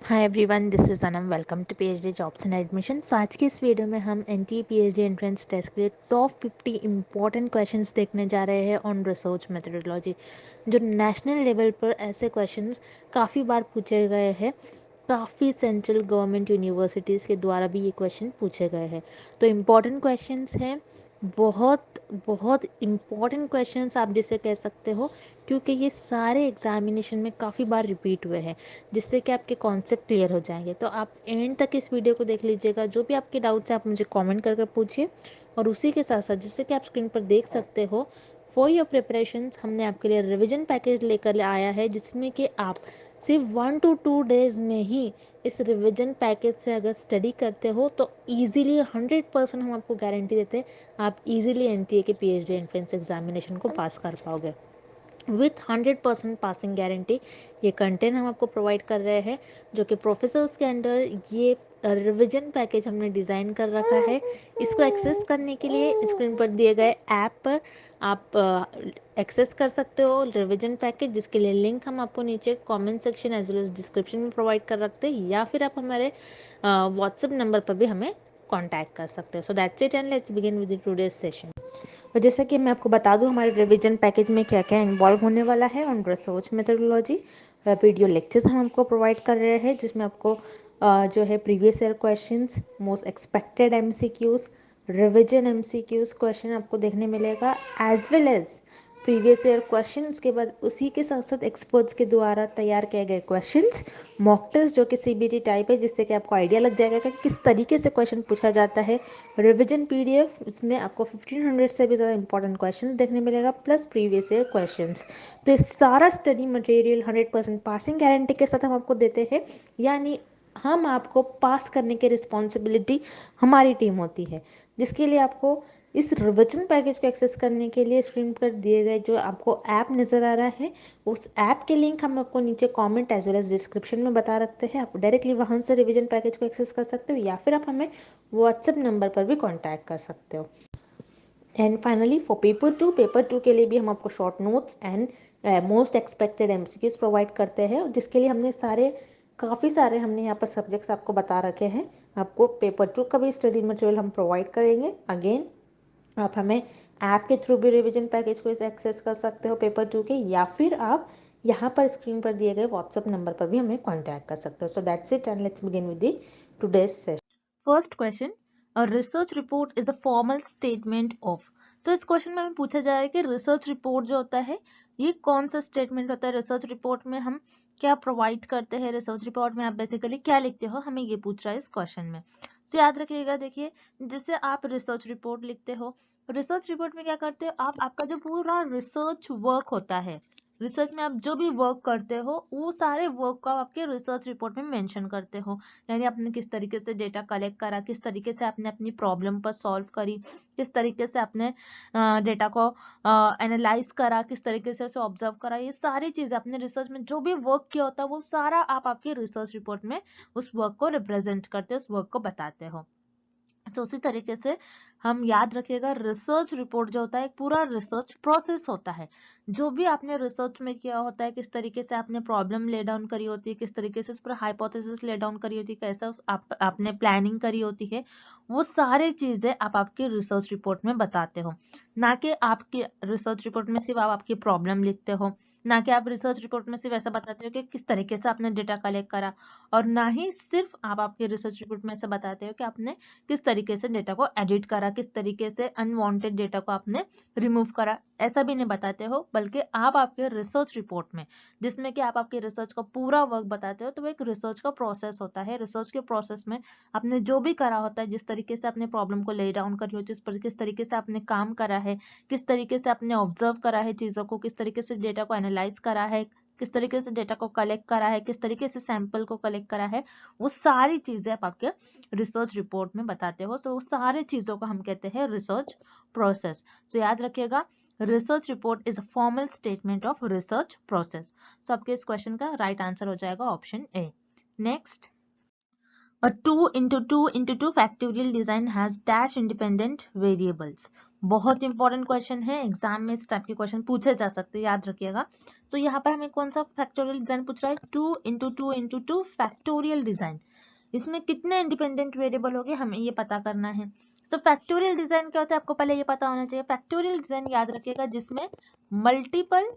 Hi everyone, this is Anam. Welcome to PhD jobs and admission. So आज की इस video में हम एनटीए पीएचडी एंट्रेंस टेस्ट के लिए टॉप 50 इंपॉर्टेंट क्वेश्चंस देखने जा रहे हैं ऑन रिसर्च मेथडोलॉजी। जो नेशनल लेवल पर ऐसे क्वेश्चंस काफ़ी बार पूछे गए हैं, काफ़ी सेंट्रल गवर्नमेंट यूनिवर्सिटीज़ के द्वारा भी ये क्वेश्चन पूछे गए हैं। तो इम्पॉर्टेंट क्वेश्चंस हैं, बहुत बहुत इम्पॉर्टेंट क्वेश्चंस आप जिसे कह सकते हो, क्योंकि ये सारे एग्जामिनेशन में काफ़ी बार रिपीट हुए हैं, जिससे कि आपके कॉन्सेप्ट क्लियर हो जाएंगे। तो आप एंड तक इस वीडियो को देख लीजिएगा। जो भी आपके डाउट्स हैं आप मुझे कमेंट करके पूछिए। और उसी के साथ साथ, जैसे कि आप स्क्रीन पर देख सकते हो, फॉर योर प्रिपरेशंस हमने आपके लिए रिवीजन पैकेज लेकर आया है, जिसमें कि आप सिर्फ 1 to 2 डेज़ में ही इस रिवीजन पैकेज से अगर स्टडी करते हो तो ईजिली 100% हम आपको गारंटी देते हैं आप इजीली एनटीए के पीएचडी एंट्रेंस एग्जामिनेशन को पास कर पाओगे विथ 100% पासिंग गारंटी। ये कंटेंट हम आपको प्रोवाइड कर रहे हैं, जो कि प्रोफेसर्स के अंडर ये रिवीजन पैकेज हमने डिज़ाइन कर रखा है। इसको एक्सेस करने के लिए स्क्रीन पर दिए गए ऐप पर आप एक्सेस कर सकते हो रिवीजन पैकेज, जिसके लिए लिंक हम आपको नीचे comment section as well as description में प्रोवाइड कर रखते हैं, या फिर आप हमारे व्हाट्सएप नंबर पर भी हमें कॉन्टैक्ट कर सकते हो। So that's it and let's begin with today's session. और जैसा कि मैं आपको बता दूं, हमारे रिवीजन पैकेज में क्या क्या इन्वॉल्व होने वाला है on research methodology. Video lectures हम आपको प्रोवाइड कर रहे हैं, जिसमें आपको जो है previous year questions, most expected MCQs, revision MCQs question आपको देखने मिलेगा, as well as previous year question. उसके बाद उसी के साथ साथ एक्सपर्ट्स के द्वारा तैयार किए गए क्वेश्चंस, मॉक टेस्ट जो कि सीबीटी टाइप है, जिससे कि आपको आइडिया लग जाएगा कि किस तरीके से क्वेश्चन पूछा जाता है। रिवीजन पीडीएफ, उसमें आपको 1500 से भी ज़्यादा इंपॉर्टेंट क्वेश्चंस देखने मिलेगा, प्लस प्रीवियस ईयर क्वेश्चंस। तो ये सारा स्टडी मटेरियल 100% पासिंग गारंटी के साथ हम आपको देते हैं, यानी हम आपको पास करने की रिस्पॉन्सिबिलिटी हमारी टीम होती है, जिसके लिए आपको इस रिवीजन पैकेज को एक्सेस करने के लिए स्क्रीन पर दिए गए जो आपको ऐप नज़र आ रहा है, उस ऐप के लिंक हम आपको नीचे comment as well as description में बता रखते हैं। आप डायरेक्टली वहाँ से रिवीजन पैकेज को एक्सेस कर सकते हो, या फिर आप हमें व्हाट्सएप नंबर पर भी कांटेक्ट कर सकते हो। एंड फाइनली फॉर पेपर 2 के लिए भी हम आपको short notes and most expected MCQs provide करते हैं, जिसके लिए हमने काफ़ी सारे हमने यहाँ पर सब्जेक्ट्स आपको बता रखे हैं। आपको पेपर 2 का भी स्टडी मटेरियल हम प्रोवाइड करेंगे। अगेन आप हमें ऐप के थ्रू भी रिवीजन पैकेज को एक्सेस कर सकते हो पेपर 2 के, या फिर आप यहाँ पर स्क्रीन पर दिए गए व्हाट्सएप नंबर पर भी हमें कांटेक्ट कर सकते हो। So that's it and let's begin with the today's session. First question, a research report is a formal statement of. So इस क्वेश्चन में हमें पूछा जा रहा है कि रिसर्च रिपोर्ट जो होता है ये कौन सा स्टेटमेंट होता है। रिसर्च रिपोर्ट में हम क्या प्रोवाइड करते हैं, रिसर्च रिपोर्ट में आप बेसिकली क्या लिखते हो, हमें ये पूछ रहा है इस क्वेश्चन में। तो याद रखिएगा, देखिए जिससे आप रिसर्च रिपोर्ट लिखते हो, रिसर्च रिपोर्ट में क्या करते हो आप, आपका जो पूरा रिसर्च वर्क होता है, रिसर्च में आप जो भी वर्क करते हो वो सारे वर्क को आप आपके रिसर्च रिपोर्ट में मेंशन करते हो। यानी आपने किस तरीके से डेटा कलेक्ट करा, किस तरीके से आपने अपनी प्रॉब्लम पर सॉल्व करी, किस तरीके से आपने डेटा को एनालाइज करा, किस तरीके से उसे ऑब्जर्व करा, ये सारी चीजें अपने रिसर्च में जो भी वर्क किया होता है वो सारा आप आपके रिसर्च रिपोर्ट में उस वर्क को रिप्रेजेंट करते हो, उस वर्क को बताते हो। तो उसी तरीके से हम याद रखिएगा, रिसर्च रिपोर्ट जो होता है एक पूरा रिसर्च प्रोसेस होता है। जो भी आपने रिसर्च में किया होता है, किस तरीके से आपने प्रॉब्लम ले डाउन करी होती है, किस तरीके से उस पर हाइपोथेसिस ले डाउन करी होती है, कैसा आपने प्लानिंग करी होती है, वो सारी चीजें आप आपके रिसर्च रिपोर्ट में बताते हो। ना कि आपके रिसर्च रिपोर्ट में सिर्फ आप आपकी प्रॉब्लम लिखते हो, ना कि आप रिसर्च रिपोर्ट में सिर्फ ऐसा बताते हो कि किस तरीके से आपने डेटा कलेक्ट करा, और ना ही सिर्फ आप आपके रिसर्च रिपोर्ट में ऐसा बताते हो कि आपने किस तरीके से डेटा को एडिट करा, किस तरीके से अनवांटेड डेटा को आपने रिमूव करा, ऐसा भी नहीं बताते हो। बल्कि आप आपके रिसर्च रिपोर्ट में, जिसमें कि आप आपके रिसर्च का पूरा वर्क बताते हो, तो वो एक रिसर्च का प्रोसेस होता है। रिसर्च के प्रोसेस में आपने जो भी करा होता है, जिस तरीके से आपने प्रॉब्लम को ले डाउन करी होती है, उस पर किस तरीके से आपने काम करा है, किस तरीके से आपने ऑब्जर्व करा है चीजों को, किस तरीके से डेटा को एनालाइज करा है, किस तरीके से डेटा को कलेक्ट करा है, किस तरीके से सैंपल को कलेक्ट करा है, वो सारी चीजें आप आपके रिसर्च रिपोर्ट में बताते हो। सो सारे चीजों को हम कहते हैं रिसर्च प्रोसेस। तो याद रखिएगा, research report is a formal statement of research process. So आपके इस क्वेश्चन का राइट आंसर हो जाएगा option A. Next, a 2 into 2 into 2 factorial design has dash independent variables. बहुत इंपॉर्टेंट क्वेश्चन है, एग्जाम में इस टाइप के क्वेश्चन पूछे जा सकते हैं, याद रखिएगा। तो यहाँ पर हमें कौन सा फैक्टोरियल डिजाइन पूछ रहा है, 2 × 2 × 2 फैक्टोरियल डिजाइन। इसमें कितने इंडिपेंडेंट वेरिएबल हो गए हमें ये पता करना है। तो फैक्टोरियल डिजाइन क्या होता है आपको पहले ये पता होना चाहिए। फैक्टोरियल डिजाइन याद रखिएगा जिसमें मल्टीपल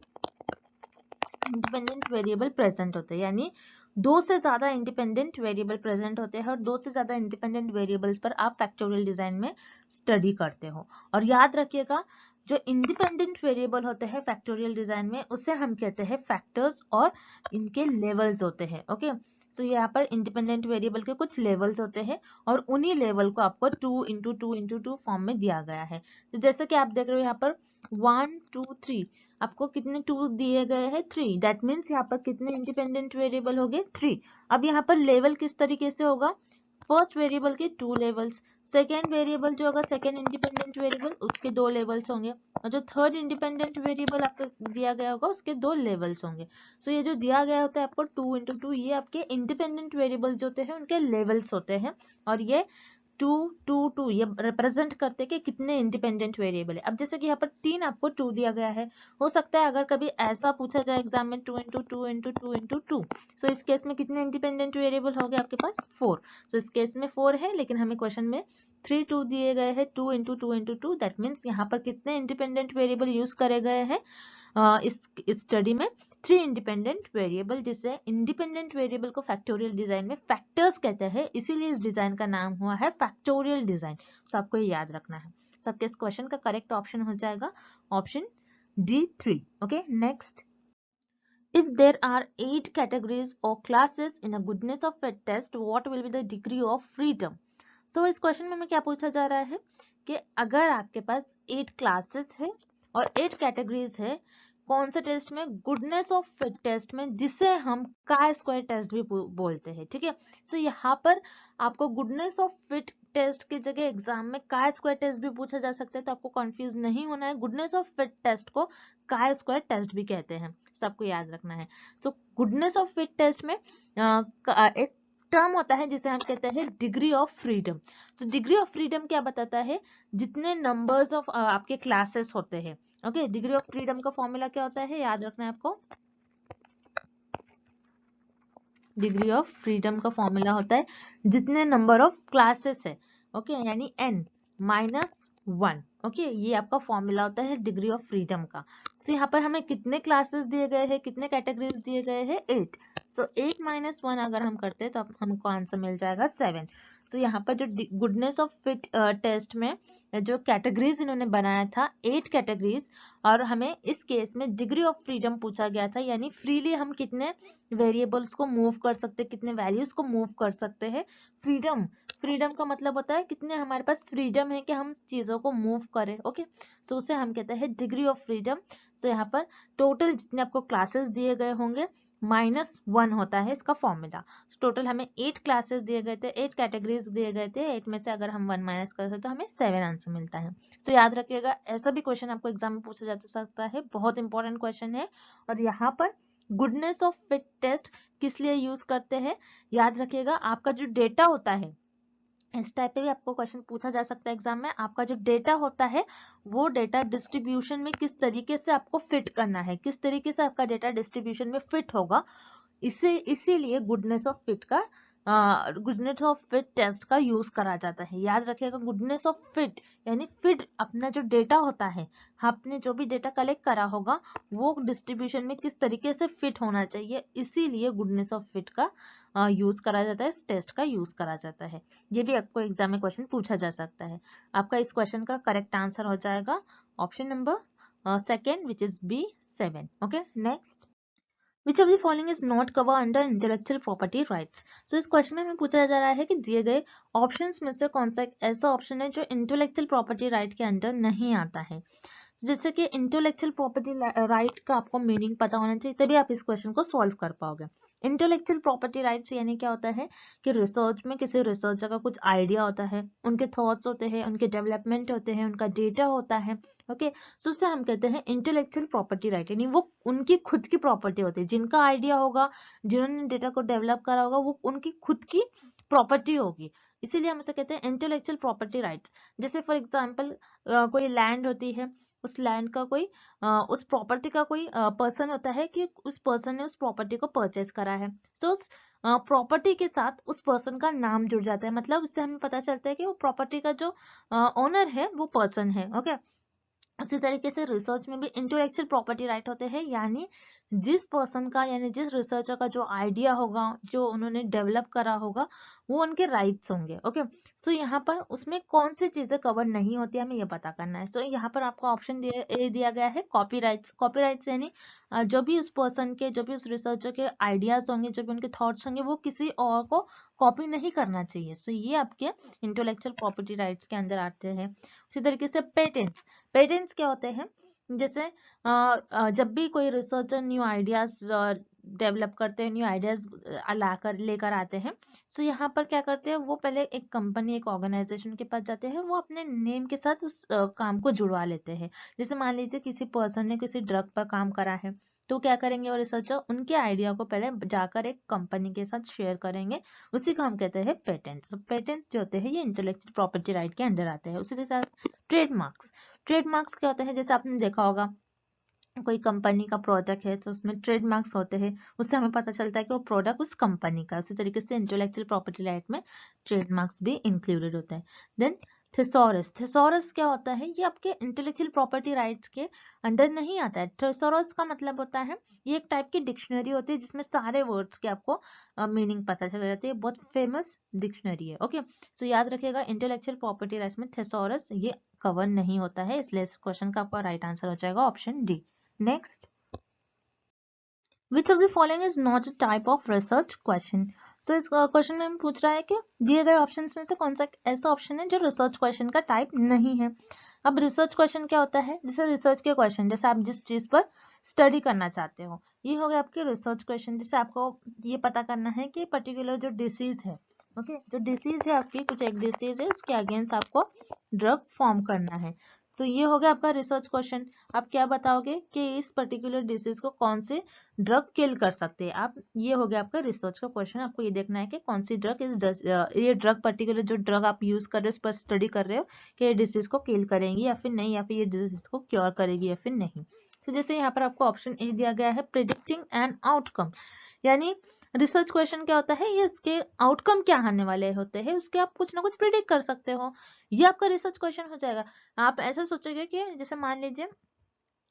इंडिपेंडेंट वेरिएबल प्रेजेंट होते हैं, यानी 2 से ज्यादा इंडिपेंडेंट वेरिएबल प्रेजेंट होते हैं और 2 से ज्यादा इंडिपेंडेंट वेरिएबल्स पर आप फैक्टोरियल डिजाइन में स्टडी करते हो। और याद रखिएगा जो इंडिपेंडेंट वेरिएबल होते हैं फैक्टोरियल डिजाइन में उसे हम कहते हैं फैक्टर्स और इनके लेवल्स होते हैं। ओके, तो यहाँ पर इंडिपेंडेंट वेरिएबल के कुछ लेवल्स होते हैं और उन्हीं लेवल को आपको 2 × 2 × 2 फॉर्म में दिया गया है। तो जैसे कि आप देख रहे हो यहाँ पर 1 2 3 आपको कितने 2 दिए गए हैं 3, दैट मीन्स यहाँ पर कितने इंडिपेंडेंट वेरिएबल हो गए 3। अब यहाँ पर लेवल किस तरीके से होगा, फर्स्ट वेरिएबल के 2 लेवल्स, सेकेंड वेरिएबल जो होगा सेकेंड इंडिपेंडेंट वेरिएबल उसके 2 लेवल्स होंगे और जो थर्ड इंडिपेंडेंट वेरिएबल आपको दिया गया होगा उसके 2 लेवल्स होंगे। सो ये जो दिया गया होता है आपको 2 × 2 ये आपके इंडिपेंडेंट वेरिएबल जो होते हैं उनके लेवल्स होते हैं और ये 2 2 2 ये रिप्रेजेंट करते हैं कि कितने इंडिपेंडेंट वेरिएबल है। अब जैसे कि यहाँ पर 3 आपको 2 दिया गया है, हो सकता है अगर कभी ऐसा पूछा जाए एग्जाम में 2 × 2 × 2 × 2, सो इस केस में कितने इंडिपेंडेंट वेरिएबल हो गए आपके पास 4। तो इस केस में 4 है लेकिन हमें क्वेश्चन में 3 2 दिए गए हैं 2 × 2 × 2, दैट मीन्स यहाँ पर कितने इंडिपेंडेंट वेरिएबल यूज करे गए हैं इस स्टडी में 3 इंडिपेंडेंट वेरिएबल, जिससे इंडिपेंडेंट वेरिएबल को फैक्टोरियल डिजाइन में फैक्टर्स कहते हैं, इसीलिए इस डिजाइन का नाम हुआ है फैक्टोरियल डिजाइन। तो आपको ये याद रखना है। सबके इस क्वेश्चन का करेक्ट ऑप्शन हो जाएगा option D3। Okay, next, if there are 8 categories or classes in a goodness of fit test, what will be the degree of freedom? So इस क्वेश्चन में हमें क्या पूछा जा रहा है कि अगर आपके पास 8 क्लासेस है और 8 कैटेगरीज है, कौन से टेस्ट में, गुडनेस ऑफ फिट टेस्ट में, जिसे हम काय स्क्वायर टेस्ट भी बोलते हैं। ठीक है, सो यहाँ पर आपको गुडनेस ऑफ फिट टेस्ट की जगह एग्जाम में काय स्क्वायर टेस्ट भी पूछा जा सकता है, तो आपको कंफ्यूज नहीं होना है। गुडनेस ऑफ फिट टेस्ट को काय स्क्वायर टेस्ट भी कहते हैं, सबको याद रखना है। तो गुडनेस ऑफ फिट टेस्ट में एक टर्म होता है जिसे हम कहते हैं डिग्री ऑफ फ्रीडम। तो डिग्री ऑफ फ्रीडम क्या बताता है, जितने नंबर्स ऑफ आपके क्लासेस होते हैं। ओके, डिग्री ऑफ फ्रीडम का फॉर्मूला क्या होता है, याद रखना है आपको। डिग्री ऑफ फ्रीडम का फॉर्मूला होता है जितने नंबर ऑफ क्लासेस है, ओके, यानी n -1। ओके, ये आपका फॉर्मूला होता है डिग्री ऑफ फ्रीडम का। तो यहाँ पर हमें कितने क्लासेस दिए गए हैं, कितने कैटेगरीज दिए गए हैं, 8। तो 8 - 1 अगर हम करते हैं तो हमको आंसर मिल जाएगा 7। तो यहाँ पर जो गुडनेस ऑफ फिट टेस्ट में जो कैटेगरीज इन्होंने बनाया था 8 कैटेगरीज, और हमें इस केस में डिग्री ऑफ फ्रीडम पूछा गया था, यानी फ्रीली हम कितने वेरिएबल्स को मूव कर सकते हैं, कितने वैल्यूज को मूव कर सकते हैं। फ्रीडम, फ्रीडम का मतलब होता है कितने हमारे पास फ्रीडम है कि हम चीजों को मूव करें। ओके, सो उसे हम कहते हैं डिग्री ऑफ फ्रीडम। सो यहाँ पर टोटल जितने आपको क्लासेस दिए गए होंगे -1 होता है इसका फॉर्मूला। टोटल हमें 8 क्लासेस दिए गए थे, 8 कैटेगरीज दिए गए थे, 8 में से अगर हम 1 माइनस करते तो हमें 7 आंसर मिलता है। तो याद रखिएगा, ऐसा भी क्वेश्चन आपको एग्जाम में पूछा जा सकता है, बहुत इंपॉर्टेंट क्वेश्चन है। और यहाँ पर गुडनेस ऑफ फिट टेस्ट किस लिए यूज करते हैं, याद रखिएगा, आपका जो डेटा होता है, इस टाइप पे भी आपको क्वेश्चन पूछा जा सकता है एग्जाम में, आपका जो डेटा होता है वो डेटा डिस्ट्रीब्यूशन में किस तरीके से आपको फिट करना है, किस तरीके से आपका डेटा डिस्ट्रीब्यूशन में फिट होगा, इसीलिए गुडनेस ऑफ फिट टेस्ट का यूज करा जाता है। याद रखिएगा, गुडनेस ऑफ फिट यानी फिट, अपना जो डेटा होता है, आपने जो भी डेटा कलेक्ट करा होगा वो डिस्ट्रीब्यूशन में किस तरीके से फिट होना चाहिए, इसीलिए गुडनेस ऑफ फिट का यूज करा जाता है, इस टेस्ट का यूज करा जाता है। ये भी आपको एग्जाम में क्वेश्चन पूछा जा सकता है। आपका इस क्वेश्चन का करेक्ट आंसर हो जाएगा option number second, which is B7। Okay, next, Which of the following is not covered under intellectual property rights? तो इस क्वेश्चन में हमें पूछा जा रहा है कि दिए गए ऑप्शंस में से कौन सा एक ऐसा ऑप्शन है जो इंटेलेक्चुअल प्रॉपर्टी राइट के अंडर नहीं आता है। जैसे कि इंटेलेक्चुअल प्रॉपर्टी राइट का आपको मीनिंग पता होना चाहिए, तभी आप इस क्वेश्चन को सॉल्व कर पाओगे। इंटेलेक्चुअल प्रॉपर्टी राइट्स यानी क्या होता है कि रिसर्च में किसी रिसर्चर का कुछ आइडिया होता है, उनके थॉट्स होते हैं, उनके डेवलपमेंट होते हैं, उनका डेटा होता है। ओके, सो उससे हम कहते हैं इंटेलेक्चुअल प्रॉपर्टी राइट, यानी वो उनकी खुद की प्रॉपर्टी होती है, जिनका आइडिया होगा, जिन्होंने डेटा को डेवलप करा होगा, वो उनकी खुद की प्रॉपर्टी होगी। इसीलिए हम उसे कहते हैं इंटेलेक्चुअल प्रॉपर्टी राइट्स। जैसे फॉर एग्जांपल कोई लैंड होती है, उस लैंड का कोई उस प्रॉपर्टी का कोई पर्सन होता है कि उस पर्सन ने उस प्रॉपर्टी को परचेज करा है, सो उस प्रॉपर्टी के साथ उस पर्सन का नाम जुड़ जाता है, मतलब उससे हमें पता चलता है कि वो प्रॉपर्टी का जो ओनर है वो पर्सन है। ओके, उसी तरीके से रिसर्च में भी इंटेलेक्चुअल प्रॉपर्टी राइट होते हैं, यानी जिस पर्सन का यानी जिस रिसर्चर का जो आइडिया होगा, जो उन्होंने डेवलप करा होगा, वो उनके राइट्स होंगे। ओके, सो यहाँ पर उसमें कौन सी चीजें कवर नहीं होती है हमें ये पता करना है। सो यहाँ पर आपको ऑप्शन ए दिया गया है कॉपीराइट्स। कॉपीराइट्स यानी जो भी उस पर्सन के, जो भी उस रिसर्चर के आइडियाज होंगे, जो भी उनके थॉट्स होंगे, वो किसी और को कॉपी नहीं करना चाहिए। सो ये आपके इंटेलेक्चुअल प्रॉपर्टी राइट्स के अंदर आते हैं। उसी तरीके से पेटेंट्स। पेटेंट्स क्या होते हैं, जैसे जब भी कोई रिसर्चर न्यू आइडियाज डेवलप करते हैं, न्यू आइडियाज लाकर लेकर आते हैं, सो यहाँ पर क्या करते हैं, वो पहले एक कंपनी, एक ऑर्गेनाइजेशन के पास जाते हैं, वो अपने नेम के साथ उस काम को जुड़वा लेते हैं। जैसे मान लीजिए किसी पर्सन ने किसी ड्रग पर काम करा है, तो क्या करेंगे वो रिसर्चर, उनके आइडिया को पहले जाकर एक कंपनी के साथ शेयर करेंगे, उसी को हम कहते हैं पेटेंट्स। पेटेंट्स जो होते हैं ये इंटेलेक्चुअल प्रॉपर्टी राइट के अंडर आते हैं। उसी के साथ ट्रेडमार्क्स। ट्रेडमार्क्स क्या होते हैं, जैसे आपने देखा होगा कोई कंपनी का प्रोडक्ट है तो उसमें ट्रेडमार्क्स होते हैं, उससे हमें पता चलता है कि वो प्रोडक्ट उस कंपनी का। उसी तरीके से इंटेलेक्चुअल प्रॉपर्टी राइट में ट्रेडमार्क्स भी इंक्लूडेड होता है। Then thesaurus. थेसॉरस क्या होता है, ये आपके इंटेलेक्चुअल प्रॉपर्टी राइट्स के अंडर नहीं आता है। थेसॉरस का मतलब होता है, ये एक टाइप की डिक्शनरी होती है जिसमें सारे वर्ड्स के आपको मीनिंग पता चल जाती है। बहुत फेमस डिक्शनरी है। ओके, सो याद रखिएगा इंटेलेक्चुअल प्रॉपर्टी राइट्स में थेसॉरस ये कवर नहीं होता है, इसलिए इस क्वेश्चन का आपका राइट आंसर हो जाएगा option D. Next, which of the following is not a type of research question. So इस क्वेश्चन में हम पूछ रहा है कि दिए गए ऑप्शंस में से कौन सा ऐसा ऑप्शन है जो रिसर्च क्वेश्चन का टाइप नहीं है। अब रिसर्च क्वेश्चन क्या होता है, जैसे रिसर्च के क्वेश्चन, जैसे आप जिस चीज पर स्टडी करना चाहते हो, ये हो गया आपके रिसर्च क्वेश्चन। जैसे आपको ये पता करना है कि पर्टिकुलर जो डिसीज है, ओके, जो डिसीज है आपकी, कुछ एक डिसीज है, उसके अगेंस्ट आपको ड्रग फॉर्म करना है, तो ये हो गया आपका रिसर्च क्वेश्चन। आप क्या बताओगे कि इस पर्टिकुलर डिसीज को कौन से ड्रग किल कर सकते हैं आप, ये हो गया आपका रिसर्च का क्वेश्चन। आपको ये देखना है कि कौन सी ड्रग ये ड्रग पर्टिकुलर जो ड्रग आप यूज कर रहे हो, उस पर स्टडी कर रहे हो कि ये डिसीज को किल करेंगी या फिर नहीं, या फिर ये डिसीज को क्योर करेगी या फिर नहीं। तो जैसे यहाँ पर आपको ऑप्शन ए दिया गया है प्रिडिक्टिंग एन आउटकम, यानी रिसर्च क्वेश्चन क्या होता है, ये इसके आउटकम क्या आने वाले होते हैं, उसके आप कुछ ना कुछ प्रिडिक्ट कर सकते हो, ये आपका रिसर्च क्वेश्चन हो जाएगा। आप ऐसा सोचोगे कि जैसे मान लीजिए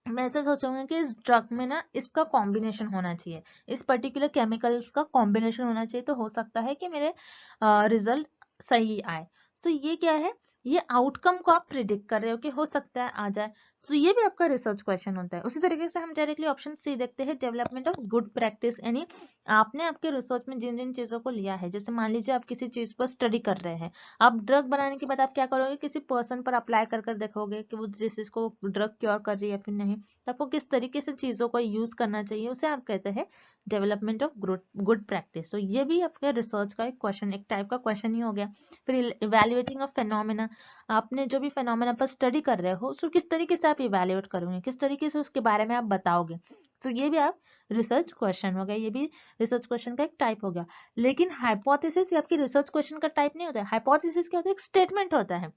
मैं ऐसे सोचूंगी कि इस ड्रग में ना इसका कॉम्बिनेशन होना चाहिए, इस पर्टिकुलर केमिकल्स का कॉम्बिनेशन होना चाहिए, तो हो सकता है कि मेरे रिजल्ट सही आए। सो ये क्या है, ये आउटकम को आप प्रिडिक्ट कर रहे हो कि हो सकता है आ जाए। सो ये भी आपका रिसर्च क्वेश्चन होता है। उसी तरीके से हम डायरेक्टली ऑप्शन सी देखते हैं, डेवलपमेंट ऑफ गुड प्रैक्टिस, यानी आपने आपके रिसर्च में जिन जिन चीजों को लिया है, जैसे मान लीजिए आप किसी चीज पर स्टडी कर रहे हैं, आप ड्रग बनाने के बाद आप क्या करोगे, किसी पर्सन पर अप्लाई कर देखोगे कि वो डिसीज को ड्रग क्योर कर रही है फिर नहीं, तो आपको किस तरीके से चीजों को यूज करना चाहिए, उसे आप कहते हैं डेवलपमेंट ऑफ गुड प्रैक्टिस। तो ये भी आपके रिसर्च का एक क्वेश्चन, एक टाइप का क्वेश्चन ही हो गया। फिर इवेल्युएटिंग ऑफ फेनोमेना, आपने जो भी फेनोमेना पर स्टडी कर रहे हो उसको किस तरीके से आप इवेल्युएट करोगे, किस तरीके से उसके बारे में आप बताओगे, तो ये भी आप रिसर्च क्वेश्चन हो गया, ये भी रिसर्च क्वेश्चन का एक टाइप हो गया। लेकिन हाइपोथेसिस आपकी रिसर्च क्वेश्चन का टाइप नहीं होता है। हाइपोथेसिस क्या होता है, एक स्टेटमेंट होता है।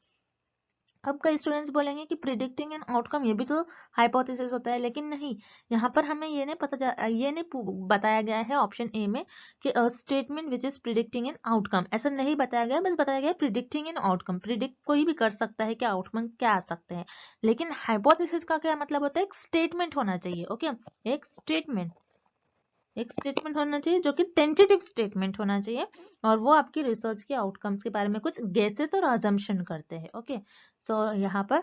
अब कई स्टूडेंट्स बोलेंगे कि प्रिडिक्टिंग एन आउटकम ये भी तो हाइपोथेसिस होता है, लेकिन नहीं, यहाँ पर हमें ये नहीं बताया गया है ऑप्शन ए में कि statement which is predicting an outcome, ऐसा नहीं बताया गया, बस बताया गया प्रिडिक्टिंग एन आउटकम। प्रिडिक्ट कोई भी कर सकता है कि आउटकम क्या आ सकते हैं, लेकिन हाइपोथेसिस का क्या मतलब होता है, एक स्टेटमेंट होना चाहिए। ओके, एक स्टेटमेंट होना चाहिए जो कि टेंटेटिव स्टेटमेंट होना चाहिए, और वो आपकी रिसर्च के आउटकम्स के बारे में कुछ गेसेस और अजम्पशन करते हैं। ओके, सो यहाँ पर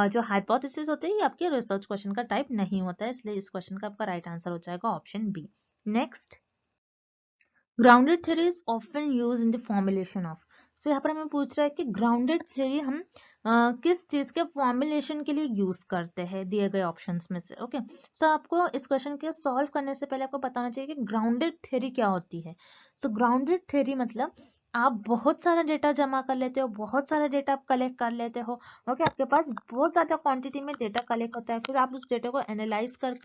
जो हाइपोथेसिस होते हैं ये आपके रिसर्च क्वेश्चन का टाइप नहीं होता है, इसलिए इस क्वेश्चन का आपका राइट आंसर हो जाएगा option B. Next, grounded theory is often use in the formulation of. So यहाँ पर हमें पूछ रहा है कि ग्राउंडेड थ्योरी हम किस चीज के फॉर्मुलेशन के लिए यूज करते हैं दिए गए ऑप्शंस में से। ओके, सो आपको इस क्वेश्चन के सॉल्व करने से पहले आपको बताना चाहिए कि ग्राउंडेड थ्योरी क्या होती है। सो ग्राउंडेड थ्योरी मतलब आप बहुत सारा डेटा जमा कर लेते हो, बहुत सारा डेटा आप कलेक्ट कर लेते हो। ओके, आपके पास बहुत ज्यादा क्वांटिटी में डेटा कलेक्ट होता है, फिर आप उस डेटा को एनालाइज कर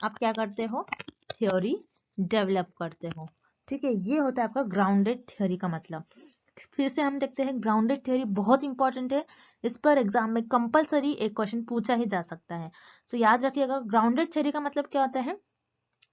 आप क्या करते हो, थ्योरी डेवलप करते हो। ठीक है, ये होता है आपका ग्राउंडेड थ्योरी का मतलब। फिर से हम देखते हैं ग्राउंडेड थ्योरी बहुत इंपॉर्टेंट है, इस पर एग्जाम में कंपलसरी एक क्वेश्चन पूछा ही जा सकता है। सो याद रखिएगा, ग्राउंडेड थ्योरी का मतलब क्या होता है,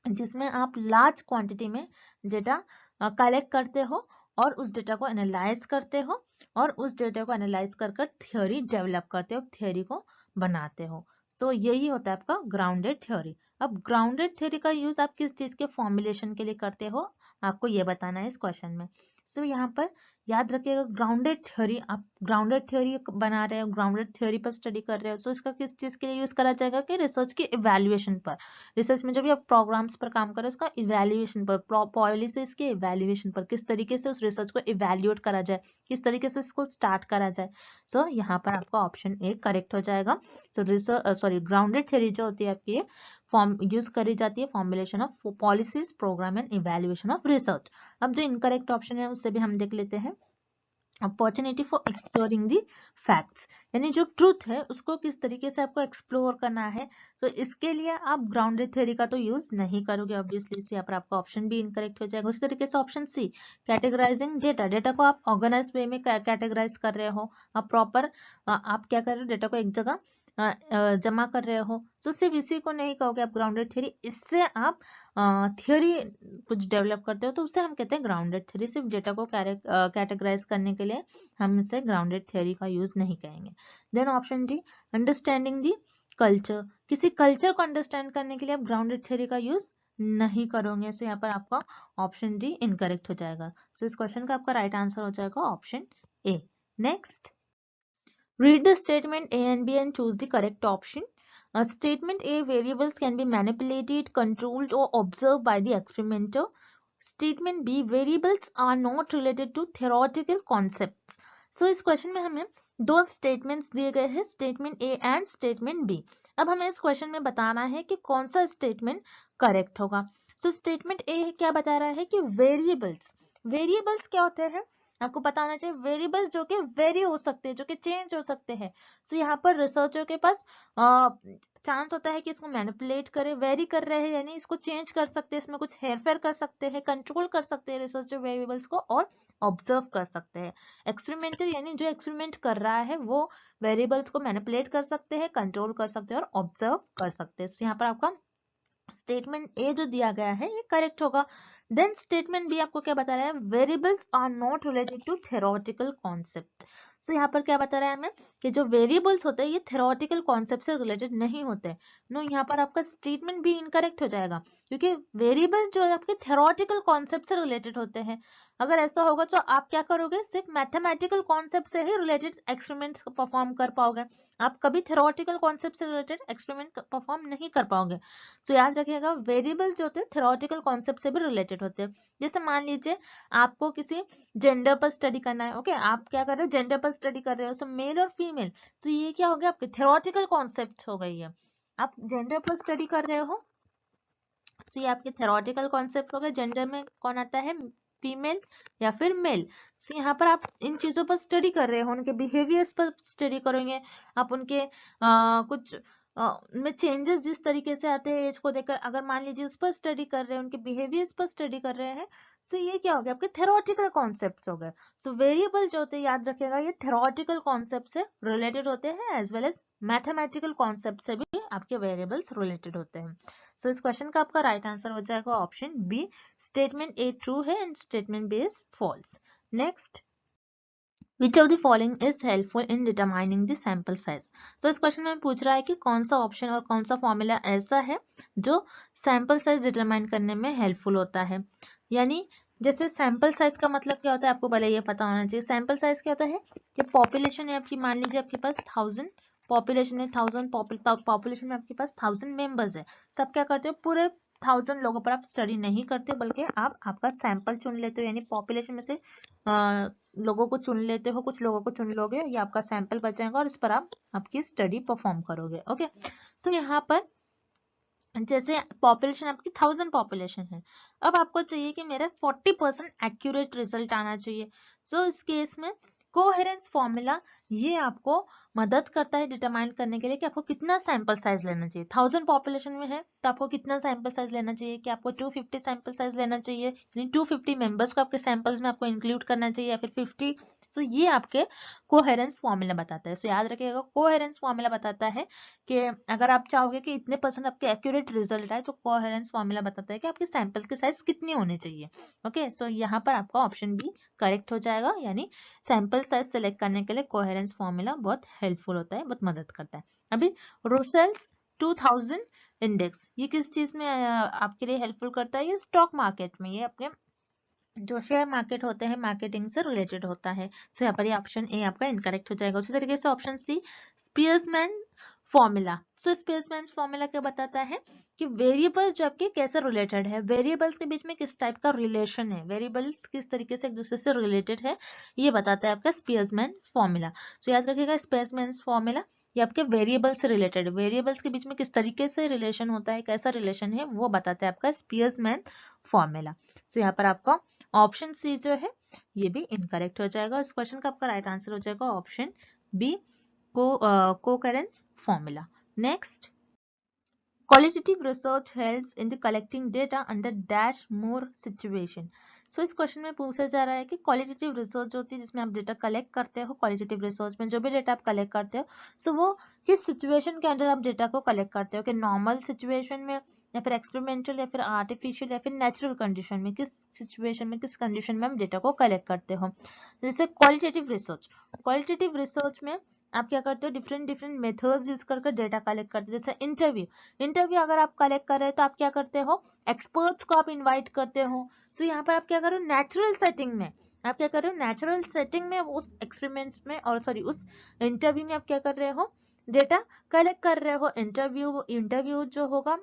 जिसमें आप लार्ज क्वांटिटी में डेटा कलेक्ट करते हो और उस डेटा को एनालाइज करते हो और उस डेटा को एनालाइज कर थ्योरी डेवलप करते हो, थ्योरी को बनाते हो। तो यही होता है आपका ग्राउंडेड थ्योरी। अब ग्राउंडेड थ्योरी का यूज आप किस चीज के फॉर्मुलेशन के लिए करते हो, आपको ये बताना है इस क्वेश्चन में। सो यहाँ पर याद रखिएगा, ग्राउंडेड थ्योरी, आप ग्राउंडेड थ्योरी बना रहे हो, ग्राउंडेड थ्योरी पर स्टडी कर रहे हो, तो इसका किस चीज के लिए यूज करा जाएगा कि रिसर्च की इवैल्यूएशन पर, रिसर्च में जो भी आप प्रोग्राम्स पर काम कर रहे हो उसका इवैल्यूएशन पर, पॉलिसीज के इवैल्यूएशन पर, किस तरीके से उस रिसर्च को इवैल्यूएट करा जाए, किस तरीके से इसको स्टार्ट करा जाए। सो यहाँ पर आपका ऑप्शन ए करेक्ट हो जाएगा। सो ग्राउंडेड थ्योरी जो होती है आपकी फॉर्म यूज करी जाती है formulation of policies, program and evaluation of research. अब जो इनकरेक्ट ऑप्शन है उससे भी हम देख लेते हैं। Opportunity for exploring the facts, यानी जो ट्रूथ है उसको किस तरीके से आपको एक्सप्लोर करना है, तो इसके लिए आप ग्राउंडेड थ्योरी का तो यूज नहीं करोगे ऑब्वियसली, यहाँ पर आपका ऑप्शन भी इनकरेक्ट हो जाएगा। उसी तरीके से option C, categorising data, data को आप ऑर्गेनाइज वे में कैटेगराइज कर रहे हो, आप प्रॉपर आप क्या कर रहे हो, डेटा को एक जगह जमा कर रहे हो, तो सिर्फ इसी को नहीं कहोगे आप ग्राउंडेड थ्योरी, इससे आप थ्योरी कुछ डेवलप करते हो तो उसे हम कहते हैं ग्राउंडेड थ्योरी। सिर्फ डेटा को कैटेगराइज करने के लिए हम इसे ग्राउंडेड थ्योरी का यूज नहीं करेंगे। Then option D, understanding the culture, किसी कल्चर को अंडरस्टैंड करने के लिए आप ग्राउंडेड थ्योरी का यूज नहीं करोगे। सो यहाँ पर आपका ऑप्शन डी इनकरेक्ट हो जाएगा। सो इस क्वेश्चन का आपका राइट आंसर हो जाएगा option A. Next, read the statement A and B and choose the correct option. Statement A, variables can be manipulated, controlled or observed by the experimenter. Statement B, variables are not related to theoretical concepts. So इस question में हमें दो statements दिए गए हैं, statement A and statement B. अब हमें इस क्वेश्चन में बताना है कि कौन सा स्टेटमेंट करेक्ट होगा। सो स्टेटमेंट ए क्या बता रहा है कि वेरिएबल्स, वेरिएबल्स क्या होते हैं आपको पता होना चाहिए, वेरिएबल्स जो कि वेरी हो सकते हैं, जो कि चेंज हो सकते हैं। सो यहाँ पर रिसर्चर के पास चांस होता है कि इसको मैनिपुलेट करे, वेरी कर रहे हैं यानी इसको चेंज कर सकते हैं, इसमें कुछ हेरफेर कर सकते हैं, कंट्रोल कर सकते हैं रिसर्चर वेरिएबल्स को, और ऑब्जर्व कर सकते हैं। एक्सपेरिमेंटर यानी जो एक्सपेरिमेंट कर रहा है वो वेरिएबल्स को मैनिपुलेट कर सकते हैं, कंट्रोल कर सकते हैं और ऑब्जर्व कर सकते हैं। तो यहाँ पर आपका स्टेटमेंट ए जो दिया गया है ये करेक्ट होगा। देन स्टेटमेंट बी आपको क्या बता रहा है, variables are not related to theoretical concept. तो यहाँ पर क्या बता रहा है हमें कि जो वेरिएबल्स होते हैं ये थ्योरेटिकल कॉन्सेप्ट से रिलेटेड नहीं होते। नो, यहाँ पर आपका स्टेटमेंट भी इनकरेक्ट हो जाएगा, क्योंकि वेरिएबल जो है आपके थ्योरेटिकल कॉन्सेप्ट से रिलेटेड होते हैं। अगर ऐसा होगा तो आप क्या करोगे, सिर्फ मैथमेटिकल कॉन्सेप्ट से ही रिलेटेड एक्सपेरिमेंट्स परफॉर्म कर पाओगे, आप कभी थ्योरेटिकल कॉन्सेप्ट से रिलेटेड एक्सपेरिमेंट परफॉर्म नहीं कर पाओगे। तो याद रखिएगा, वेरिएबल जो होते हैं थ्योरेटिकल कॉन्सेप्ट से भी रिलेटेड होते हैं। जैसे मान लीजिए आपको किसी जेंडर पर स्टडी करना है, ओके, आप क्या कर रहे हो, जेंडर पर स्टडी कर रहे हो, सो मेल और फीमेल, तो ये क्या हो गया आपके थ्योरेटिकल कॉन्सेप्ट हो गई है। आप जेंडर पर स्टडी कर रहे हो तो ये आपके थ्योरेटिकल कॉन्सेप्ट हो गए, जेंडर में कौन आता है, फीमेल या फिर मेल। सो यहाँ पर आप इन चीजों पर स्टडी कर रहे हो, उनके बिहेवियर्स पर स्टडी करेंगे आप, उनके कुछ में चेंजेस जिस तरीके से आते हैं एज को देखकर, अगर मान लीजिए उस पर स्टडी कर रहे हैं, उनके बिहेवियर्स पर स्टडी कर रहे हैं, सो ये क्या हो गया आपके थ्योरेटिकल कॉन्सेप्ट्स हो गए। सो वेरिएबल जो होते हैं याद रखिएगा ये थ्योरेटिकल कॉन्सेप्ट से रिलेटेड होते हैं, as well as mathematical concept से भी आपके वेरिएबल्स रिलेटेड होते हैं। सो इस क्वेश्चन का आपका राइट आंसर हो जाएगा option B, statement A true है and statement B is false. Next, Which of the following is helpful in determining the sample size? So इस क्वेश्चन में पूछ रहा है कि कौन सा ऑप्शन और कौन सा फॉर्मूला ऐसा है जो सैंपल साइज डिटरमाइन करने में हेल्पफुल होता है। यानी जैसे सैंपल साइज का मतलब क्या होता है आपको पहले ये पता होना चाहिए। सैंपल साइज क्या होता है कि पॉपुलेशन है आपकी, मान लीजिए आपके पास 1000 पॉपुलेशन है, 1000 पॉपुलेशन में आपके पास 1000 मेंबर्स है। सब क्या करते हो, पूरे 1000 लोगों पर आप स्टडी नहीं करते, बल्कि आप आपका सैंपल चुन लेते हो, यानी पॉपुलेशन में से लोगों को चुन लेते हो, कुछ लोगों को चुन लोगे, ये आपका सैंपल बच जाएगा और इस पर आप आपकी स्टडी परफॉर्म करोगे। ओके, तो यहाँ पर जैसे पॉपुलेशन आपकी 1000 पॉपुलेशन है, अब आपको चाहिए कि मेरा 40% एक्यूरेट रिजल्ट आना चाहिए। सो इस केस में कोहेरेंस फॉर्मूला ये आपको मदद करता है डिटरमाइन करने के लिए कि आपको कितना सैंपल साइज लेना चाहिए। 1000 पॉपुलेशन में है तो आपको कितना सैंपल साइज लेना चाहिए, कि आपको 250 सैंपल साइज लेना चाहिए, यानी 250 मेंबर्स को आपके सैंपल्स में आपको इंक्लूड करना चाहिए, या फिर 50। सो ये आपके कोहेरेंस फॉर्मूला बताता है। सो याद रखिएगा, कोहेरेंस फॉर्मूला बताता है कि अगर आप चाहोगे कि इतने % आपके एक्यूरेट रिजल्ट आए तो कोहेरेंस फॉर्मूला बताता है कि आपके सैंपल्स के साइज कितने होने चाहिए। ओके, सो यहाँ पर आपका ऑप्शन बी करेक्ट हो जाएगा, यानी सैंपल साइज सेलेक्ट करने के लिए कोहेरेंस फॉर्मूला बहुत हेल्पफुल होता है, बहुत मदद करता है। अभी रुसेल्स 2000 इंडेक्स ये किस चीज में आपके लिए हेल्पफुल करता है? ये स्टॉक मार्केट में, ये आपके जो शेयर मार्केट होते हैं मार्केटिंग से रिलेटेड होता है। सो यहाँ पर ये ऑप्शन ए आपका इनकरेक्ट हो जाएगा। उसी तरीके से ऑप्शन सी स्पीयर्समैन फॉर्मूला। सो स्पीयर्समैन फॉर्मूला क्या बताता है कि वेरिएबल जो आपके कैसे रिलेटेड है, वेरिएबल्स के बीच में किस टाइप का रिलेशन है, वेरिएबल्स किस तरीके से एक दूसरे से रिलेटेड है, ये बताता है आपका स्पीयर्समैन फॉर्मूला। सो याद रखिएगा, स्पीयर्समैन फॉर्मूला ये आपके वेरिएबल से रिलेटेड, वेरिएबल्स के बीच में किस तरीके से रिलेशन होता है, कैसा रिलेशन है, वो बताता है आपका स्पीयर्समैन फॉर्मूला। सो यहाँ पर आपका ऑप्शन सी जो है ये भी इनकरेक्ट हो जाएगा। इस क्वेश्चन का आपका राइट आंसर हो जाएगा option B, Cochran's formula. Next, qualitative research helps in the collecting data under dash more situation। सो इस क्वेश्चन में पूछा जा रहा है कि क्वालिटेटिव रिसर्च होती है जिसमें आप डेटा कलेक्ट करते हो, क्वालिटेटिव रिसर्च में जो भी डेटा आप कलेक्ट करते हो सो वो किस सिचुएशन के अंदर आप डेटा को कलेक्ट करते हो, कि नॉर्मल सिचुएशन में, या फिर एक्सपेरिमेंटल, या फिर आर्टिफिशियल, या फिर नेचुरल कंडीशन में, किस सिचुएशन में, किस कंडीशन में आप डेटा को कलेक्ट करते हो। जैसे क्वालिटेटिव रिसर्च में आप क्या करते हो, डिफरेंट मेथड्स यूज करके डेटा कलेक्ट करते हो। जैसे इंटरव्यू अगर आप कलेक्ट कर रहे हो तो आप क्या करते हो, एक्सपर्ट्स को आप इनवाइट करते हो। सो यहाँ पर आप क्या करो, नेचुरल सेटिंग में आप क्या कर रहे हो, नेचुरल सेटिंग में उस एक्सपेरिमेंट्स में, और सॉरी उस इंटरव्यू में आप क्या कर रहे हो, डेटा कलेक्ट कर रहे हो। इंटरव्यू जो होगा,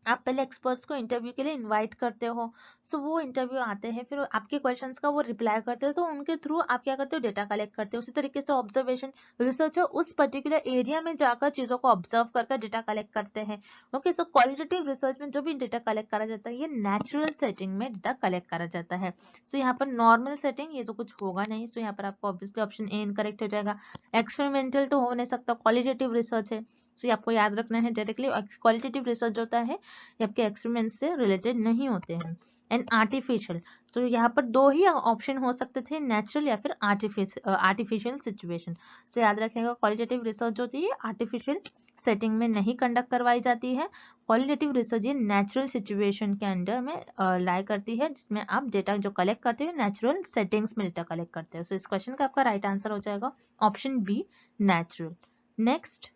आप पहले एक्सपर्ट्स को इंटरव्यू के लिए इनवाइट करते हो। सो वो इंटरव्यू आते हैं, फिर आपके क्वेश्चंस का वो रिप्लाई करते हो, तो उनके थ्रू आप क्या करते हो, डेटा कलेक्ट करते हो। उसी तरीके से ऑब्जर्वेशन रिसर्चर उस पर्टिकुलर एरिया में जाकर चीजों को ऑब्जर्व करके डेटा कलेक्ट करते हैं। ओके, सो क्वालिटेटिव रिसर्च में जो भी डेटा कलेक्ट करा जाता है ये नेचुरल सेटिंग में डेटा कलेक्ट करा जाता है। सो यहाँ पर नॉर्मल सेटिंग ये तो कुछ होगा नहीं, सो यहाँ पर आपको ऑब्वियसली ऑप्शन ए इनकरेक्ट हो जाएगा। एक्सपेरिमेंटल तो हो नहीं सकता, क्वालिटेटिव रिसर्च है। सो आपको याद रखना है डायरेक्टली क्वालिटेटिव रिसर्च होता है ये आपके एक्सपेरिमेंट से रिलेटेड नहीं होते हैं। एंड आर्टिफिशियल, सो यहाँ पर दो ही ऑप्शन हो सकते थे, नेचुरल या फिर आर्टिफिशियल सिचुएशन। सो याद रखिएगा, क्वालिटेटिव रिसर्च होती है आर्टिफिशियल सेटिंग में नहीं कंडक्ट करवाई जाती है। क्वालिटेटिव रिसर्च ये नेचुरल सिचुएशन के अंडर में लाई करती है, जिसमें आप डेटा जो कलेक्ट करते हो नेचुरल सेटिंग्स में डेटा कलेक्ट करते हो। सो इस क्वेश्चन का आपका राइट आंसर हो जाएगा option B, natural. Next,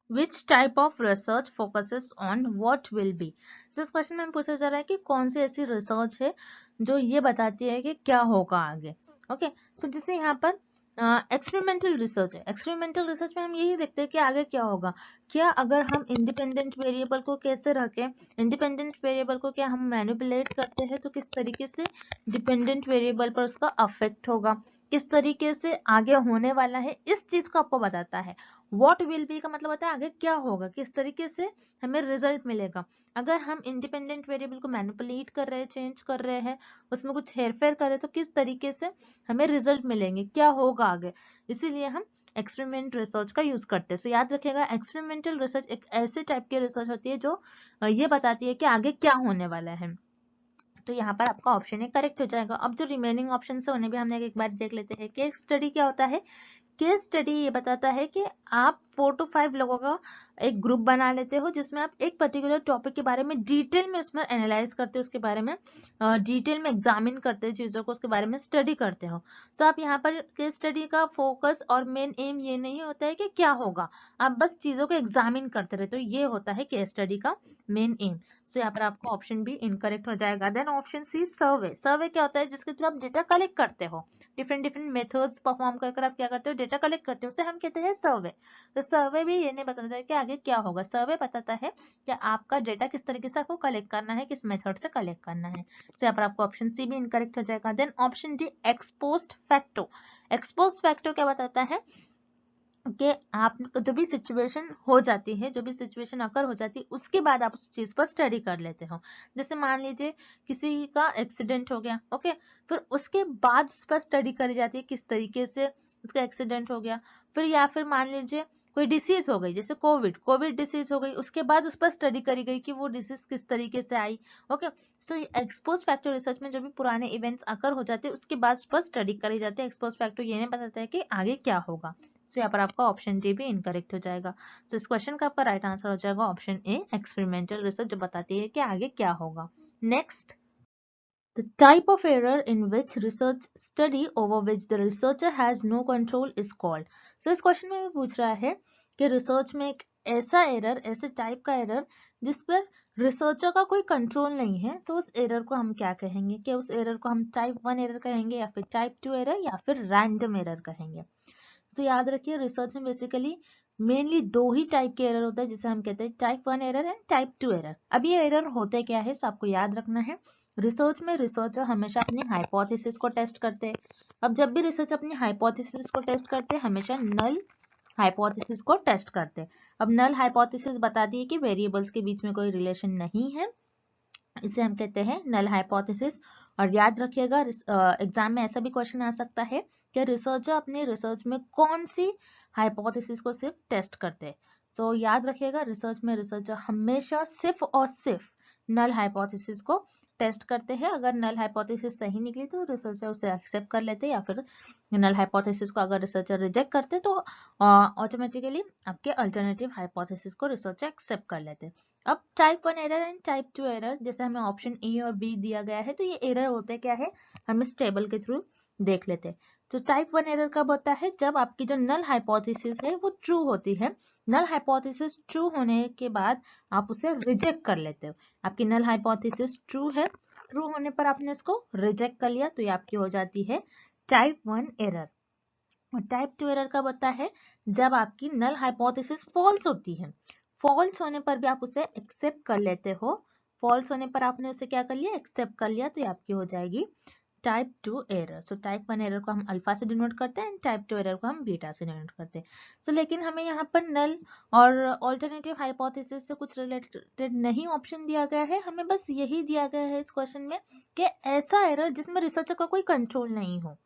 Which type of research focuses on what will be? So इस क्वेश्चन में पूछा जा रहा है कि कौन सी ऐसी रिसर्च है जो ये बताती है कि क्या होगा आगे। ओके, सो जैसे यहाँ पर एक्सपेरिमेंटल रिसर्च है। एक्सपेरिमेंटल रिसर्च में हम यही देखते हैं कि आगे क्या होगा, क्या अगर हम इंडिपेंडेंट वेरिएबल को कैसे रखें, इंडिपेंडेंट वेरिएबल को क्या हम मैनिपुलेट करते हैं तो किस तरीके से डिपेंडेंट वेरिएबल पर उसका अफेक्ट होगा, किस तरीके से आगे होने वाला है, इस चीज को आपको बताता है। व्हाट विल बी का मतलब होता है आगे क्या होगा, किस तरीके से हमें रिजल्ट मिलेगा। अगर हम इंडिपेंडेंट वेरिएबल को मैनिपुलेट कर रहे हैं, चेंज कर रहे हैं, उसमें कुछ हेरफेर कर रहे हैं, तो किस तरीके से हमें रिजल्ट मिलेंगे, क्या होगा आगे। इसीलिए हम एक्सपेरिमेंट रिसर्च का यूज करते हैं। सो याद रखिएगा, एक्सपेरिमेंटल रिसर्च एक ऐसे टाइप की रिसर्च होती है जो ये बताती है कि आगे क्या होने वाला है। तो यहाँ पर आपका ऑप्शन है करेक्ट हो जाएगा। अब जो रिमेनिंग ऑप्शन है उन्हें भी हमने एक बार देख लेते हैं। केस स्टडी क्या होता है, केस स्टडी ये बताता है कि आप 4 to 5 लोगों का एक ग्रुप बना लेते हो जिसमें आप एक पर्टिकुलर टॉपिक के बारे में डिटेल में उसमें एनालाइज करते हो, उसके बारे में डिटेल में एग्जामिन करते हो चीजों को, उसके बारे में स्टडी करते हो। सो आप यहाँ पर केस स्टडी का फोकस और मेन एम ये नहीं होता है कि क्या होगा, आप बस चीजों को एग्जामिन करते रहते हो, ये होता है केस स्टडी का मेन एम। सो यहाँ पर आपका ऑप्शन भी इनकरेक्ट हो जाएगा। देन ऑप्शन सी सर्वे। सर्वे क्या होता है, जिसके थ्रू आप डेटा कलेक्ट करते हो, डिफरेंट मेथड्स परफॉर्म कर आप क्या करते हो, डेटा कलेक्ट करते हो, उसे हम कहते हैं सर्वे। तो सर्वे भी ये नहीं बताता है कि आगे क्या होगा, सर्वे बताता है कि आपका डेटा किस तरीके से आपको कलेक्ट करना है, किस मेथड से कलेक्ट करना है। तो यहाँ पर आपको ऑप्शन सी भी इनकरेक्ट हो जाएगा। Then option D ex post facto. Ex post facto क्या बताता है, कि आप जो भी सिचुएशन हो जाती है, जो भी सिचुएशन अकर हो जाती है, उसके बाद आप उस चीज पर स्टडी कर लेते हो। जैसे मान लीजिए किसी का एक्सीडेंट हो गया, ओके, फिर उसके बाद उस पर स्टडी करी जाती है किस तरीके से उसका एक्सीडेंट हो गया। फिर या फिर मान लीजिए कोई डिसीज हो गई, जैसे कोविड डिसीज हो गई, उसके बाद उस पर स्टडी करी गई कि वो डिसीज किस तरीके से आई। ओके, सो एक्सपोज फैक्टर रिसर्च में जो भी पुराने इवेंट्स अकर हो जाते हैं उसके बाद उस पर स्टडी करी जाती है। एक्सपोज फैक्टर ये नहीं बताता है कि आगे क्या होगा। तो यहाँ पर आपका ऑप्शन डी भी इनकरेक्ट हो जाएगा। तो इस क्वेश्चन का आपका राइट आंसर हो जाएगा ऑप्शन ए, एक्सपेरिमेंटल रिसर्च, जो बताती है कि आगे क्या होगा। Next, the type of error in which research study over which the researcher has no control is called. So इस क्वेश्चन में भी पूछ रहा है कि रिसर्च में एक ऐसा एरर, ऐसे टाइप का एरर जिस पर रिसर्चर का कोई कंट्रोल नहीं है, तो उस एरर को हम क्या कहेंगे? कि उस एरर को हम टाइप 1 एरर कहेंगे, या फिर टाइप 2 एरर, या फिर रैंडम एरर कहेंगे। तो याद रखिए रिसर्च में बेसिकली मेनली दो ही टाइप के एरर होता है, जिसे हम कहते हैं type 1 error and type 2 error. अब ये एरर होते क्या है, तो आपको याद रखना है, रिसर्च में रिसर्चर हमेशा अपनी हाइपोथेसिस को टेस्ट करते हैं। अब जब भी रिसर्च अपनी हाइपोथेसिस को टेस्ट करते हैं, हमेशा नल हाइपोथेसिस को टेस्ट करते हैं। अब नल हाइपोथेसिस बताती है कि वेरिएबल्स के बीच में कोई रिलेशन नहीं है, इसे हम कहते हैं नल हाइपोथेसिस। और याद रखिएगा एग्जाम में ऐसा भी क्वेश्चन आ सकता है कि रिसर्चर अपने रिसर्च में कौन सी हाइपोथेसिस को सिर्फ टेस्ट करते हैं। सो याद रखिएगा रिसर्च में रिसर्चर हमेशा सिर्फ और सिर्फ नल हाइपोथेसिस को टेस्ट करते हैं। अगर नल हाइपोथेसिस सही निकली तो रिसर्चर उसे एक्सेप्ट कर लेते हैं, या फिर नल हाइपोथेसिस को अगर रिसर्चर रिजेक्ट करते तो ऑटोमेटिकली आपके अल्टरनेटिव हाइपोथेसिस को रिसर्चर एक्सेप्ट कर लेते हैं। अब type 1 error and type 2 error, जैसे हमें ऑप्शन ए और बी दिया गया है, तो ये एरर होते क्या है हम इस टेबल के थ्रू देख लेते हैं। तो टाइप 1 एरर कब होता है? जब आपकी जो नल हाइपोथेसिस है वो ट्रू होती है। नल हाइपोथेसिस ट्रू होने के बाद आप उसे रिजेक्ट कर लेते हो। आपकी नल हाइपोथेसिस ट्रू है, ट्रू होने पर आपने इसको रिजेक्ट कर लिया, तो ये आपकी हो जाती है टाइप 1 एरर। और टाइप 2 एरर कब होता है? जब आपकी नल हाइपोथेसिस फॉल्स होती है। फॉल्स होने पर भी आप उसे एक्सेप्ट कर लेते हो। फॉल्स होने पर आपने उसे क्या कर लिया? एक्सेप्ट कर लिया, तो ये आपकी हो जाएगी type 2 error. So type 1 error को हम अल्फा से डिनोट करते हैं, टाइप 2 एरर को हम बीटा से डिनोट करते हैं। सो लेकिन हमें यहाँ पर नल और ऑल्टरनेटिव हाइपोथेसिस से कुछ रिलेटेड नहीं ऑप्शन दिया गया है, हमें बस यही दिया गया है इस क्वेश्चन में कि ऐसा एरर जिसमें रिसर्चर का कोई कंट्रोल नहीं हो।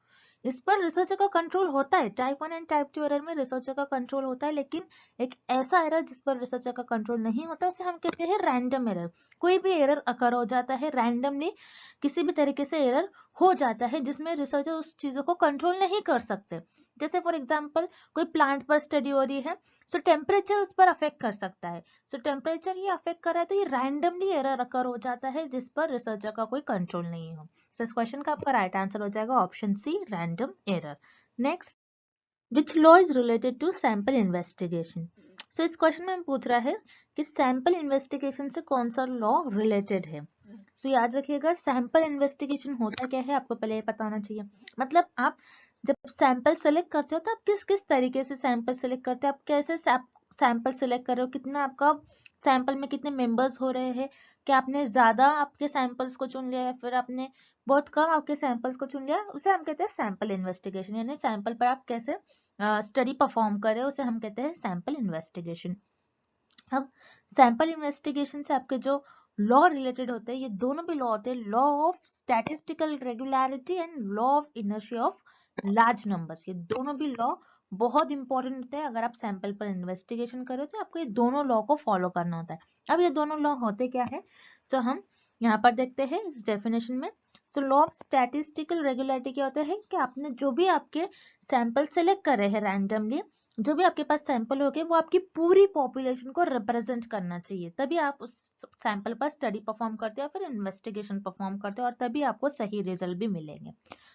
इस पर रिसर्चर का कंट्रोल होता है, टाइप 1 एंड टाइप 2 एरर में रिसर्चर का कंट्रोल होता है, लेकिन एक ऐसा एरर जिस पर रिसर्चर का कंट्रोल नहीं होता उसे हम कहते हैं रैंडम एरर। कोई भी एरर अकर हो जाता है रैंडमली, किसी भी तरीके से एरर हो जाता है जिसमें रिसर्चर उस चीजों को कंट्रोल नहीं कर सकते। जैसे फॉर एग्जांपल कोई प्लांट पर स्टडी हो रही है, सो टेम्परेचर उस पर अफेक्ट कर सकता है। सो टेम्परेचर ये अफेक्ट कर रहा है, तो ये रैंडमली एरर अकर हो जाता है जिस पर रिसर्चर का कोई कंट्रोल नहीं हो। सो इस क्वेश्चन का आपका राइट आंसर हो जाएगा option C, random error. Next, which law is related to sample investigation? So इस क्वेश्चन में पूछ रहा है कि सैंपल इन्वेस्टिगेशन से कौन सा लॉ रिलेटेड है। सो याद रखिएगा सैंपल इन्वेस्टिगेशन होता क्या है आपको पहले पता होना चाहिए। मतलब आप जब सैंपल सेलेक्ट करते हो तो आप किस किस तरीके से सैंपल सेलेक्ट करते हो, आप कैसे सैंपल सेलेक्ट कर रहे हो, कितना आपका सैंपल में कितने मेंबर्स हो रहे हैं, क्या आपने ज्यादा आपके सैंपल्स को चुन लिया या फिर आपने बहुत कम आपके सैंपल्स को चुन लिया, उसे हम कहते हैं सैंपल इन्वेस्टिगेशन। यानी सैंपल पर आप कैसे स्टडी परफॉर्म कर रहे हो उसे हम कहते हैं सैंपल इन्वेस्टिगेशन। अब सैंपल इन्वेस्टिगेशन से आपके जो लॉ रिलेटेड होते हैं, ये दोनों भी लॉ होते हैं, law of statistical regularity and law of inertia of large numbers. ये दोनों भी लॉ बहुत इंपॉर्टेंट होते हैं। अगर आप सैंपल पर इन्वेस्टिगेशन करो तो आपको ये दोनों लॉ को फॉलो करना होता है। अब ये दोनों लॉ होते क्या है, तो हम यहाँ पर देखते हैं इस डेफिनेशन में। So law of statistical regularity क्या होता है कि आपने जो भी आपके सैंपल सेलेक्ट कर रहे हैं रैंडमली, जो भी आपके पास सैंपल हो गए वो आपकी पूरी पॉपुलेशन को रिप्रेजेंट करना चाहिए, तभी आप उस सैंपल पर स्टडी परफॉर्म करते हो फिर इन्वेस्टिगेशन परफॉर्म करते हो, और तभी आपको सही रिजल्ट भी मिलेंगे।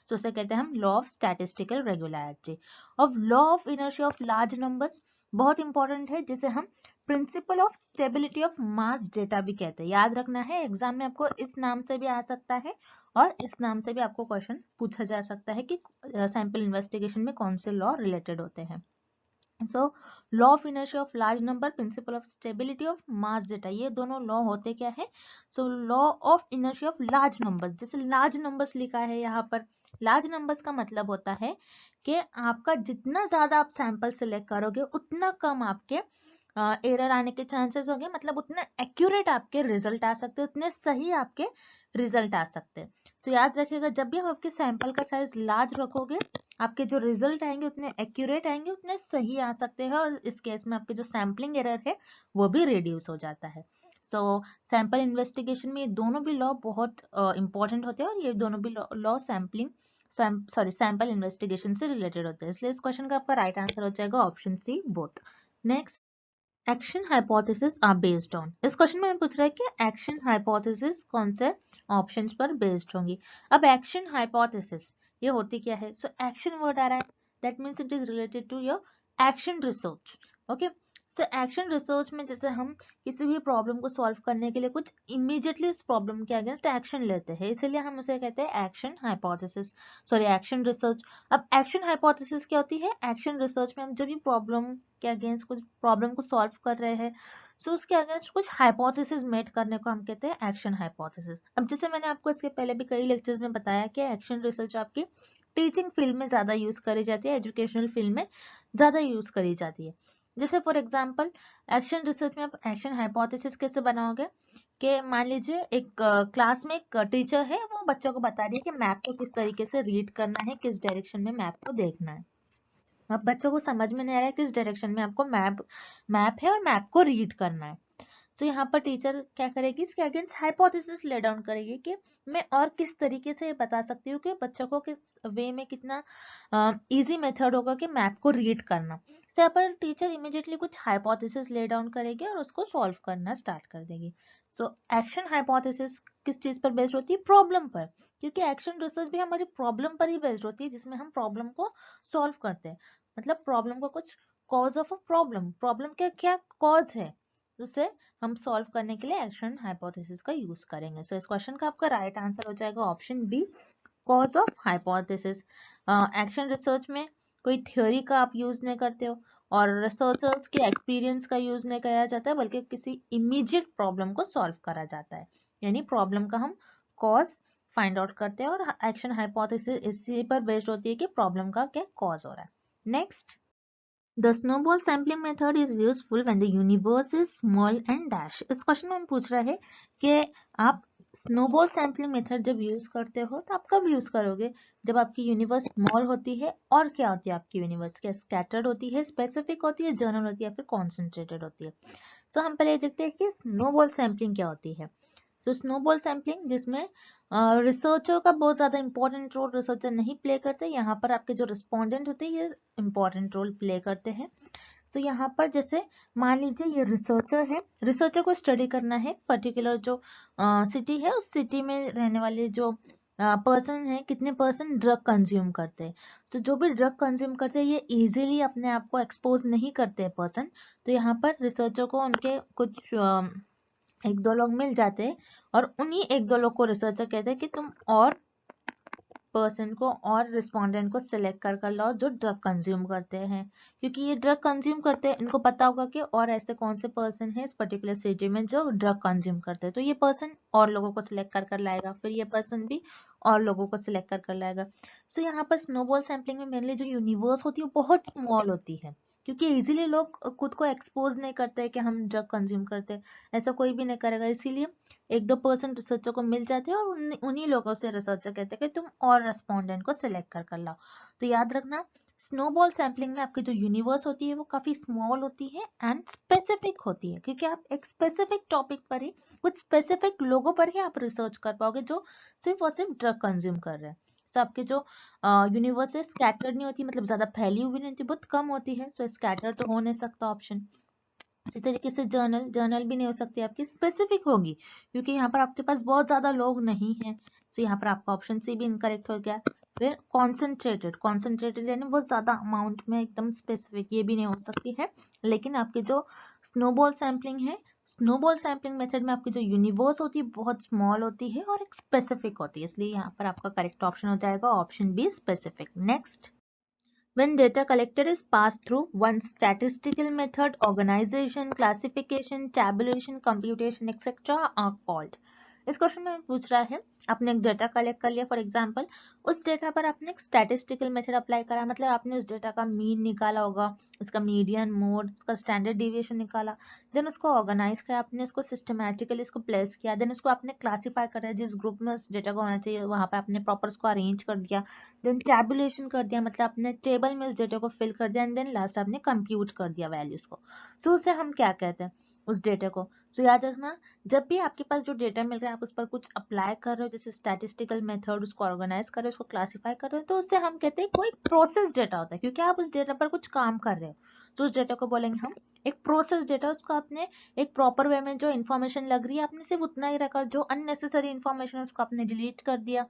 सो उसे कहते हैं हम लॉ ऑफ स्टैटिस्टिकल रेगुलरिटी। और law of inertia of large numbers बहुत इंपॉर्टेंट है, जिसे हम principle of stability of mass data भी कहते हैं। याद रखना है एग्जाम में आपको इस नाम से भी आ सकता है और इस नाम से भी आपको क्वेश्चन पूछा जा सकता है कि सैंपल इन्वेस्टिगेशन में कौन से लॉ रिलेटेड होते हैं। So law of inertia of large number, principle of stability of mass data, ये दोनों लॉ होते क्या है? So law of inertia of large numbers, जैसे लार्ज नंबर्स लिखा है यहाँ पर, लार्ज नंबर्स का मतलब होता है कि आपका जितना ज्यादा आप सैंपल सिलेक्ट करोगे उतना कम आपके एरर आने के चांसेस होंगे, मतलब उतना एक्यूरेट आपके रिजल्ट आ सकते हैं, उतने सही आपके रिजल्ट आ सकते हैं। सो याद रखिएगा, जब भी हम आपके सैंपल का साइज लार्ज रखोगे आपके जो रिजल्ट आएंगे उतने एक्यूरेट आएंगे, उतने सही आ सकते हैं, और इस केस में आपके जो सैम्पलिंग एरर है वो भी रिड्यूस हो जाता है। सो सैंपल इन्वेस्टिगेशन में ये दोनों भी लॉ बहुत इंपॉर्टेंट होते हैं, और ये दोनों भी लॉ सैंपल इन्वेस्टिगेशन से रिलेटेड होते हैं, इसलिए इस क्वेश्चन का आपका राइट आंसर हो जाएगा option C, both. Next, action hypothesis are based on, इस क्वेश्चन में पूछ रहा है कि एक्शन हाइपोथेसिस कौन से ऑप्शंस पर बेस्ड होंगी। अब एक्शन हाइपोथेसिस ये होती क्या है? सो एक्शन वर्ड आ रहा है, that means it is related to your action research. Okay, so action research में जैसे हम किसी भी प्रॉब्लम को सॉल्व करने के लिए कुछ इमीडिएटली उस प्रॉब्लम के अगेंस्ट एक्शन लेते हैं, इसीलिए हम उसे कहते हैं action hypothesis, sorry action research. अब एक्शन हाइपोथेसिस क्या होती है? एक्शन रिसर्च में हम जब भी प्रॉब्लम के अगेंस्ट कुछ प्रॉब्लम को सॉल्व कर रहे हैं, सो उसके अगेंस्ट कुछ हाइपोथेसिस मेड करने को हम कहते हैं एक्शन हाइपोथेसिस। अब जैसे मैंने आपको इसके पहले भी कई लेक्चर्स में बताया कि एक्शन रिसर्च आपकी टीचिंग फील्ड में ज्यादा यूज करी जाती है, एजुकेशनल फील्ड में ज्यादा यूज करी जाती है। जैसे फॉर एग्जाम्पल एक्शन रिसर्च में आप एक्शन हाइपोथेसिस कैसे बनाओगे कि मान लीजिए एक क्लास में एक टीचर है, वो बच्चों को बता रही है कि मैप को किस तरीके से रीड करना है, किस डायरेक्शन में मैप को देखना है। अब बच्चों को समझ में नहीं आ रहा है किस डायरेक्शन में आपको मैप है और मैप को रीड करना है। तो यहाँ पर टीचर क्या करेगी? इसके अगेंस्ट हाइपोथेसिस ले डाउन करेगी कि मैं और किस तरीके से बता सकती हूँ कि बच्चों को किस वे में कितना इजी मेथड होगा कि मैप को रीड करना। से यहाँ पर टीचर इमीडिएटली कुछ हाइपोथेसिस ले डाउन करेगी और उसको सॉल्व करना स्टार्ट कर देगी। सो एक्शन हाइपोथेसिस किस चीज पर बेस्ड होती है? प्रॉब्लम पर, क्योंकि एक्शन रिसर्च भी हमारी प्रॉब्लम पर ही बेस्ड होती है, जिसमें हम प्रॉब्लम को सॉल्व करते हैं, मतलब प्रॉब्लम को कुछ cause of a problem, problem का क्या कॉज है उसे हम सॉल्व करने के लिए एक्शन हाइपोथेसिस का यूज करेंगे। सो इस क्वेश्चन का आपका राइट आंसर हो जाएगा option B, cause of hypothesis. Action research में कोई थ्योरी का आप यूज नहीं करते हो, और रिसर्चर्स के एक्सपीरियंस का यूज नहीं किया जाता है, बल्कि किसी इमीडिएट प्रॉब्लम को सॉल्व करा जाता है, यानी प्रॉब्लम का हम कॉज फाइंड आउट करते हैं, और एक्शन हाइपोथेसिस इसी पर बेस्ड होती है कि प्रॉब्लम का क्या कॉज हो रहा है। Next, The snowball sampling method is useful when the universe is small and dash. इस क्वेश्चन में हम पूछ रहे हैं कि आप स्नोबॉल सैम्पलिंग मेथड जब यूज करते हो तो आप कब यूज करोगे? जब आपकी यूनिवर्स स्मॉल होती है, और क्या होती है आपकी यूनिवर्स? क्या स्कैटर्ड होती है, स्पेसिफिक होती है, जनरल होती है, या फिर कॉन्सेंट्रेटेड होती है? तो हम पहले देखते हैं कि स्नोबॉल सैम्पलिंग क्या होती है। सो स्नोबॉल सैम्पलिंग जिसमें रिसर्चर का बहुत ज्यादा इंपॉर्टेंट रोल रिसर्चर नहीं प्ले करते, यहाँ पर आपके जो रिस्पोंडेंट होते हैं ये इंपॉर्टेंट रोल प्ले करते हैं। तो यहाँ पर जैसे मान लीजिए ये रिसर्चर है, रिसर्चर को स्टडी करना है पर्टिकुलर जो सिटी है, उस सिटी में रहने वाले जो पर्सन है, कितने पर्सन ड्रग कंज्यूम करते हैं। तो जो भी ड्रग कंज्यूम करते हैं ये इजीली अपने आप को एक्सपोज नहीं करते हैं पर्सन, तो यहाँ पर रिसर्चर को उनके कुछ एक दो लोग मिल जाते हैं, और उन्हीं एक दो लोग को रिसर्चर कहते हैं कि तुम और पर्सन को और रिस्पोंडेंट को सिलेक्ट कर लो जो ड्रग कंज्यूम करते हैं, क्योंकि ये ड्रग कंज्यूम करते हैं, इनको पता होगा कि और ऐसे कौन से पर्सन है इस पर्टिकुलर सिटी में जो ड्रग कंज्यूम करते हैं, तो ये पर्सन और लोगों को सिलेक्ट कर लाएगा, फिर ये पर्सन भी और लोगों को सिलेक्ट कर लाएगा। सो यहाँ पर स्नोबॉल सैम्पलिंग में मेनली जो यूनिवर्स होती है वो बहुत स्मॉल होती है, क्योंकि इजीली लोग खुद को एक्सपोज नहीं करते कि हम ड्रग कंज्यूम करते हैं, ऐसा कोई भी नहीं करेगा, इसीलिए एक दो परसेंट रिसर्चर को मिल जाते हैं, और उन्हीं लोगों से रिसर्चर कहते हैं कि तुम और रेस्पोंडेंट को सिलेक्ट कर लाओ। तो याद रखना, स्नोबॉल सैम्पलिंग में आपकी जो यूनिवर्स होती है वो काफी स्मॉल होती है एंड स्पेसिफिक होती है, क्योंकि आप एक स्पेसिफिक टॉपिक पर ही, कुछ स्पेसिफिक लोगों पर ही आप रिसर्च कर पाओगे जो सिर्फ और सिर्फ ड्रग कंज्यूम कर रहे हैं। तो आपके जो यूनिवर्स है स्कैटर्ड नहीं होती, मतलब ज्यादा फैली हुई नहीं होती, बहुत कम होती है, सो स्कैटर तो हो नहीं सकता ऑप्शन। इसी तरीके से जर्नल भी नहीं हो सकती, आपकी स्पेसिफिक होगी, क्योंकि यहाँ पर आपके पास बहुत ज्यादा लोग नहीं है, तो यहाँ पर आपका ऑप्शन सी भी इनकरेक्ट हो गया। फिर कॉन्सेंट्रेटेड यानी बहुत ज्यादा अमाउंट में एकदम स्पेसिफिक, ये भी नहीं हो सकती है। लेकिन आपकी जो स्नोबॉल सैम्पलिंग है, स्नोबॉल सैम्पलिंग मेथड में आपकी जो यूनिवर्स होती है बहुत स्मॉल होती है और एक स्पेसिफिक होती है, इसलिए यहाँ पर आपका करेक्ट ऑप्शन हो जाएगा option B, specific. Next, When data collected is passed through one statistical method, organization, classification, tabulation, computation, etc. are called. इस क्वेश्चन में पूछ रहा है आपने एक डेटा कलेक्ट कर लिया, फॉर एग्जांपल उस डेटा पर आपने एक स्टैटिस्टिकल मेथड अप्लाई करा, मतलब आपने उस डेटा का मीन निकाला होगा, उसका मीडियन, मोड, उसका स्टैंडर्ड डिविएशन निकाला, देन उसको ऑर्गेनाइज किया आपने, उसको सिस्टमैटिकली उसको प्लेस किया, देन उसको आपने क्लासीफाई करा, जिस ग्रुप में उस डेटा को होना चाहिए वहां पर आपने प्रॉपर उसको अरेंज कर दिया, देन टैबुलेशन कर दिया, मतलब आपने टेबल में उस डेटा को फिल कर दिया, एंड देन लास्ट आपने कंप्यूट कर दिया वैल्यूज को। सो उसे हम क्या कहते हैं, उस डेटा को। सो याद रखना, जब भी आपके पास जो डेटा मिल रहा है आप उस पर कुछ अप्लाई कर रहे हो, जैसे स्टैटिस्टिकल मेथड, उसको ऑर्गेनाइज कर रहे हो, उसको क्लासीफाई कर रहे हो, तो उससे हम कहते हैं कोई प्रोसेस डेटा होता है, क्योंकि आप उस डेटा पर कुछ काम कर रहे हो, तो उस डेटा को बोलेंगे हम एक प्रोसेस डेटा। उसको आपने एक प्रॉपर वे में जो इन्फॉर्मेशन लग रही है आपने सिर्फ उतना ही रखा, जो अननेसेसरी इन्फॉर्मेशन है उसको आपने डिलीट कर दिया,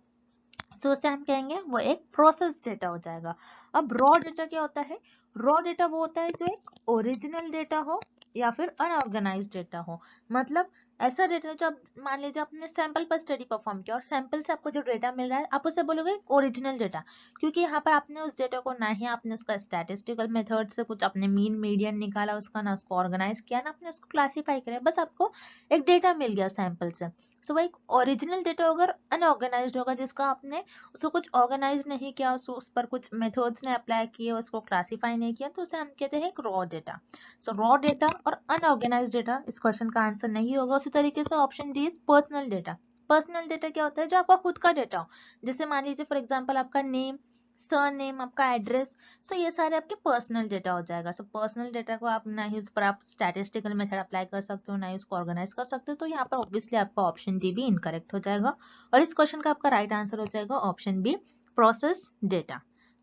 तो उसे हम कहेंगे वो एक प्रोसेस डेटा हो जाएगा। अब रॉ डेटा क्या होता है, रॉ डेटा वो होता है जो एक ओरिजिनल डेटा हो या फिर अनऑर्गेनाइज डेटा हो, मतलब ऐसा डेटा जो आप मान लीजिए आपने सैंपल पर स्टडी परफॉर्म किया और सैंपल से आपको जो डेटा मिल रहा है आप उसे बोलोगे ओरिजिनल डेटा, क्योंकि यहाँ पर आपने उस डेटा को ना ही आपने उसका स्टैटिस्टिकल मेथड से कुछ अपने मीन मीडियन निकाला उसका, ना उसको ऑर्गेनाइज किया, ना आपने उसको क्लासीफाई किया, बस आपको एक डेटा मिल गया सैंपल से। सो वो एक ओरिजिनल डेटा अगर अनऑर्गेनाइज्ड होगा, जिसका आपने उसको कुछ ऑर्गेनाइज नहीं किया, उस पर कुछ मेथड्स ने अप्लाई किए, उसको क्लासीफाई नहीं किया, तो उसे हम कहते हैं एक रॉ डेटा। सो रॉ डेटा और अनऑर्गेनाइज डेटा इस क्वेश्चन का आंसर नहीं होगा। उसी तरीके से option D is personal data. Personal data क्या होता है, जो आपका खुद का डेटा हो, जैसे मान लीजिए फॉर एग्जाम्पल आपका नेम, सरनेम, आपका एड्रेस, सो ये सारे आपके पर्सनल डेटा हो जाएगा। सो पर्सनल डेटा को आप ना ही उस पर आप स्टैटिस्टिकल मेथड अप्लाई कर सकते हो, ना ही उसको ऑर्गेनाइज कर सकते हो, तो यहाँ पर ऑब्वियसली आपका ऑप्शन डी भी इनकरेक्ट हो जाएगा और इस क्वेश्चन का आपका राइट आंसर हो जाएगा option B, process data.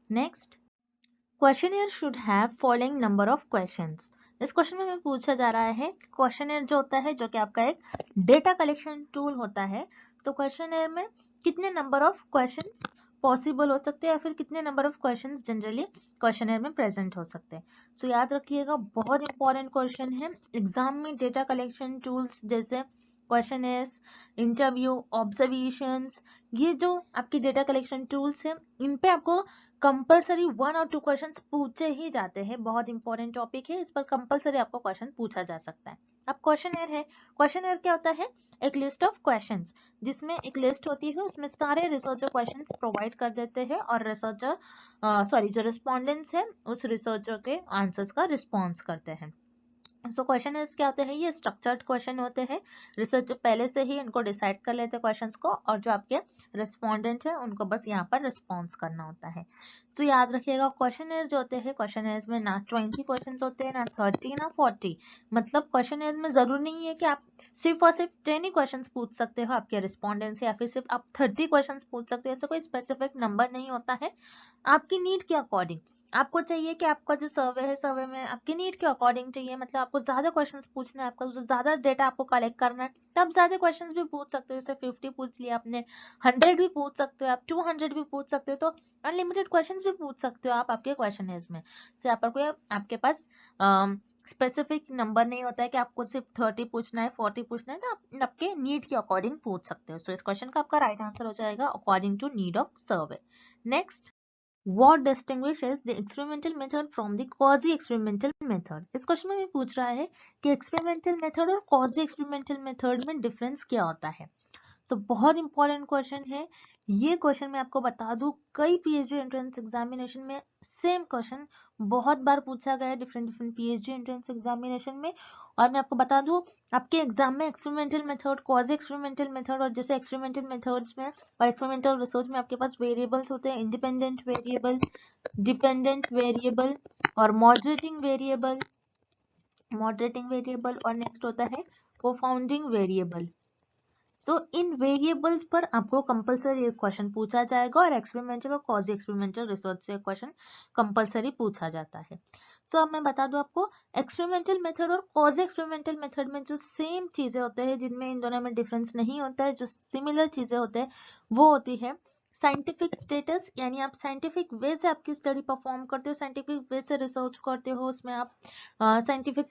Next, questionnaire should have following number of questions. इस क्वेश्चन में हमें पूछा जा रहा है क्वेश्चनियर जो होता है, जो कि आपका एक डेटा कलेक्शन टूल होता है, तो क्वेश्चनियर में कितने नंबर ऑफ क्वेश्चंस पॉसिबल हो सकते हैं या फिर कितने number of questions generally questionnaire में प्रेजेंट हो सकते हैं। सो याद रखिएगा, बहुत इंपॉर्टेंट क्वेश्चन है एग्जाम में। डेटा कलेक्शन टूल्स जैसे क्वेश्चनियर्स, इंटरव्यू, ऑब्जर्वेशंस, ये जो आपकी डेटा कलेक्शन टूल्स है, इन पे आपको कंपलसरी 1 और 2 क्वेश्चंस पूछे ही जाते हैं। बहुत इंपॉर्टेंट टॉपिक है, इस पर कंपलसरी आपको क्वेश्चन पूछा जा सकता है। अब क्वेश्चनर है, क्वेश्चनर क्या होता है, एक लिस्ट ऑफ क्वेश्चंस, जिसमें एक लिस्ट होती है, उसमें सारे रिसर्चर क्वेश्चंस प्रोवाइड कर देते हैं और रिसर्चर जो रिस्पोंडेंट्स है उस रिसर्चर के आंसर्स का रिस्पॉन्स करते हैं। सो क्वेश्चन क्या होते हैं, ये स्ट्रक्चर्ड क्वेश्चन होते हैं, रिसर्च पहले से ही इनको डिसाइड कर लेते हैं क्वेश्चंस को, और जो आपके रिस्पोंडेंट है उनको बस यहाँ पर रिस्पॉन्स करना होता है। सो याद रखिएगा, क्वेश्चनर जो होते हैं, क्वेश्चनर्स में ना 20 क्वेश्चंस होते हैं, ना 30, ना 40, मतलब क्वेश्चनर में जरूरी नहीं है कि आप सिर्फ और सिर्फ 10 ही क्वेश्चंस पूछ सकते हो आपके रिस्पोंडेंट से, या फिर सिर्फ आप 30 क्वेश्चंस पूछ सकते हो, ऐसा कोई स्पेसिफिक नंबर नहीं होता है। आपकी नीड के अकॉर्डिंग आपको चाहिए कि आपका जो सर्वे है, सर्वे में आपकी नीड के अकॉर्डिंग चाहिए, मतलब आपको ज्यादा क्वेश्चंस पूछना है, आपका जो ज्यादा डेटा आपको कलेक्ट करना है, तो आप ज्यादा क्वेश्चंस भी पूछ सकते हो, जैसे 50 पूछ लिया आपने, 100 भी पूछ सकते हो आप, 200 भी पूछ सकते हो, तो अनलिमिटेड क्वेश्चंस भी पूछ सकते हो आप आपके क्वेश्चनर्स में। तो यहाँ पर कोई आपके पास स्पेसिफिक नंबर नहीं होता है कि आपको सिर्फ 30 पूछना है, 40 पूछना है, तो आप आपके नीड के अकॉर्डिंग पूछ सकते हो। सो इस क्वेश्चन का आपका राइट आंसर हो जाएगा according to need of survey. Next, What distinguishes the experimental method from the quasi-experimental method? इस क्वेश्चन में भी पूछ रहा है कि एक्सपेरिमेंटल मेथड और क्वाजी एक्सपेरिमेंटल मेथड में डिफरेंस क्या होता है। सो बहुत इंपॉर्टेंट क्वेश्चन है ये क्वेश्चन। मैं आपको बता दूं, कई पीएचडी एंट्रेंस एग्जामिनेशन में सेम क्वेश्चन बहुत बार पूछा गया है different different PhD entrance examination में। और मैं आपको बता दूं, आपके एग्जाम में experimental method, quasi experimental method, और जैसे एक्सपेरिमेंटल मेथड्स में और एक्सपेरिमेंटल रिसर्च में आपके पास वेरिएबल्स होते हैं, इंडिपेंडेंट वेरिएबल, डिपेंडेंट वेरिएबल और मॉडरेटिंग वेरिएबल और नेक्स्ट होता है कोफाउंडिंग वेरिएबल। सो इन वेरिएबल्स पर आपको कंपलसरी एक क्वेश्चन पूछा जाएगा और एक्सपेरिमेंटल और क्वाजी एक्सपेरिमेंटल रिसर्च से क्वेश्चन कंपलसरी पूछा जाता है। सो अब मैं बता दूं आपको, एक्सपेरिमेंटल मेथड और क्वाजी एक्सपेरिमेंटल मेथड में जो सेम चीजें होते हैं, जिनमें इन दोनों में डिफरेंस नहीं होता है, जो सिमिलर चीजें होते हैं वो होती है साइंटिफिक स्टेटस, यानी आप साइंटिफिक वे से आपकी स्टडी परफॉर्म करते हो, साइंटिफिक वे से रिसर्च करते हो, उसमें आप साइंटिफिक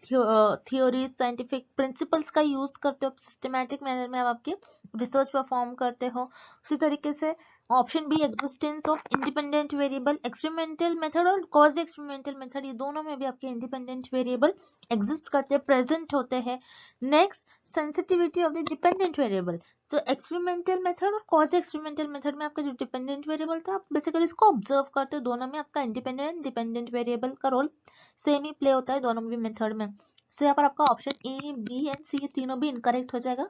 थियोरीज, साइंटिफिक प्रिंसिपल्स का यूज करते हो, सिस्टमैटिक मैनर में आप आपकी रिसर्च परफॉर्म करते हो। उसी तरीके से option B, existence of independent variable, experimental method और कॉज एक्सपेरिमेंटल मेथड, ये दोनों में भी आपके इंडिपेंडेंट वेरिएबल एग्जिस्ट करते हैं, प्रेजेंट होते हैं। Next, sensitivity of the dependent variable. So experimental method और क्वाजी एक्सपेरिमेंटल मेथड में आपका जो डिपेंडेंट वेरिएबल था, आप बेसिकली इसको ऑब्जर्व करते हो, दोनों में आपका इंडिपेंडेंट डिपेंडेंट वेरिएबल का रोल सेम ही प्ले होता है दोनों भी मेथड में। सो यहाँ पर आपका ऑप्शन ए, बी एंड सी, ये तीनों भी इनकरेक्ट हो जाएगा,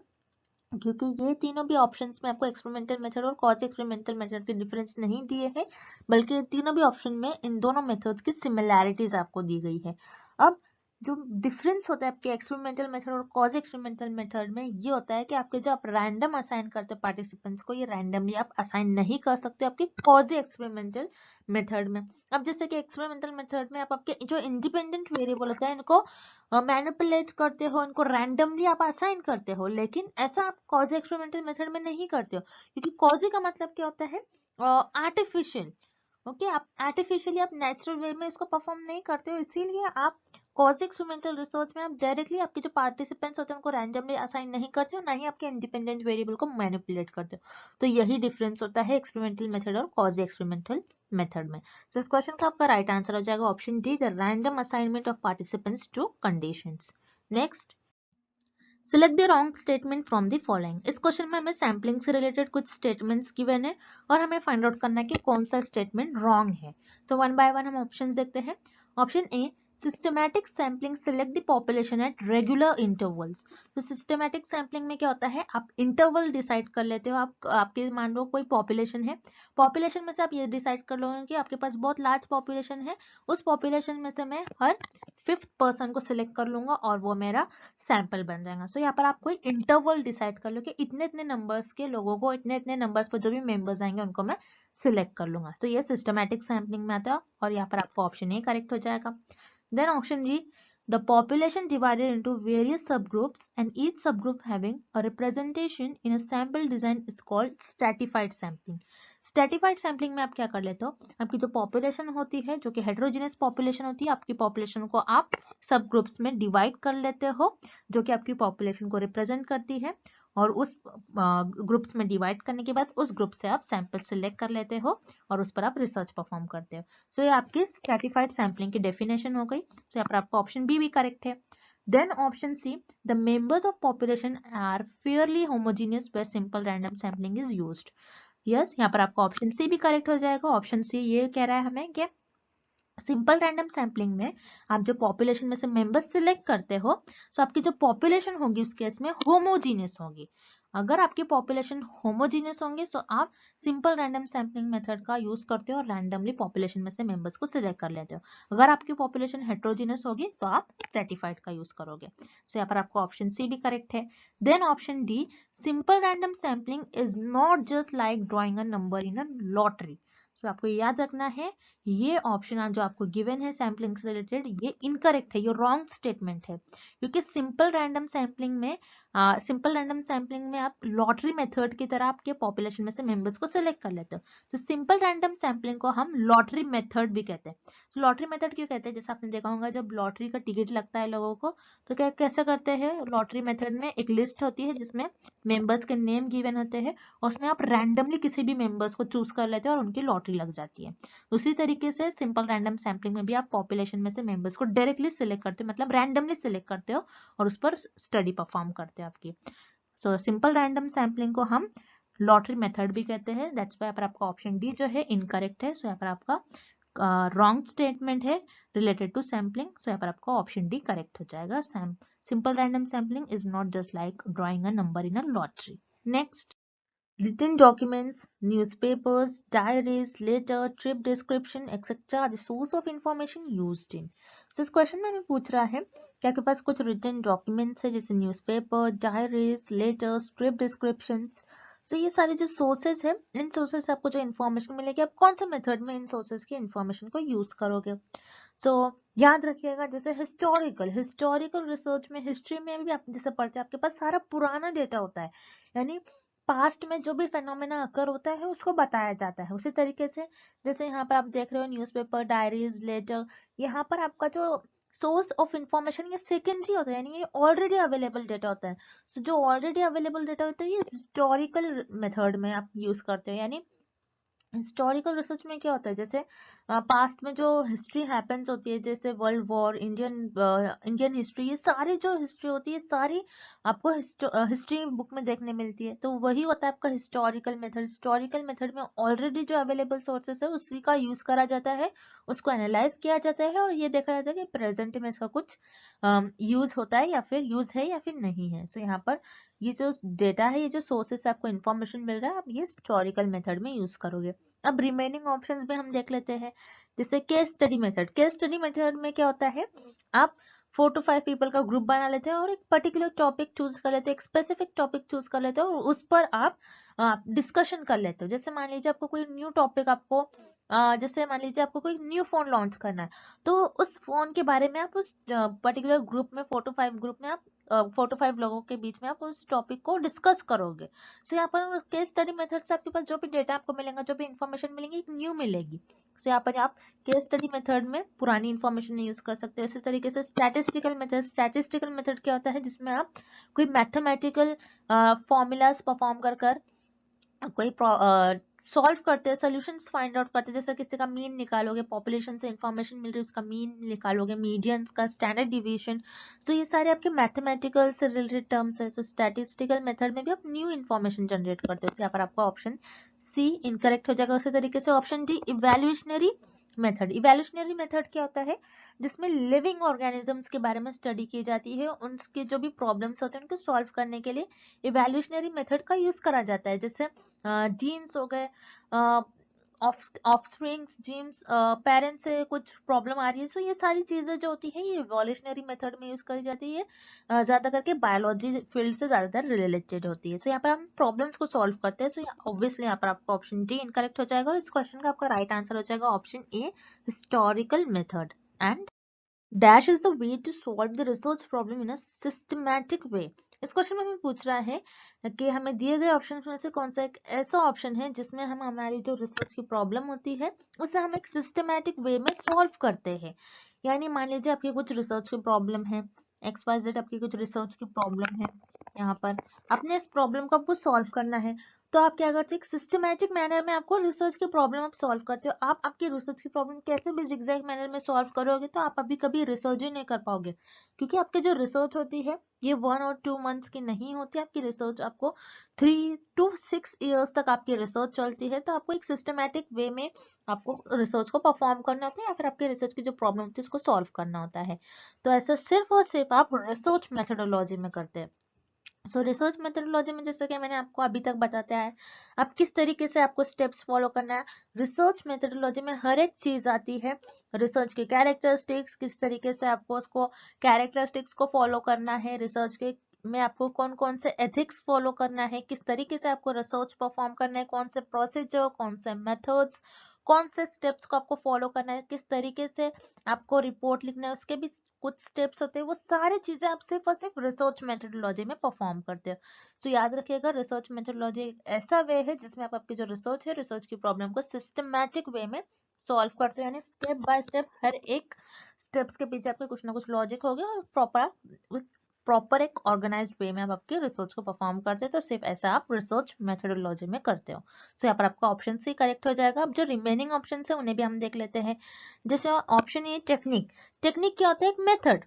क्योंकि ये तीनों भी ऑप्शंस में आपको एक्सपेरिमेंटल मेथड और क्वाजी एक्सपेरिमेंटल मेथड के डिफरेंस नहीं दिए हैं, बल्कि ये तीनों भी ऑप्शन में इन दोनों मेथड्स की सिमिलैरिटीज आपको दी गई है। अब जो डिफरेंस होता है आपके एक्सपेरिमेंटल मेथड और क्वाजी एक्सपेरिमेंटल मेथड में, ये होता है कि आपके जो आप रैंडम असाइन करते हो पार्टिसिपेंट्स को, ये रैंडमली आप असाइन नहीं कर सकते आपके क्वाजी एक्सपेरिमेंटल मेथड में। अब जैसे कि एक्सपेरिमेंटल मेथड में आप आपके जो इंडिपेंडेंट वेरिएबल होता है इनको मैनिपुलेट करते हो, इनको रैंडमली आप असाइन करते हो, लेकिन ऐसा आप क्वाजी एक्सपेरिमेंटल मेथड में नहीं करते हो, क्योंकि क्वाजी का मतलब क्या होता है, आर्टिफिशियल। ओके, आप आर्टिफिशियली आप नेचुरल वे में इसको परफॉर्म नहीं करते हो, इसीलिए आप क्वाजी एक्सपेरिमेंटल रिसर्च में आप डायरेक्टली आपके जो पार्टिसिपेंट्स होते हैं उनको रैंडमली असाइन नहीं करते हो, ना ही आपके इंडिपेंडेंट वेरिएबल को मैनिपुलेट करते हो। तो यही डिफरेंस होता है एक्सपेरिमेंटल मेथड और क्वाजी एक्सपेरिमेंटल मेथड में। सो इस क्वेश्चन का आपका राइट आंसर हो जाएगा option D, the random assignment of participants to conditions. Next, select the wrong statement from the following. इस क्वेश्चन में हमें सैम्पलिंग से रिलेटेड कुछ स्टेटमेंट्स गिवन है और हमें फाइंड आउट करना है कि कौन सा स्टेटमेंट रॉन्ग है। सो वन बाय वन हम ऑप्शंस देखते हैं। Option A, systematic sampling select the population at regular intervals. तो सिस्टमैटिक सैम्पलिंग में क्या होता है, आप इंटरवल डिसाइड कर लेते हो, आपके मान लो कोई पॉपुलेशन है, पॉपुलेशन में से आप ये डिसाइड कर लोगे कि आपके पास बहुत लार्ज पॉपुलेशन है, उस पॉपुलेशन में से मैं हर 5th पर्सन को सिलेक्ट कर लूंगा और वो मेरा सैंपल बन जाएगा। सो यहाँ पर आप कोई इंटरवल डिसाइड कर लो कि इतने इतने नंबर्स के लोगों को, इतने इतने नंबर्स पर जो भी मेंबर्स आएंगे उनको मैं सिलेक्ट कर लूंगा। तो ये सिस्टमैटिक सैम्पलिंग में आता है और यहाँ पर आपको ऑप्शन ए करेक्ट हो जाएगा। Then option B, the population divided into various subgroups and each subgroup having a representation in a sample design is called stratified sampling. Stratified sampling में आप क्या कर लेते हो, आपकी जो पॉपुलेशन होती है, जो कि हेटेरोजेनस पॉपुलेशन होती है, आपकी पॉपुलेशन को आप सब ग्रुप्स में डिवाइड कर लेते हो, जो कि आपकी पॉपुलेशन को रिप्रेजेंट करती है, और उस ग्रुप्स में डिवाइड करने के बाद उस ग्रुप से आप सैंपल सिलेक्ट कर लेते हो और उस पर आप रिसर्च परफॉर्म करते हो। सो ये आपकी स्ट्रेटिफाइड सैम्पलिंग की डेफिनेशन हो गई। सो यहाँ पर आपका ऑप्शन बी भी करेक्ट है। Then option C, the members of population are fairly homogeneous where simple random sampling is used. Yes, यहाँ पर आपका ऑप्शन सी भी करेक्ट हो जाएगा। ऑप्शन सी ये कह रहा है हमें कि सिंपल रैंडम सैम्पलिंग में आप जो पॉपुलेशन में से मेंबर्स सिलेक्ट करते हो, तो आपकी जो पॉपुलेशन होगी उस केस में होमोजीनियस होगी। अगर आपकी पॉपुलेशन होमोजीनियस होंगे तो आप सिंपल रैंडम सैम्पलिंग मेथड का यूज करते हो और रैंडमली पॉपुलेशन में से मेंबर्स को सिलेक्ट कर लेते हो। अगर आपकी पॉपुलेशन हेटेरोजीनियस होगी तो आप स्ट्रेटिफाइड का यूज करोगे। सो यहाँ पर आपको ऑप्शन सी भी करेक्ट है। Then option D, simple random sampling is not just like drawing a number in a lottery. तो आपको याद रखना है ये ऑप्शन जो आपको गिवन है सैम्पलिंग से रिलेटेड, ये इनकरेक्ट है, ये रॉन्ग स्टेटमेंट है, क्योंकि सिंपल रैंडम सैम्पलिंग में आप लॉटरी मेथड की तरह आपके पॉपुलेशन में से मेंबर्स को सिलेक्ट कर लेते हो। तो सिंपल रैंडम सैम्पलिंग को हम लॉटरी मेथड भी कहते हैं। तो लॉटरी मेथड क्यों कहते हैं, जैसे आपने देखा होगा जब लॉटरी का टिकट लगता है लोगों को, तो क्या कैसे करते हैं, लॉटरी मेथड में एक लिस्ट होती है जिसमें मेंबर्स के नेम गिवन होते हैं, उसमें आप रैंडमली किसी भी मेंबर्स को चूज कर लेते हो और उनकी लॉटरी लग जाती है। उसी तरीके से सिंपल रैंडम सैम्पलिंग में भी आप पॉपुलेशन में से मेंबर्स को डायरेक्टली सिलेक्ट करते हो, मतलब रैंडमली सिलेक्ट करते हो और उस पर स्टडी परफॉर्म करते हो आपकी। सो सिंपल रैंडम सैम्पलिंग को हम लॉटरी मेथड भी कहते हैं। दैट्स व्हाई पर आपका ऑप्शन डी जो है इनकरेक्ट है। सो यहाँ पर आपका रॉन्ग स्टेटमेंट है रिलेटेड टू सैम्पलिंग। सो यहाँ पर आपका ऑप्शन डी करेक्ट हो जाएगा। Simple random sampling is not just like drawing a number in a lottery. Next, written documents, newspapers, diaries, letter, trip description, etc. are the source of information used in. So इस question में हमें पूछ रहा है कि आपके पास कुछ written documents है जैसे newspaper, diaries, letters, trip descriptions. तो ये सारे जो सोर्सेज है, इन सोर्सेज से आपको जो इन्फॉर्मेशन मिलेगी, आप कौन से मेथड में इन सोर्सेज की इन्फॉर्मेशन को यूज करोगे। सो याद रखिएगा, जैसे हिस्टोरिकल रिसर्च में, हिस्ट्री में भी आप जैसे पढ़ते हैं, आपके पास सारा पुराना डेटा होता है, यानी पास्ट में जो भी फेनोमेना अकर होता है उसको बताया जाता है। उसी तरीके से जैसे यहाँ पर आप देख रहे हो न्यूज़पेपर, डायरीज, लेटर, यहाँ पर आपका जो सोर्स ऑफ इंफॉर्मेशन ये सेकेंडरी होता है, यानी ये ऑलरेडी अवेलेबल डेटा होता है। सो जो ऑलरेडी अवेलेबल डेटा होता है ये हिस्टोरिकल मेथड में आप यूज करते हो। यानी हिस्टोरिकल रिसर्च में क्या होता है, जैसे पास्ट में जो हिस्ट्री हैपेंस होती है, जैसे वर्ल्ड वॉर, इंडियन हिस्ट्री, ये सारी जो हिस्ट्री होती है सारी आपको हिस्ट्री बुक में देखने मिलती है। तो वही होता है आपका हिस्टोरिकल मेथड। हिस्टोरिकल मेथड में ऑलरेडी जो अवेलेबल सोर्सेस है उसी का यूज करा जाता है, उसको एनालाइज किया जाता है और ये देखा जाता है कि प्रेजेंट में इसका कुछ यूज होता है या फिर यूज है या फिर नहीं है। सो यहाँ पर ये जो डेटा है, ये जो सोर्सेस आपको इन्फॉर्मेशन मिल रहा है, आप ये हिस्टोरिकल मेथड में यूज करोगे। अब रिमेनिंग ऑप्शंस में हम देख लेते हैं, जैसे case study method. Case study method में क्या होता है, आप 4 to 5 पीपल का ग्रुप बना लेते हैं और एक पर्टिकुलर टॉपिक चूज कर लेते हैं, एक स्पेसिफिक टॉपिक चूज कर लेते हैं और उस पर आप डिस्कशन कर लेते हो। जैसे मान लीजिए आपको कोई न्यू टॉपिक, आपको जैसे मान लीजिए आपको कोई न्यू फोन लॉन्च करना है, तो उस फोन के बारे में आप उस पर्टिकुलर ग्रुप में 4 to 5 ग्रुप में आप 4 to 5 लोगों के बीच में आप उस टॉपिक को डिस्कस करोगे। सो यहाँ पर केस स्टडी मेथड से आपके पास जो भी डेटा आपको मिलेगा, जो भी इन्फॉर्मेशन मिलेंगी, एक न्यू मिलेगी। सो यहाँ पर आप केस स्टडी मेथड में पुरानी इन्फॉर्मेशन नहीं यूज कर सकते। इसी तरीके से स्टैटिस्टिकल मेथड। स्टैटिस्टिकल मेथड क्या होता है, जिसमें आप कोई मैथमेटिकल फॉर्मूलाज परफॉर्म कर कोई सॉल्व करते हैं, सोल्यूशंस फाइंड आउट करते हैं। जैसे किसी का मीन निकालोगे, पॉपुलेशन से इंफॉर्मेशन मिल रही है उसका मीन निकालोगे, मीडियंस का, स्टैंडर्ड डिविएशन। सो ये सारे आपके मैथमेटिकल से रिलेटेड टर्म्स है। सो स्टैटिस्टिकल मेथड में भी आप न्यू इन्फॉर्मेशन जनरेट करते हो। यहाँ पर आपका ऑप्शन सी इनकरेक्ट हो जाएगा। उसी तरीके से ऑप्शन डी इवैल्यूएशनरी मेथड। इवैल्यूएशनरी मेथड क्या होता है, जिसमें लिविंग ऑर्गेनिजम्स के बारे में स्टडी की जाती है, उनके जो भी प्रॉब्लम्स होते हैं उनको सॉल्व करने के लिए इवैल्यूएशनरी मेथड का यूज करा जाता है। जैसे जीन्स हो गए, ऑफस्प्रिंग्स, जीन्स, पेरेंट्स से कुछ प्रॉब्लम आ रही है, सो ये सारी चीजें जो होती है ये इवोल्यूशनरी मेथड में यूज करी जाती है। ज्यादा करके बायोलॉजी फील्ड से ज्यादातर रिलेटेड होती है। सो यहाँ पर हम प्रॉब्लम्स को सॉल्व करते हैं। सो ऑब्वियसली यहाँ पर आपका ऑप्शन डी इनकरेक्ट हो जाएगा और इस क्वेश्चन का आपका राइट आंसर हो जाएगा option A, historical method. And dash is the way to solve the research problem in a systematic way. इस क्वेश्चन में हमें पूछ रहा है कि हमें दिए गए ऑप्शन में से कौन सा एक ऐसा ऑप्शन है जिसमें हम हमारी जो रिसर्च की प्रॉब्लम होती है उसे हम एक सिस्टमैटिक वे में सॉल्व करते हैं। यानी मान लीजिए आपकी कुछ रिसर्च की प्रॉब्लम है, XYZ आपकी कुछ रिसर्च की प्रॉब्लम है, यहाँ पर अपने इस प्रॉब्लम को आपको सॉल्व करना है, तो आप क्या करते हैं, एक सिस्टमैटिक मैनर में आपको रिसर्च की प्रॉब्लम आप सॉल्व करते हो। आप आपकी रिसर्च की प्रॉब्लम कैसे भी zigzag मैनर में सॉल्व करोगे तो आप अभी कभी रिसर्च ही नहीं कर पाओगे, क्योंकि आपकी जो रिसर्च होती है ये 1 और 2 मंथ्स की नहीं होती। आपकी रिसर्च आपको 3 to 6 years तक आपकी रिसर्च चलती है। तो आपको एक सिस्टमैटिक वे में आपको रिसर्च को परफॉर्म करना होता है या फिर आपके रिसर्च की जो प्रॉब्लम होती है उसको सॉल्व करना होता है। तो ऐसा सिर्फ और सिर्फ आप रिसर्च मेथोडोलॉजी में करते हैं। सो रिसर्च मेथोडोलॉजी में जैसे कि मैंने आपको अभी तक बताया है, आप किस तरीके से आपको स्टेप्स फॉलो करना है। रिसर्च मेथोडोलॉजी में हर एक चीज आती है, रिसर्च के कैरेक्टरिस्टिक्स, किस तरीके से आपको उसको कैरेक्टरिस्टिक्स को फॉलो करना है, रिसर्च के में आपको कौन कौन से एथिक्स फॉलो करना है, किस तरीके से आपको रिसर्च परफॉर्म करना है, कौन से प्रोसीजर, कौन से मेथड्स, कौन से स्टेप्स को आपको फॉलो करना है, किस तरीके से आपको रिपोर्ट लिखना है, उसके भी कुछ स्टेप्स होते हैं। वो सारी चीजें आप सिर्फ और सिर्फ रिसर्च मेथोडोलॉजी में परफॉर्म करते हो। सो याद रखिएगा, रिसर्च मेथोडोलॉजी एक ऐसा वे है जिसमें आप आपकी जो रिसर्च है, रिसर्च की प्रॉब्लम को सिस्टमैटिक वे में सॉल्व करते हो, यानी स्टेप बाय स्टेप हर एक स्टेप्स के पीछे आपके कुछ ना कुछ लॉजिक हो गया और प्रॉपर एक ऑर्गेनाइज्ड वे में आप आपके रिसर्च को परफॉर्म करते हैं। तो सिर्फ ऐसा आप रिसर्च मेथोडोलॉजी में करते हो। सो यहाँ पर आपका ऑप्शन सी करेक्ट हो जाएगा। अब जो रिमेनिंग ऑप्शन है उन्हें भी हम देख लेते हैं। जैसे ऑप्शन ए टेक्निक। टेक्निक क्या होता है, एक मेथड,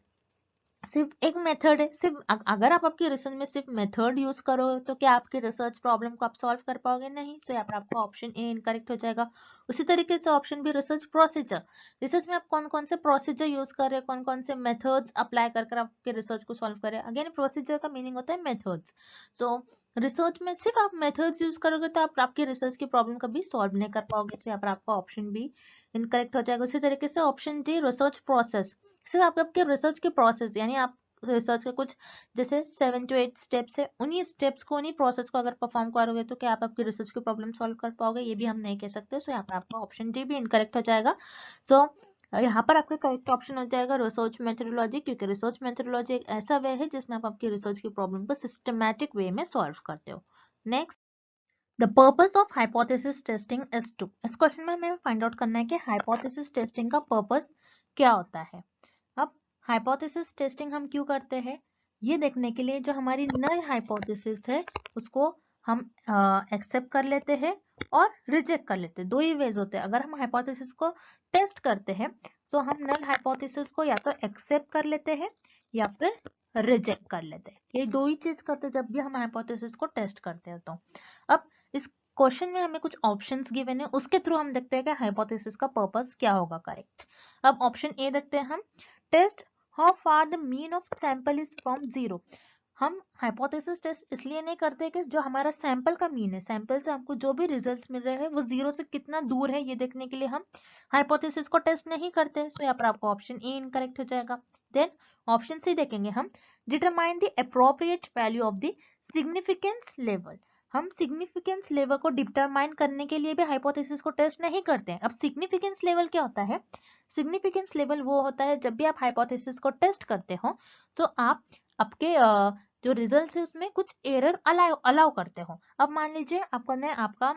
सिर्फ एक मेथड है। सिर्फ अगर आप आपकी रिसर्च में सिर्फ मेथड यूज करो तो क्या आपकी रिसर्च प्रॉब्लम को आप सॉल्व कर पाओगे, नहीं। तो यहाँ पर आपका ऑप्शन ए इनकरेक्ट हो जाएगा। उसी तरीके से option B research procedure. Research में आप कौन कौन से प्रोसीजर यूज कर रहे हैं, कौन कौन से मेथड्स अप्लाई कर आपके रिसर्च को सॉल्व करें। अगेन प्रोसीजर का मीनिंग होता है मेथड्स। सो रिसर्च में सिर्फ आप मेथड्स यूज करोगे तो आप आपकी रिसर्च की प्रॉब्लम कभी सॉल्व नहीं कर पाओगे। तो यहाँ पर आपका ऑप्शन बी इनकरेक्ट हो जाएगा। उसी तरीके से ऑप्शन डी रिसर्च प्रोसेस। सिर्फ आप आपके रिसर्च के प्रोसेस, यानी आप रिसर्च के कुछ जैसे 7 to 8 स्टेप्स है, उन्हीं स्टेप्स को, उन्हीं प्रोसेस को अगर परफॉर्म करोगे तो क्या आप आपकी रिसर्च की प्रॉब्लम सॉल्व कर पाओगे, ये भी हम नहीं कह सकते। सो यहाँ पर आपका ऑप्शन डी भी इनकरेक्ट हो जाएगा। सो यहाँ पर आपका करेक्ट ऑप्शन हो जाएगा रिसर्च मेथोडोलॉजी, क्योंकि रिसर्च मेथोडोलॉजी एक ऐसा वे है जिसमें आप आपकी रिसर्च की प्रॉब्लम को सिस्टमैटिक वे में सॉल्व करते हो। Next the purpose of hypothesis testing is to, इस क्वेश्चन में हमें फाइंड आउट करना है कि हाइपोथेसिस टेस्टिंग का पर्पस क्या होता है। अब हाइपोथेसिस टेस्टिंग हम क्यों करते हैं, ये देखने के लिए जो हमारी नल हाइपोथेसिस है उसको हम एक्सेप्ट कर लेते हैं और रिजेक्ट कर लेते हैं। दो ही वेज होते हैं। अगर हम हाइपोथेसिस को टेस्ट करते हैं तो हम नल हाइपोथेसिस को या तो एक्सेप्ट कर लेते हैं या फिर रिजेक्ट कर लेते हैं। ये दो ही चीज करते हैं जब भी हम हाइपोथेसिस को टेस्ट करते हैं। तो अब इस क्वेश्चन में हमें कुछ ऑप्शंस गिवन है, उसके थ्रू हम देखते हैं कि हाइपोथेसिस का पर्पस क्या होगा करेक्ट। अब ऑप्शन ए देखते हैं हम, test how far the mean of sample is from zero. हम हाइपोथेसिस टेस्ट इसलिए नहीं करते कि जो हमारा सैंपल का मीन है, सैंपल से हमको जो भी रिजल्ट्स मिल रहे हैं वो जीरो से कितना दूर है ये देखने के लिए हम हाइपोथेसिस को टेस्ट नहीं करते। सो यहाँ पर आपको ऑप्शन ए इनकरेक्ट हो जाएगा। देन ऑप्शन सी देखेंगे हम, determine the appropriate value of the significance level. हम सिग्निफिकेंस लेवल को डिटरमाइन करने के लिए भी हाइपोथेसिस को टेस्ट नहीं करते हैं। अब सिग्निफिकेंस लेवल क्या होता है, सिग्निफिकेंस लेवल वो होता है जब भी आप हाइपोथेसिस को टेस्ट करते हो तो आप आपके जो रिजल्ट है उसमें कुछ एरर अलाउ करते हो। अब मान लीजिए आपका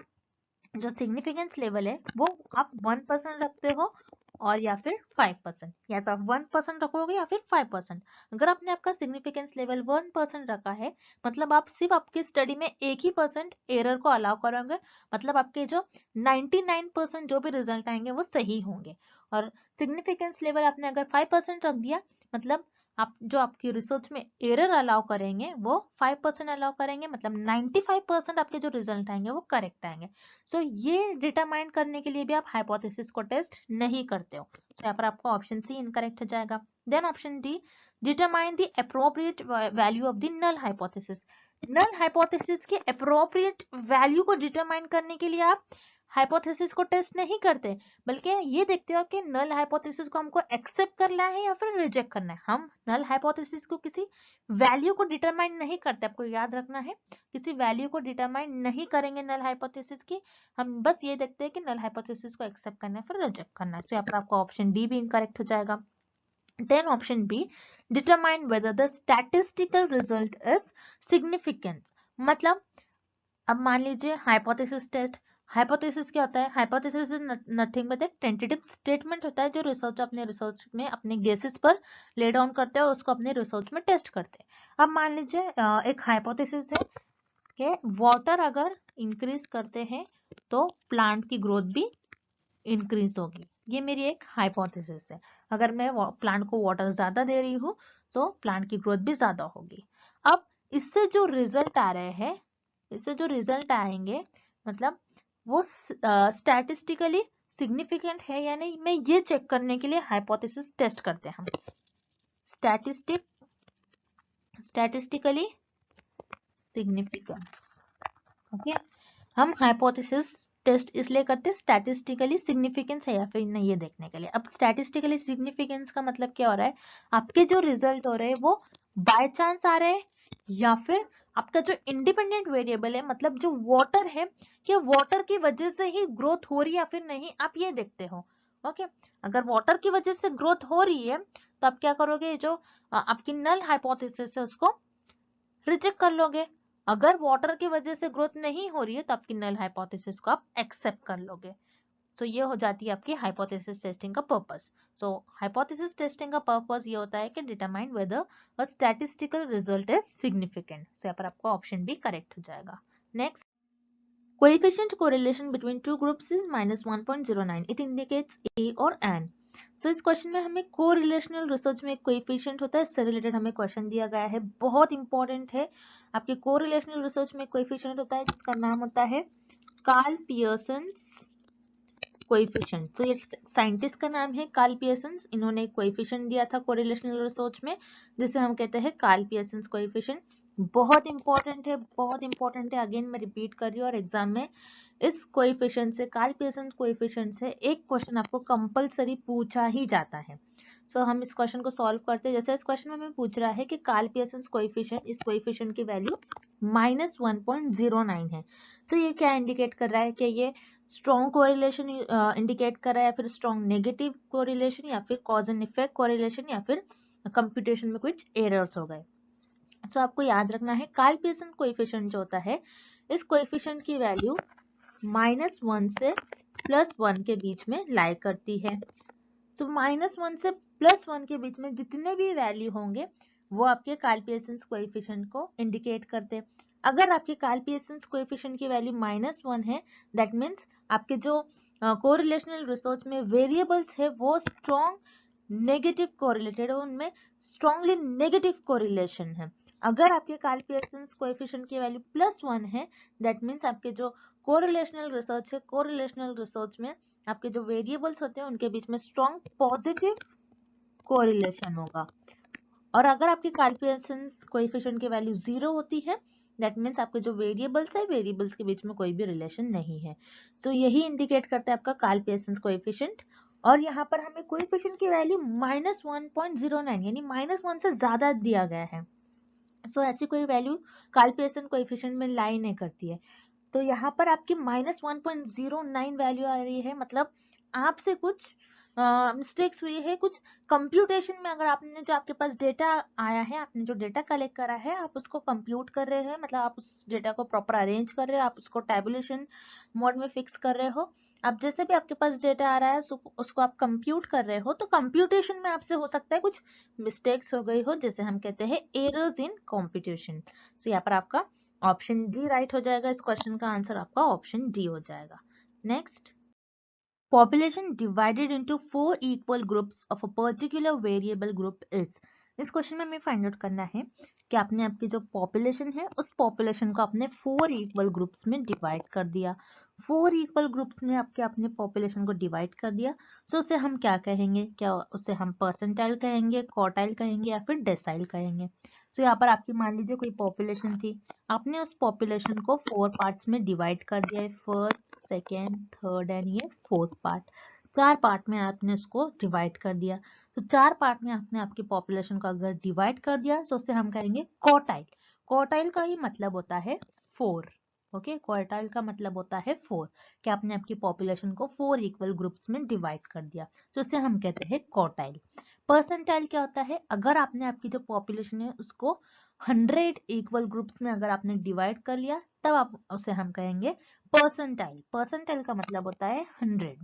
जो सिग्निफिकेंस लेवल है वो आप 1% रखते हो और या फिर 5%, या तो आप 1% रखोगे या फिर 5%। अगर आपने आपका सिग्निफिकेंस लेवल 1% रखा है मतलब आप सिर्फ आपकी स्टडी में 1% एरर को अलाउ करोगे, मतलब आपके जो 99% जो भी रिजल्ट आएंगे वो सही होंगे। और सिग्निफिकेंस लेवल आपने अगर 5% रख दिया मतलब आप जो आपकी रिसर्च में एरर अलाउ करेंगे वो 5% अलाउ करेंगे, मतलब 95% आपके जो रिजल्ट आएंगे वो करेक्ट आएंगे। सो ये डिटरमाइन करने के लिए भी आप हाइपोथेसिस को टेस्ट नहीं करते हो। तो यहाँ पर आपको ऑप्शन सी इनकरेक्ट हो जाएगा। Then option D, determine the appropriate value of the null hypothesis. Null hypothesis के अप्रोप्रिएट वैल्यू को डिटरमाइन करने के लिए आप हाइपोथेसिस को टेस्ट नहीं करते, बल्कि ये देखते हो कि नल हाइपोथेसिस को हमको एक्सेप्ट करना है या फिर रिजेक्ट करना है। हम नल हाइपोथेसिस को किसी वैल्यू को डिटरमाइन नहीं करते, आपको याद रखना है, किसी वैल्यू को डिटरमाइन नहीं करेंगे नल हाइपोथेसिस की। हम बस ये देखते हैं कि नल हाइपोथेसिस को एक्सेप्ट करना है फिर रिजेक्ट करना है। सो यहाँ पर आपका ऑप्शन डी भी इनकरेक्ट हो जाएगा। Then option B, determine whether the statistical result is significance. मतलब अब मान लीजिए हाइपोथेसिस टेस्ट, हाइपोथेसिस क्या होता है, हाइपोथेसिस इज नथिंग बट एक टेंटेटिव स्टेटमेंट होता है जो रिसर्च अपने रिसर्च में अपने गेसेस पर ले डाउन करते हैं और उसको अपने रिसर्च में टेस्ट करते हैं। अब मान लीजिए एक हाइपोथेसिस है कि वाटर अगर इंक्रीज करते हैं तो प्लांट की ग्रोथ भी इंक्रीज होगी। ये मेरी एक हाइपोथेसिस है। अगर मैं प्लांट को वाटर ज्यादा दे रही हूँ तो प्लांट की ग्रोथ भी ज्यादा होगी। अब इससे जो रिजल्ट आ रहे हैं, इससे जो रिजल्ट आएंगे मतलब वो स्टैटिस्टिकली सिग्निफिकेंट है या नहीं, मैं ये चेक करने के लिए हाइपोथेसिस टेस्ट करते हैं हम। Statistically significance, okay. हम हाइपोथेसिस टेस्ट इसलिए करते हैं स्टैटिस्टिकली सिग्निफिकेंस है या फिर नहीं ये देखने के लिए। अब स्टैटिस्टिकली सिग्निफिकेंस का मतलब क्या हो रहा है, आपके जो रिजल्ट हो रहे हैं वो बाय चांस आ रहे हैं या फिर आपका जो इंडिपेंडेंट वेरिएबल है मतलब जो वाटर है, कि वाटर की वजह से ही ग्रोथ हो रही है या फिर नहीं, आप ये देखते हो। ओके, अगर वाटर की वजह से ग्रोथ हो रही है तो आप क्या करोगे, जो आपकी नल हाइपोथेसिस है उसको रिजेक्ट कर लोगे। अगर वाटर की वजह से ग्रोथ नहीं हो रही है तो आपकी नल हाइपोथेसिस को आप एक्सेप्ट कर लोगे। सो ये हो जाती है आपकी हाइपोथेसिस टेस्टिंग का पर्पस। सो हाइपोथेसिस टेस्टिंग का पर्पस ये होता है कि determine whether a statistical result is significant. So यहाँ पर आपका ऑप्शन भी करेक्ट हो जाएगा। Next, coefficient correlation between two groups is -1.09. It indicates A और N. So इस क्वेश्चन में हमें कोरिलेशनल रिसर्च में एक कोएफिशिएंट होता है, इससे रिलेटेड हमें क्वेश्चन दिया गया है, बहुत इंपॉर्टेंट है। आपके कोरिलेशनल रिसर्च में कोएफिशिएंट होता है जिसका नाम होता है कार्ल पियर्सन्स कोएफिशिएंट। तो ये साइंटिस्ट का नाम है कार्ल पियर्सन्स, इन्होंने एक कोएफिशिएंट दिया था कोरिलेशनल रिसर्च में जिसे हम कहते हैं कार्ल पियर्सन्स कोएफिशिएंट। बहुत इंपॉर्टेंट है, बहुत इंपॉर्टेंट है। अगेन मैं रिपीट कर रही हूँ, और एग्जाम में इस कोएफिशिएंट से, कार्ल पियर्सन्स कोएफिशिएंट से एक क्वेश्चन आपको कंपलसरी पूछा ही जाता है। सो हम इस क्वेश्चन को सॉल्व करते हैं। जैसे इस क्वेश्चन में हमें पूछ रहा है कि कार्ल पियर्सन्स कोएफिशिएंट, इस कोएफिशिएंट की वैल्यू -1.09 है। सो ये क्या इंडिकेट कर रहा है कि ये स्ट्रॉन्ग कोरिलेशन इंडिकेट कर रहा है या फिर स्ट्रॉन्ग नेगेटिव कोरिलेशन या फिर कॉज एंड इफेक्ट कोरिलेशन या फिर कंप्यूटेशन में कुछ एरर्स हो गए। सो आपको याद रखना है कार्ल पियर्सन कोएफिशिएंट जो होता है इस कोएफिशिएंट की वैल्यू -1 से +1 के बीच में लाई करती है। सो -1 से +1 के बीच में जितने भी वैल्यू होंगे वो आपके कार्ल पियर्सन कोएफिशिएंट को इंडिकेट करते हैं। अगर आपके कार्ल पियर्सन कोएफिशिएंट की वैल्यू -1 है, दैट मीन्स आपके जो कोरिलेशनल रिसर्च में वेरिएबल्स है वो स्ट्रॉन्ग नेगेटिव कोरिलेटेड है, उनमें स्ट्रॉन्गली नेगेटिव कोरिलेशन है। अगर आपके कार्ल पियर्सन कोएफिशिएंट की वैल्यू +1 है, दैट मीन्स आपके जो कोरिलेशनल रिसर्च है, कोरिलेशनल रिसर्च में आपके जो वेरिएबल्स होते हैं उनके बीच में स्ट्रॉन्ग पॉजिटिव कोरिलेशन होगा। और अगर आपके कार्ल पियर्सन कोएफिशिएंट की वैल्यू 0 होती है, दैट मीन्स आपके जो वेरिएबल्स है, वेरिएबल्स के बीच में कोई भी रिलेशन नहीं है। सो यही इंडिकेट करता है आपका कार्ल पियर्सन कोएफिशिएंट। और यहाँ पर हमें कोएफिशिएंट की वैल्यू -1.09 यानी -1 से ज्यादा दिया गया है। सो ऐसी कोई वैल्यू कार्ल पियर्सन कोएफिशिएंट में लाई नहीं करती है। तो यहाँ पर आपकी -1.09 वैल्यू आ रही है, मतलब आपसे कुछ मिस्टेक्स हुई है कुछ कंप्यूटेशन में। अगर आपने जो आपके पास डेटा आया है, आपने जो डेटा कलेक्ट करा है, आप उसको कंप्यूट कर रहे हैं, मतलब आप उस डेटा को प्रॉपर अरेंज कर रहे हो, आप उसको टेबुलेशन मोड में फिक्स कर रहे हो। आप जैसे भी आपके पास डेटा आ रहा है उसको आप कंप्यूट कर रहे हो, तो कंप्यूटेशन में आपसे हो सकता है कुछ मिस्टेक्स हो गई हो, जैसे हम कहते हैं एरर्स इन कंप्यूटेशन। सो यहाँ पर आपका ऑप्शन डी राइट हो जाएगा। इस क्वेश्चन का आंसर आपका ऑप्शन डी हो जाएगा। Next, population divided into 4 equal groups of a particular variable group is। इस क्वेश्चन में हमें फाइंड आउट करना है कि आपने आपकी जो पॉपुलेशन है उस पॉपुलेशन को आपने 4 इक्वल ग्रुप्स में डिवाइड कर दिया। 4 इक्वल ग्रुप्स में आपके अपने पॉपुलेशन को डिवाइड कर दिया। सो उसे हम क्या कहेंगे? क्या उसे हम परसेंटाइल कहेंगे, क्वार्टाइल कहेंगे या फिर डेसाइल कहेंगे? सो यहाँ पर आपकी मान लीजिए कोई पॉपुलेशन थी, आपने उस पॉपुलेशन को 4 पार्ट्स में डिवाइड कर दिया है, फर्स्ट, सेकेंड, थर्ड एंड ये फोर्थ पार्ट। 4 पार्ट में आपने उसको डिवाइड कर दिया। तो 4 पार्ट में आपने आपकी पॉपुलेशन को अगर डिवाइड कर दिया तो उससे हम कहेंगे क्वार्टाइल। क्वार्टाइल का ही मतलब होता है 4। ओके, क्वार्टाइल का मतलब होता है 4 कि आपने आपकी पॉपुलेशन को 4 इक्वल ग्रुप्स में डिवाइड कर दिया, तो उससे हम कहते हैं क्वार्टाइल। परसेंटाइल क्या होता है? अगर आपने आपकी जो पॉपुलेशन है उसको 100 इक्वल ग्रुप्स में अगर आपने डिवाइड कर लिया, तब आप उसे हम कहेंगे परसेंटाइल। परसेंटाइल का मतलब होता है 100।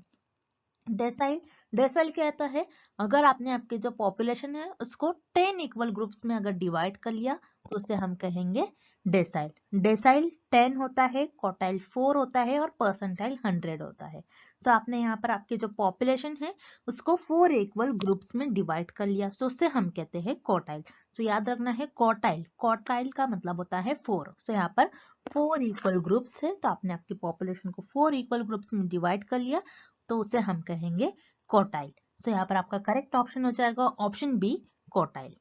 डेसाइल, डेसाइल क्या होता है? अगर आपने आपके जो पॉपुलेशन है उसको 10 इक्वल ग्रुप्स में अगर डिवाइड कर लिया तो उसे हम कहेंगे डेसाइल। डेसाइल 10 होता है, क्वार्टाइल 4 होता है और परसेंटाइल 100 होता है। सो आपने यहाँ पर आपकी जो पॉपुलेशन है उसको 4 इक्वल ग्रुप्स में डिवाइड कर लिया, सो उससे हम कहते हैं क्वार्टाइल। सो याद रखना है क्वार्टाइल, क्वार्टाइल का मतलब होता है 4। सो यहाँ पर 4 इक्वल ग्रुप्स है, तो आपने आपकी पॉपुलेशन को 4 इक्वल ग्रुप्स में डिवाइड कर लिया, तो उसे हम कहेंगे क्वार्टाइल। सो यहाँ पर आपका करेक्ट ऑप्शन हो जाएगा option B, quartile.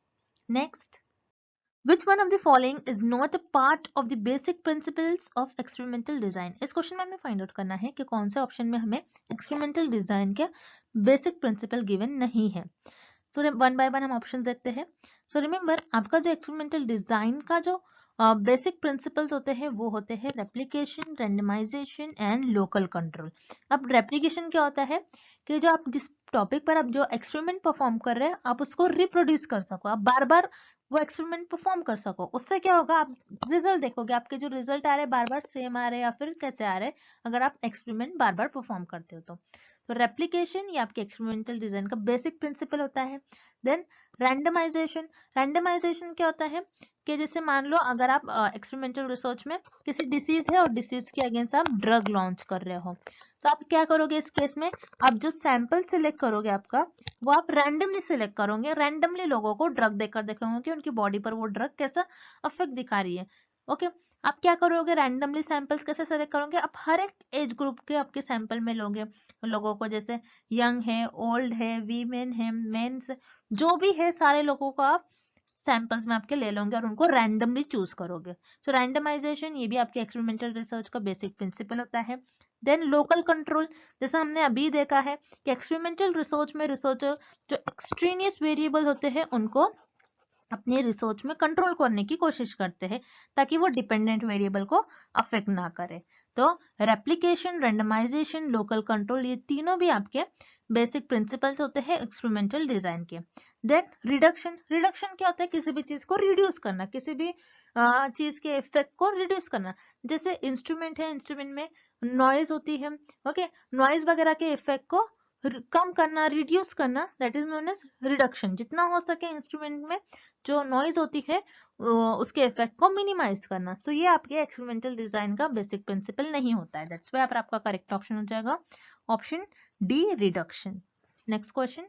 Next, which one of the following is not a part of the basic principles of experimental design? इस क्वेश्चन में हमें फाइंड आउट करना है कि कौन से ऑप्शन में हमें एक्सपेरिमेंटल डिजाइन के बेसिक प्रिंसिपल गिवन नहीं है। सो वन बाय वन हम ऑप्शन देखते हैं। सो रिमेंबर, आपका जो एक्सपेरिमेंटल डिजाइन का जो बेसिक प्रिंसिपल्स होते हैं वो होते हैं replication, randomization and local control. अब रेप्लिकेशन क्या होता है कि जो आप जिस टॉपिक पर आप जो एक्सपेरिमेंट परफॉर्म कर रहे हैं आप उसको रिप्रोड्यूस कर सको, आप बार बार वो एक्सपेरिमेंट परफॉर्म कर सको। उससे क्या होगा, आप रिजल्ट देखोगे, आपके जो रिजल्ट आ रहे हैं बार बार सेम आ रहे हैं या फिर कैसे आ रहे हैं अगर आप एक्सपेरिमेंट बार बार परफॉर्म करते हो तो रेप्लिकेशन ये आपके एक्सपेरिमेंटल डिजाइन का बेसिक प्रिंसिपल होता है। देन रैंडमाइजेशन, रैंडमाइजेशन क्या होता है कि जैसे मान लो अगर आप एक्सपेरिमेंटल रिसर्च में किसी डिसीज है और डिसीज के अगेंस्ट आप ड्रग लॉन्च कर रहे हो, तो आप क्या करोगे इस केस में, आप जो सैंपल सिलेक्ट करोगे आपका वो आप रैंडमली सिलेक्ट करोगे, रैंडमली लोगों को ड्रग देकर देखोगे कि उनकी बॉडी पर वो ड्रग कैसा इफेक्ट दिखा रही है। ओके, आप क्या करोगे, रैंडमली सैंपल्स कैसे सेलेक्ट करोगे, आप हर एक एज ग्रुप के आपके सैंपल में लोगे लोगों को, जैसे यंग है, ओल्ड है, वीमेन है, मेंस, जो भी है सारे लोगों को आप सैंपल्स में आपके ले लोगे और उनको रैंडमली चूज करोगे। सो रैंडमाइजेशन ये भी आपके एक्सपेरिमेंटल रिसर्च का बेसिक प्रिंसिपल होता है। देन लोकल कंट्रोल, जैसा हमने अभी देखा है कि एक्सपेरिमेंटल रिसर्च में रिसर्चर जो एक्सट्रेनियस वेरिएबल होते हैं उनको अपने रिसर्च में कंट्रोल करने की कोशिश करते हैं ताकि वो डिपेंडेंट वेरिएबल को अफेक्ट ना करे। तो रेप्लिकेशन, रेंडमाइजेशन, लोकल कंट्रोल, ये तीनों भी आपके बेसिक प्रिंसिपल्स होते हैं एक्सपेरिमेंटल डिजाइन के। देन रिडक्शन, रिडक्शन क्या होता है? किसी भी चीज को रिड्यूस करना, किसी भी चीज के इफेक्ट को रिड्यूस करना। जैसे इंस्ट्रूमेंट है, इंस्ट्रूमेंट में नॉइज होती है, ओके, नॉइज वगैरह के इफेक्ट को कम करना, रिड्यूस करना, that is known as reduction. जितना हो सके इंस्ट्रूमेंट में जो नॉइज होती है उसके इफेक्ट को मिनिमाइज करना। सो ये आपके एक्सपेरिमेंटल डिजाइन का बेसिक प्रिंसिपल नहीं होता है। दैट्स व्हाई आपका करेक्ट ऑप्शन हो जाएगा option D, reduction. Next question,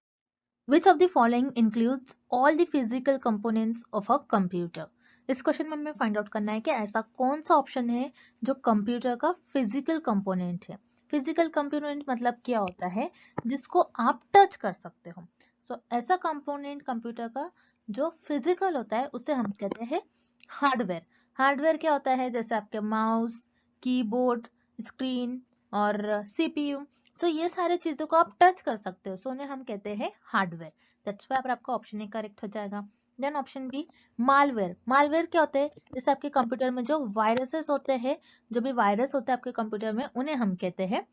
which of the following includes all the physical components of a computer? इस क्वेश्चन में हमें फाइंड आउट करना है कि ऐसा कौन सा ऑप्शन है जो कंप्यूटर का फिजिकल कंपोनेंट है। फिजिकल कंपोनेंट मतलब क्या होता है? जिसको आप टच कर सकते हो। सो ऐसा कंपोनेंट कंप्यूटर का जो फिजिकल होता है उसे हम कहते हैं हार्डवेयर। हार्डवेयर क्या होता है? जैसे आपके माउस, कीबोर्ड, स्क्रीन और सीपीयू। सो ये सारे चीजों को आप टच कर सकते हो, सो उन्हें हम कहते हैं हार्डवेयर। दैट्स व्हाई आपका ऑप्शन ए करेक्ट हो जाएगा। Then option B, malware. Malware क्या होते हैं? जैसे आपके कंप्यूटर में जो वायरसेस होते हैं, जो भी वायरस होता है आपके कंप्यूटर में, उन्हें हम कहते हैं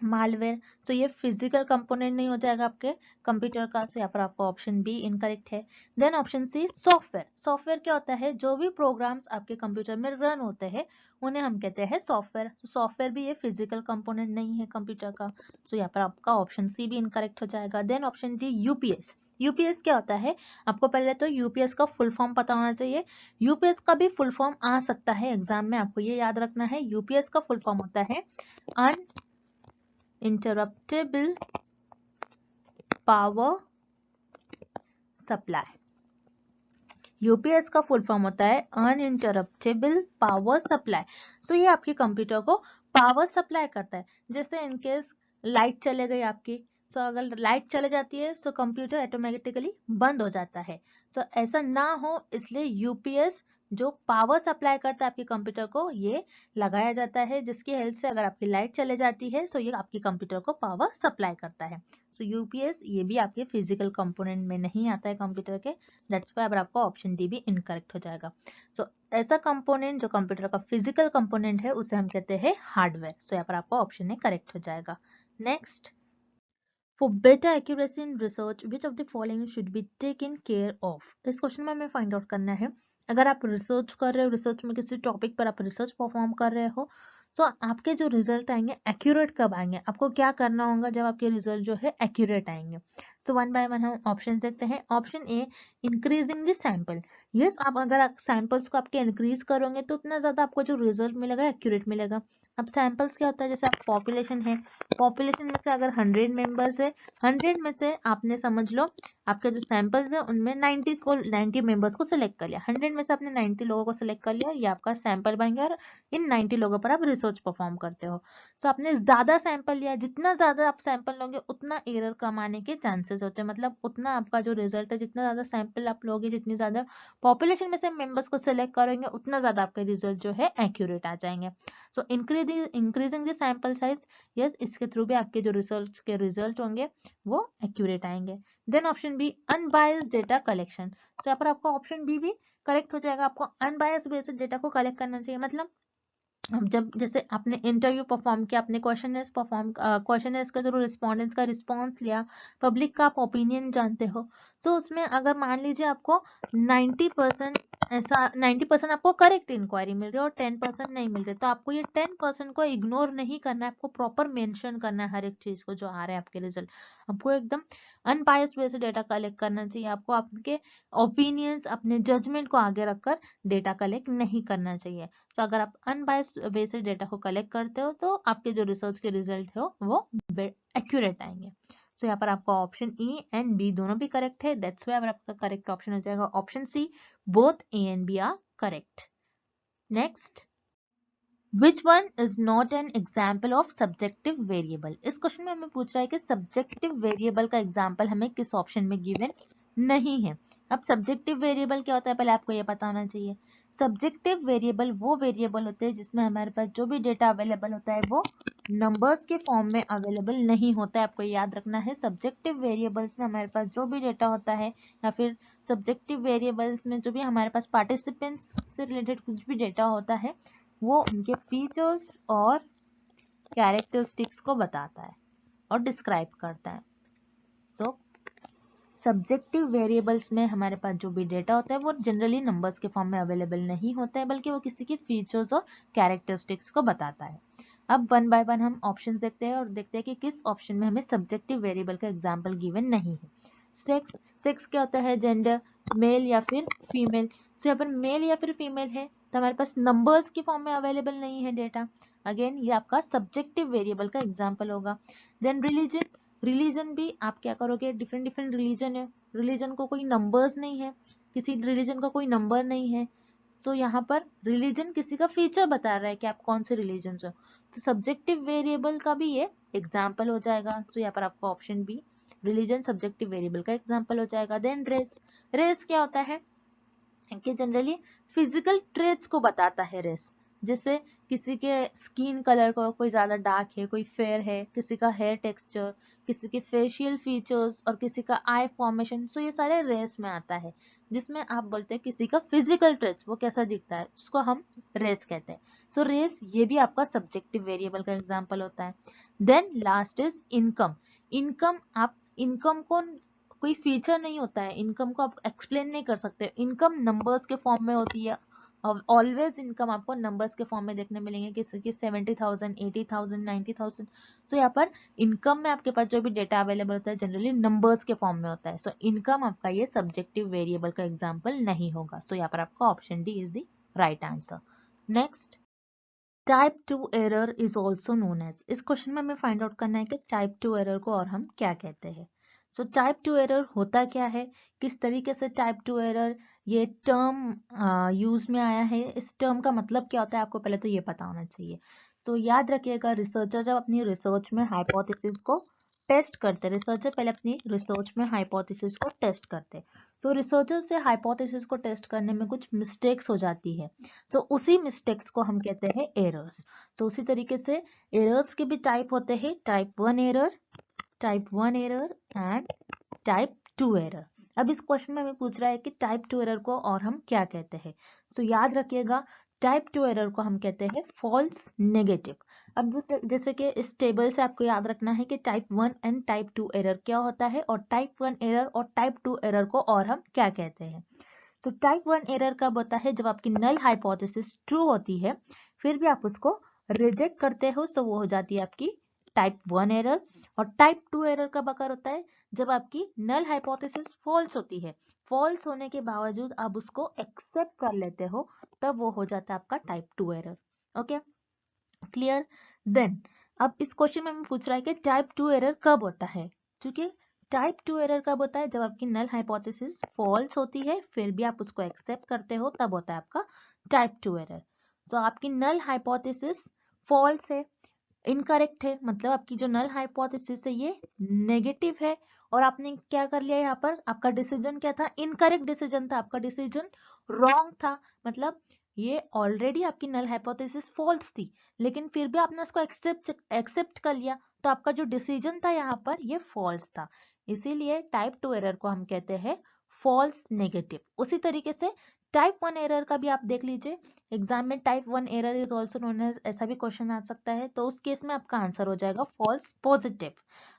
मालवेयर। तो ये फिजिकल कंपोनेंट नहीं हो जाएगा आपके कंप्यूटर का, सो यहाँ पर आपका ऑप्शन बी इनकरेक्ट है। Then option C, software. Software क्या होता है? जो भी प्रोग्राम्स आपके कंप्यूटर में रन होते हैं उन्हें हम कहते हैं सॉफ्टवेयर। तो सॉफ्टवेयर भी ये फिजिकल कंपोनेंट नहीं है कंप्यूटर का, सो यहाँ पर आपका ऑप्शन सी भी इनकरेक्ट हो जाएगा। Then option D, UPS. UPS क्या होता है? आपको पहले तो यूपीएस का फुल फॉर्म पता होना चाहिए। यूपीएस का भी फुल फॉर्म आ सकता है एग्जाम में, आपको ये याद रखना है। यूपीएस का फुल फॉर्म होता है uninterruptible पावर सप्लाई। यूपीएस का फुल फॉर्म होता है अनइंटरप्टेबल पावर सप्लाई। सो ये आपके कंप्यूटर को पावर सप्लाई करता है। जैसे इनकेस लाइट चले गई आपकी, सो अगर लाइट चले जाती है तो कंप्यूटर ऑटोमेटिकली बंद हो जाता है। सो ऐसा ना हो इसलिए यूपीएस जो पावर सप्लाई करता है आपके कंप्यूटर को, ये लगाया जाता है, जिसकी हेल्प से अगर आपकी लाइट चले जाती है तो ये आपके कंप्यूटर को पावर सप्लाई करता है। सो यूपीएस ये भी आपके फिजिकल कंपोनेंट में नहीं आता है कंप्यूटर के। दैट्स व्हाई आपका ऑप्शन डी भी इनकरेक्ट हो जाएगा। सो ऐसा कंपोनेंट जो कंप्यूटर का फिजिकल कंपोनेंट है उसे हम कहते हैं हार्डवेयर। सो यहाँ पर आपका ऑप्शन ए करेक्ट हो जाएगा। Next, for better accuracy in research which of the following should be taken care of. इस क्वेश्चन में हमें फाइंड आउट करना है, अगर आप रिसर्च कर रहे हो, रिसर्च में किसी टॉपिक पर आप रिसर्च परफॉर्म कर रहे हो, तो आपके जो रिजल्ट आएंगे एक्यूरेट कब आएंगे, आपको क्या करना होगा जब आपके रिजल्ट जो है एक्यूरेट आएंगे। सो वन बाय वन हम ऑप्शन देखते हैं। Option A, increasing the sample. Yes, आप अगर आप सैंपल्स को आपके इंक्रीज करोगे तो उतना ज्यादा आपको जो रिजल्ट मिलेगा एक्यूरेट मिलेगा। अब सैंपल्स क्या होता है? जैसे आप पॉपुलेशन है, पॉपुलेशन में से अगर 100 मेंबर्स है, 100 में से आपने समझ लो आपके जो सैंपल्स है उनमें 90 मेंबर्स को सिलेक्ट कर लिया, 100 में से आपने 90 लोगों को सिलेक्ट कर लिया, ये आपका सैंपल बन गया और इन 90 लोगों पर आप रिसर्च परफॉर्म करते हो। तो आपने ज्यादा सैंपल लिया, जितना ज्यादा आप सैंपल लोगे उतना एरर कम आने के चांसेस होते हैं, मतलब उतना आपका जो रिजल्ट है, जितना ज्यादा सैंपल आप लोगे, जितनी ज्यादा पॉपुलेशन में से मेंबर्स को सिलेक्ट करेंगे उतना ज्यादा आपके रिजल्ट जो है एक्यूरेट आ जाएंगे। सो increasing the sample size, yes, इसके थ्रू भी आपके जो रिसर्च के रिजल्ट होंगे वो एक्यूरेट आएंगे। Then option B, unbiased data collection. तो यहाँ पर आपका ऑप्शन बी भी करेक्ट हो जाएगा। आपको अनबायस्ड बेसिस डेटा को कलेक्ट करना चाहिए, मतलब अब जब जैसे आपने इंटरव्यू परफॉर्म किया, आपने क्वेश्चनर्स के थ्रू रिस्पोंडेंट्स का रिस्पांस लिया, पब्लिक का आप ओपिनियन जानते हो, तो उसमें अगर मान लीजिए आपको 90% ऐसा 90% आपको करेक्ट इंक्वायरी मिल रही है और 10% नहीं मिल रही, तो आपको ये 10% को इग्नोर नहीं करना है, आपको प्रॉपर मेंशन करना है हर एक चीज को जो आ रहा है आपके रिजल्ट। आपको एकदम अनबायस्ड वे से डेटा कलेक्ट करना चाहिए, आपको आपके ओपिनियंस, अपने जजमेंट को आगे रखकर डेटा कलेक्ट नहीं करना चाहिए। तो अगर आप अनबायस्ड वे से डेटा को कलेक्ट करते हो तो आपके जो रिसर्च के रिजल्ट हो वो एक्यूरेट आएंगे। तो यहाँ पर आपका ऑप्शन ई एंड बी दोनों भी करेक्ट है। दैट्स व्हाई आपका करेक्ट ऑप्शन हो जाएगा option C, both A and B are correct. Next, which one is not an example of subjective variable. इस क्वेश्चन में हमें पूछ रहा है कि सब्जेक्टिव वेरिएबल का एग्जाम्पल हमें किस ऑप्शन में गिवन नहीं है। अब सब्जेक्टिव वेरिएबल क्या होता है पहले आपको ये पता होना चाहिए। सब्जेक्टिव वेरिएबल वो वेरिएबल होते हैं जिसमें हमारे पास जो भी डेटा अवेलेबल होता है वो नंबर्स के फॉर्म में अवेलेबल नहीं होता है। आपको याद रखना है, सब्जेक्टिव वेरिएबल्स में हमारे पास जो भी डेटा होता है या फिर सब्जेक्टिव वेरिएबल्स में जो भी हमारे पास पार्टिसिपेंट्स से रिलेटेड कुछ भी डेटा होता है वो उनके फीचर्स और कैरेक्टरिस्टिक्स को बताता है और डिस्क्राइब करता है। सो सब्जेक्टिव वेरिएबल्स में हमारे पास जो भी डेटा होता है वो जनरली नंबर्स के फॉर्म में अवेलेबल नहीं होता है, बल्कि वो किसी के फीचर्स और कैरेक्टरिस्टिक्स को बताता है। अब वन बाय वन हम ऑप्शंस देखते हैं और देखते हैं कि किस ऑप्शन में हमें सब्जेक्टिव वेरिएबल का एग्जांपल गिवन नहीं है। सेक्स, सेक्स क्या होता है? जेंडर, मेल या फिर फीमेल। सो यहाँ पर मेल या फिर फीमेल है तो हमारे पास नंबर्स के फॉर्म में अवेलेबल नहीं है डेटा। अगेन ये आपका सब्जेक्टिव वेरिएबल का एग्जांपल होगा। देन रिलीजन, रिलीजन भी आप क्या करोगे, डिफरेंट डिफरेंट रिलीजन है, रिलीजन को कोई नंबर्स नहीं है, किसी रिलीजन का कोई नंबर नहीं है। सो यहाँ पर रिलीजन किसी का फीचर बता रहा है कि आप कौन से रिलीजन से हो, तो सब्जेक्टिव वेरिएबल का भी ये एग्जाम्पल हो जाएगा। सो यहाँ पर आपका option B religion subjective variable का एग्जाम्पल हो जाएगा। देन रेस, रेस क्या होता है कि जनरली फिजिकल ट्रेट्स को बताता है रेस। जैसे किसी के स्किन कलर को, कोई ज्यादा डार्क है, कोई फेयर है, किसी का हेयर टेक्सचर, किसी के फेशियल फीचर्स और किसी का आई फॉर्मेशन। सो ये सारे रेस में आता है, जिसमें आप बोलते हैं किसी का फिजिकल ट्रेट्स वो कैसा दिखता है, उसको हम रेस कहते हैं। सो रेस ये भी आपका सब्जेक्टिव वेरिएबल का एग्जाम्पल होता है। Then last is income. Income, आप इनकम को कोई फीचर नहीं होता है, इनकम को आप एक्सप्लेन नहीं कर सकते। इनकम नंबर्स के फॉर्म में होती है, ऑलवेज इनकम आपको नंबर्स के फॉर्म में देखने मिलेंगे, किसी की 70,000, 80,000, 90,000। सो यहाँ पर इनकम में आपके पास जो भी डेटा अवेलेबल होता है जनरली नंबर्स के फॉर्म में होता है। सो इनकम आपका ये सब्जेक्टिव वेरिएबल का एग्जाम्पल नहीं होगा। सो यहाँ पर आपका option D is the right answer. Next, type 2 error is also known as. इस क्वेश्चन में हमें फाइंड आउट करना है कि टाइप 2 एरर को और हम क्या कहते हैं। सो टाइप 2 एरर होता क्या है, किस तरीके से टाइप 2 एरर ये टर्म यूज में आया है, इस टर्म का मतलब क्या होता है आपको पहले तो ये पता होना चाहिए। सो याद रखिएगा, रिसर्चर जब अपनी रिसर्च में हाइपोथेसिस को टेस्ट करते, रिसर्चर पहले अपनी रिसर्च में हाइपोथेसिस को टेस्ट करते, तो रिसर्चर से हाइपोथेसिस को टेस्ट करने में कुछ मिस्टेक्स हो जाती है। सो उसी मिस्टेक्स को हम कहते हैं एरर्स। सो उसी तरीके से एरर्स के भी टाइप होते हैं, type 1 error, type 1 error and type 2 error. अब इस क्वेश्चन में हमें पूछ रहा है कि टाइप 2 एरर को और हम क्या कहते हैं। सो याद रखिएगा, टाइप 2 एरर को हम कहते हैं फॉल्स नेगेटिव। अब जैसे कि इस टेबल से आपको याद रखना है कि टाइप 1 एंड टाइप 2 एरर क्या होता है, और टाइप 1 एरर और टाइप 2 एरर को और हम क्या कहते हैं। तो टाइप 1 एरर कब होता है, जब आपकी नल हाइपोथेसिस ट्रू होती है फिर भी आप उसको रिजेक्ट करते हो, सो वो हो जाती है आपकी टाइप 1 एरर। और टाइप 2 एरर कब अगर होता है, जब आपकी नल हाइपोथेसिस फॉल्स होती है, फॉल्स होने के बावजूद आप उसको एक्सेप्ट कर लेते हो, तब वो हो जाता है आपका type 2 error. Okay, clear. Then अब इस क्वेश्चन में हमें पूछ रहा है कि टाइप 2 एरर कब होता है, क्योंकि टाइप 2 एरर कब होता है, जब आपकी नल हाइपोथेसिस फॉल्स होती है फिर भी आप उसको एक्सेप्ट करते हो, तब होता है आपका टाइप 2 एरर। तो आपकी नल हाइपोथेसिस फॉल्स है, इनकरेक्ट है, मतलब आपकी जो नल हाइपोथेसिस है ये नेगेटिव है, और आपने क्या कर लिया यहाँ पर, आपका डिसीजन क्या था, इनकरेक्ट डिसीजन था, आपका डिसीजन रॉन्ग था। मतलब ये ऑलरेडी आपकी नल हाइपोथेसिस फॉल्स थी, लेकिन फिर भी आपने उसको एक्सेप्ट कर लिया, तो आपका जो डिसीजन था यहाँ पर ये फॉल्स था। इसीलिए टाइप 2 एरर को हम कहते हैं फॉल्स नेगेटिव। उसी तरीके से टाइप 1 एरर का भी आप देख लीजिए, एग्जाम में type 1 error is also known as, ऐसा भी क्वेश्चन आ सकता है, तो उस केस में आपका आंसर हो जाएगा फॉल्स पॉजिटिव।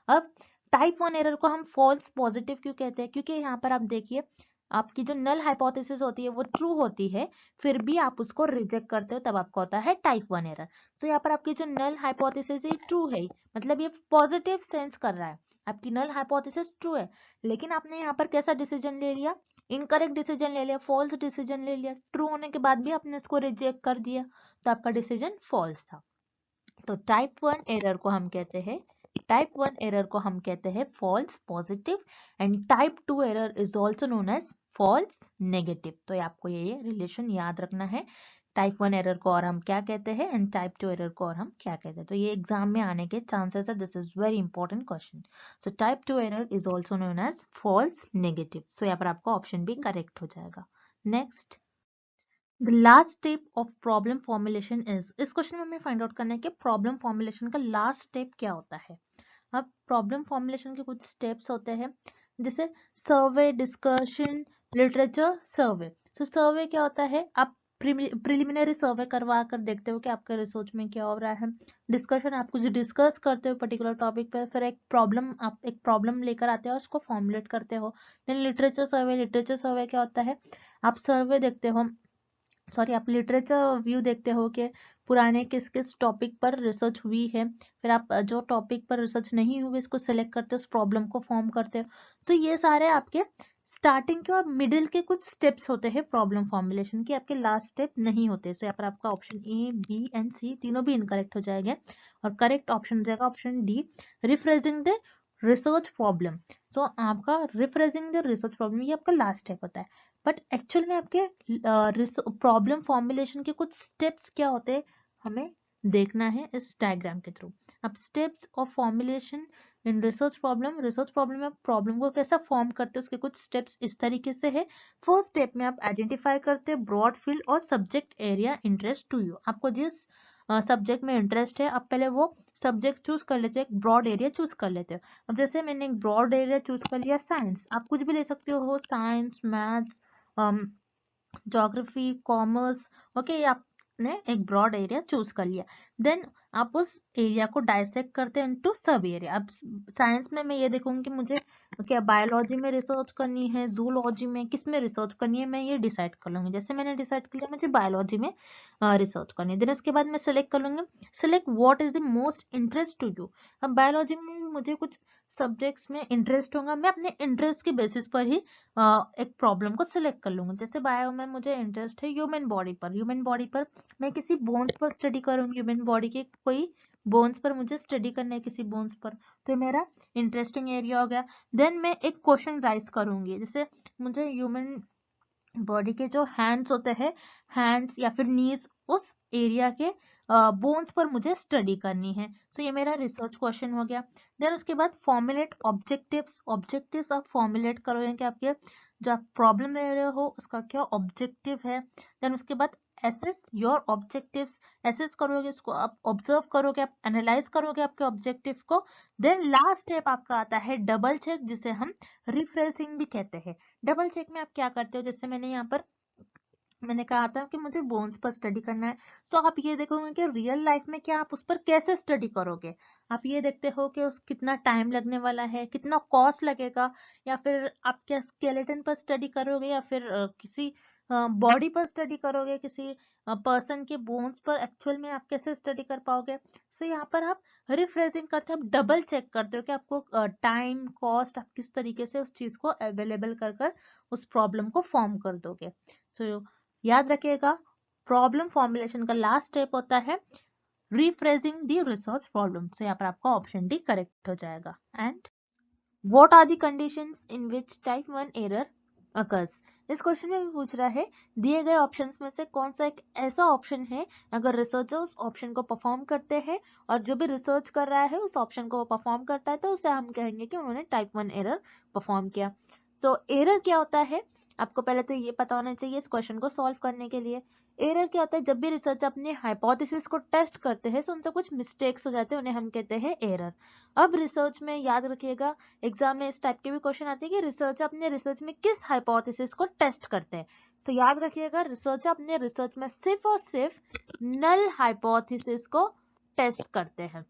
अब टाइप 1 एरर को हम फॉल्स पॉजिटिव क्यों कहते हैं, क्योंकि यहाँ पर आप देखिए आपकी जो नल हाइपोथेसिस होती है वो ट्रू होती है, फिर भी आप उसको रिजेक्ट करते हो, तब आपका होता है टाइप 1 एरर। तो यहाँ पर आपकी जो नल हाइपोथेसिस है ट्रू है, मतलब ये पॉजिटिव सेंस कर रहा है, आपकी नल हाइपोथेसिस ट्रू है, लेकिन आपने यहाँ पर कैसा डिसीजन ले लिया, इनकरेक्ट डिसीजन ले लिया, फॉल्स डिसीजन ले लिया, ट्रू होने के बाद भी आपने इसको रिजेक्ट कर दिया, तो आपका डिसीजन फॉल्स था। तो टाइप 1 एरर को हम कहते हैं, टाइप 1 एरर को हम कहते हैं false positive, and type 2 error is also known as false negative. तो आपको ये रिलेशन याद रखना है, टाइप 1 एरर को और हम क्या कहते हैं एंड टाइप 2 एरर को और हम क्या कहते हैं। तो ये एग्जाम में आने के चांसेस है, this is very important question. So type 2 error is also known as false negative. So यहाँ पर आपका ऑप्शन भी करेक्ट हो जाएगा। Next, the last step of problem formulation is. इस क्वेश्चन में हमें फाइंड आउट करना है कि प्रॉब्लम फॉर्मुलेशन का लास्ट स्टेप क्या होता है। अब प्रॉब्लम फॉर्मुलेशन के कुछ स्टेप्स होते हैं, जैसे सर्वे, डिस्कशन, लिटरेचर, सर्वे। तो सर्वे क्या होता है, आप प्रिलिमिनरी सर्वे करवा कर देखते हो कि आपके रिसर्च में क्या हो रहा है। डिस्कशन, आप कुछ डिस्कस करते हो पर्टिकुलर टॉपिक पर, फिर आप एक प्रॉब्लम लेकर आते हो, उसको फॉर्मुलेट करते हो। देन लिटरेचर सर्वे क्या होता है, आप सर्वे देखते हो, सॉरी आप लिटरेचर व्यू देखते हो कि पुराने किस किस टॉपिक पर रिसर्च हुई है, फिर आप जो टॉपिक पर रिसर्च नहीं हुई इसको सिलेक्ट करते हो, उस प्रॉब्लम को फॉर्म करते हो। सो ये सारे आपके स्टार्टिंग के और मिडिल के कुछ स्टेप्स होते हैं प्रॉब्लम फॉर्मुलेशन के, आपके लास्ट स्टेप नहीं होते। सो यहाँ पर आपका ऑप्शन ए, बी एंड सी तीनों भी इनकरेक्ट हो जाएंगे और करेक्ट ऑप्शन हो जाएगा option D, rephrasing the research problem. So आपका रिफ्रेजिंग द रिसर्च प्रॉब्लम ये आपका लास्ट स्टेप होता है, बट एक्चुअल में आपके प्रॉब्लम फॉर्मुलेशन के कुछ स्टेप्स क्या होते हैं हमें देखना है इस डायग्राम के थ्रू। अब steps of formulation in research problem में प्रॉब्लम को कैसा फॉर्म करते हैं उसके कुछ स्टेप्स इस तरीके से है। फर्स्ट स्टेप में आप आइडेंटिफाई करते हैं ब्रॉड फील्ड और subject area interest to you. आपको जिस सब्जेक्ट में इंटरेस्ट है आप पहले वो सब्जेक्ट चूज कर लेते हो, एक ब्रॉड एरिया चूज कर लेते हो। अब जैसे मैंने एक ब्रॉड एरिया चूज कर लिया साइंस, आप कुछ भी ले सकते हो, science, math, geography, commerce, okay, आपने एक ब्रॉड एरिया चूज कर लिया। देन आप उस एरिया को डाइसेक्ट करते हैं इनटू सब एरिया। अब साइंस में मैं ये देखूंगी कि मुझे क्या बायोलॉजी में रिसर्च करनी है, जूलॉजी में, किस में रिसर्च करनी है, मैं ये डिसाइड कर लूंगी। जैसे मैंने डिसाइड कर लिया मुझे बायोलॉजी में रिसर्च करनी है, देन उसके बाद मैं सिलेक्ट कर लूंगी, select what is the most interest to you. अब बायोलॉजी में मुझे कुछ सब्जेक्ट्स में इंटरेस्ट होगा, मैं अपने इंटरेस्ट के बेसिस पर ही एक प्रॉब्लम को सिलेक्ट कर लूंगी। जैसे बायो में मुझे इंटरेस्ट है ह्यूमन बॉडी पर मैं किसी बोन्स पर स्टडी करूंगी, ह्यूमन बॉडी के कोई बोन्स पर मुझे स्टडी करना है, किसी बोन्स पर, तो मेरा इंटरेस्टिंग एरिया हो गया। देन मैं एक क्वेश्चन राइज करूंगी, जैसे मुझे ह्यूमन बॉडी के जो हैंड्स होते हैं, हैंड्स या फिर नीज, उस एरिया के बोन्स पर मुझे स्टडी करनी है। सो ये मेरा रिसर्च क्वेश्चन हो गया। देन उसके बाद फॉर्मुलेट ऑब्जेक्टिव्स आप फॉर्मुलेट करोगे कि आपके जो आप प्रॉब्लम ले रहे हो उसका क्या ऑब्जेक्टिव है। देन उसके बाद एसेस योर ऑब्जेक्टिव्स, एसेस करोगे उसको, आप ऑब्जर्व करोगे, आप एनालाइज करोगे आपके ऑब्जेक्टिव को। देन लास्ट स्टेप आपका आता है डबल चेक, जिसे हम रिफ्रेशिंग भी कहते हैं। डबल चेक में आप क्या करते हो, जैसे मैंने कहा था कि मुझे बोन्स पर स्टडी करना है, तो आप ये देखोगे कि रियल लाइफ में क्या आप उस पर कैसे स्टडी करोगे। आप ये देखते हो कि उस कितना टाइम लगने वाला है, कितना कॉस्ट लगेगा, या फिर आप क्या स्केलेटन पर स्टडी करोगे या फिर किसी बॉडी पर स्टडी करोगे, किसी पर्सन के बोन्स पर एक्चुअल में आप कैसे स्टडी कर पाओगे। सो यहाँ पर आप रिफ्रेशिंग करते हो, आप डबल चेक करते हो कि आपको टाइम, कॉस्ट, आप किस तरीके से उस चीज को अवेलेबल कर उस प्रॉब्लम को फॉर्म कर दोगे। सो याद रखिएगा, प्रॉब्लम फॉर्मुलेशन का लास्ट स्टेप होता है rephrasing the research problem. So यहाँ पर आपका ऑप्शन डी करेक्ट हो जाएगा। And what are the conditions in which type 1 error occurs. इस क्वेश्चन में भी पूछ रहा है दिए गए ऑप्शंस में से कौन सा एक ऐसा ऑप्शन है अगर रिसर्चर उस ऑप्शन को परफॉर्म करते हैं और जो भी रिसर्च कर रहा है उस ऑप्शन को परफॉर्म करता है, तो उसे हम कहेंगे कि उन्होंने टाइप 1 एरर परफॉर्म किया। सो एरर क्या होता है, आपको पहले तो ये पता होना चाहिए इस क्वेश्चन को सॉल्व करने के लिए। एरर क्या होता है, जब भी रिसर्चर अपने हाइपोथेसिस को टेस्ट करते हैं तो उनसे कुछ मिस्टेक्स हो जाते हैं, उन्हें हम कहते हैं एरर। अब रिसर्च में याद रखिएगा, एग्जाम में इस टाइप के भी क्वेश्चन आते हैं कि रिसर्चर अपने रिसर्च में किस हाइपोथेसिस को टेस्ट करते हैं। तो याद रखिएगा, रिसर्चर अपने रिसर्च में सिर्फ और सिर्फ नल हाइपोथेसिस को टेस्ट करते हैं,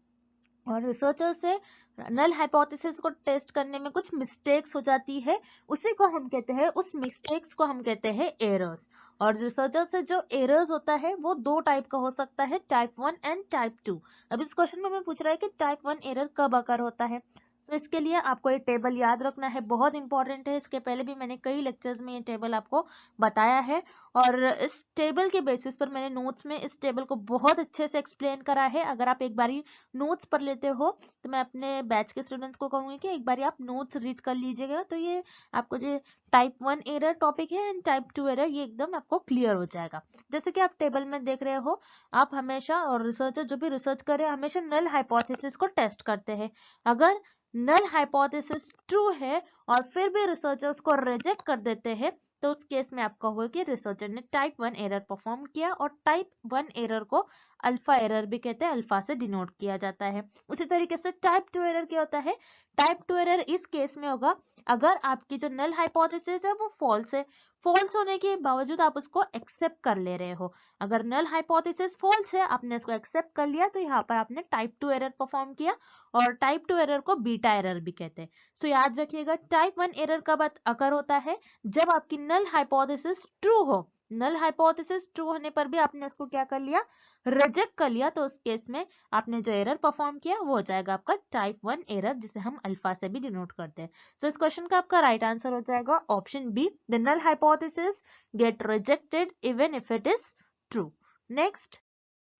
और रिसर्चर से नल हाइपोथेसिस को टेस्ट करने में कुछ मिस्टेक्स हो जाती है, उसी को हम कहते हैं, उस मिस्टेक्स को हम कहते हैं एरर्स। और रिसर्चर से जो एरर्स होता है वो दो टाइप का हो सकता है, टाइप 1 एंड टाइप 2। अब इस क्वेश्चन में हमें पूछ रहा है कि टाइप 1 एरर कब अकर होता है, तो इसके लिए आपको ये टेबल याद रखना है, बहुत इंपॉर्टेंट है। इसके पहले भी मैंने कई लेक्चर्स में ये टेबल आपको बताया है, और इस टेबल के बेसिस पर मैंने नोट्स में इस टेबल को बहुत अच्छे से एक्सप्लेन करा है। अगर आप एक बारी नोट्स पढ़ लेते हो तो मैं अपने बैच के स्टूडेंट्स को कहूंगी कि एक बारी आप नोट्स रीड कर लीजिएगा, तो ये आपको जो टाइप 1 एरर टॉपिक है एंड टाइप 2 एरर ये एकदम आपको क्लियर हो जाएगा। जैसे कि आप टेबल में देख रहे हो, आप हमेशा, और रिसर्चर जो भी रिसर्च करे हमेशा नल हाइपोथेसिस को टेस्ट करते हैं। अगर नल हाइपोथेसिस ट्रू है और फिर भी रिसर्चर उसको रिजेक्ट कर देते हैं, तो उस केस में आपका होगा कि रिसर्चर ने टाइप 1 एरर परफॉर्म किया और टाइप 1 एरर को अल्फा एरर भी कहते हैं, अल्फा से डिनोट किया जाता है। उसी तरीके से टाइप 2 एरर क्या होता है? टाइप 2 एरर इस केस में होगा अगर आपकी जो नल हाइपोथेसिस है वो फॉल्स है, फॉल्स होने के बावजूद आप उसको एक्सेप्ट कर ले रहे हो। अगर नल हाइपोथेसिस फॉल्स है, आपने इसको एक्सेप्ट कर लिया, तो यहाँ पर आपने टाइप 2 एरर परफॉर्म किया, और टाइप 2 एरर को बीटा एरर भी कहते हैं। सो याद रखिएगा, टाइप 1 एरर कब अकर होता है? जब आपकी नल हाइपोथेसिस ट्रू हो। नल हाइपोथेसिस ट्रू होने पर भी आपने इसको क्या कर लिया? रिजेक्ट कर लिया, तो उस केस में आपने जो एरर परफॉर्म किया वो हो जाएगा आपका टाइप 1 एरर, जिसे हम अल्फा से भी डिनोट करते हैं। सो इस क्वेश्चन का आपका राइट आंसर हो जाएगा option B, the null hypothesis get rejected even if it is true. Next,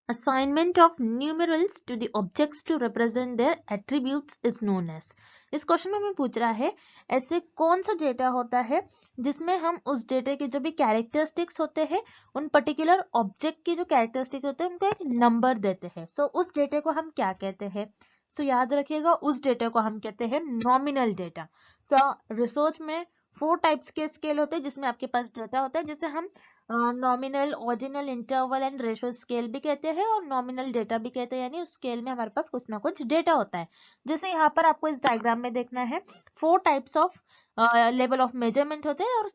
assignment of numerals to the objects to represent their attributes is known as। इस क्वेश्चन में हमें पूछ रहा है ऐसे कौन सा डेटा होता है जिसमें हम उस डेटा के जो भी कैरेक्टरिस्टिक्स होते हैं, उन पर्टिकुलर ऑब्जेक्ट की जो कैरेक्टरिस्टिक होते हैं उनको एक नंबर देते हैं। सो उस डेटा को हम क्या कहते हैं? सो याद रखिएगा, उस डेटा को हम कहते हैं नॉमिनल डेटा। तो रिसर्च में 4 टाइप्स के स्केल होते हैं जिसमें आपके पास डेटा होता है, जिसे हम nominal, ordinal, interval and ratio scale भी कहते हैं, और नॉमिनल डेटा भी कहते हैं, यानी उस स्केल में हमारे पास कुछ ना कुछ डेटा होता है। जैसे यहाँ पर आपको इस डायग्राम में देखना है, 4 types of level of measurement होते हैं और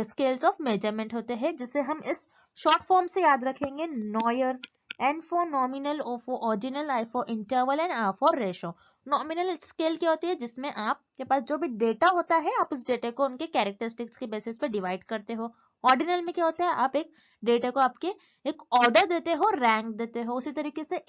स्केल्स ऑफ मेजरमेंट होते हैं, जिसे हम इस शॉर्ट फॉर्म से याद रखेंगे noir, N for nominal, O for ordinal, I for interval and R for ratio. Nominal scale क्या होती है? जिसमें आपके पास जो भी डेटा होता है आप उस डेटा को उनके कैरेक्टरिस्टिक्स के बेसिस पर डिवाइड करते हो। ऑर्डिनल में क्या होता है? आप एक डेटा को आपके एक ऑर्डर देते हो, रैंक देते हो। उसी तरीके से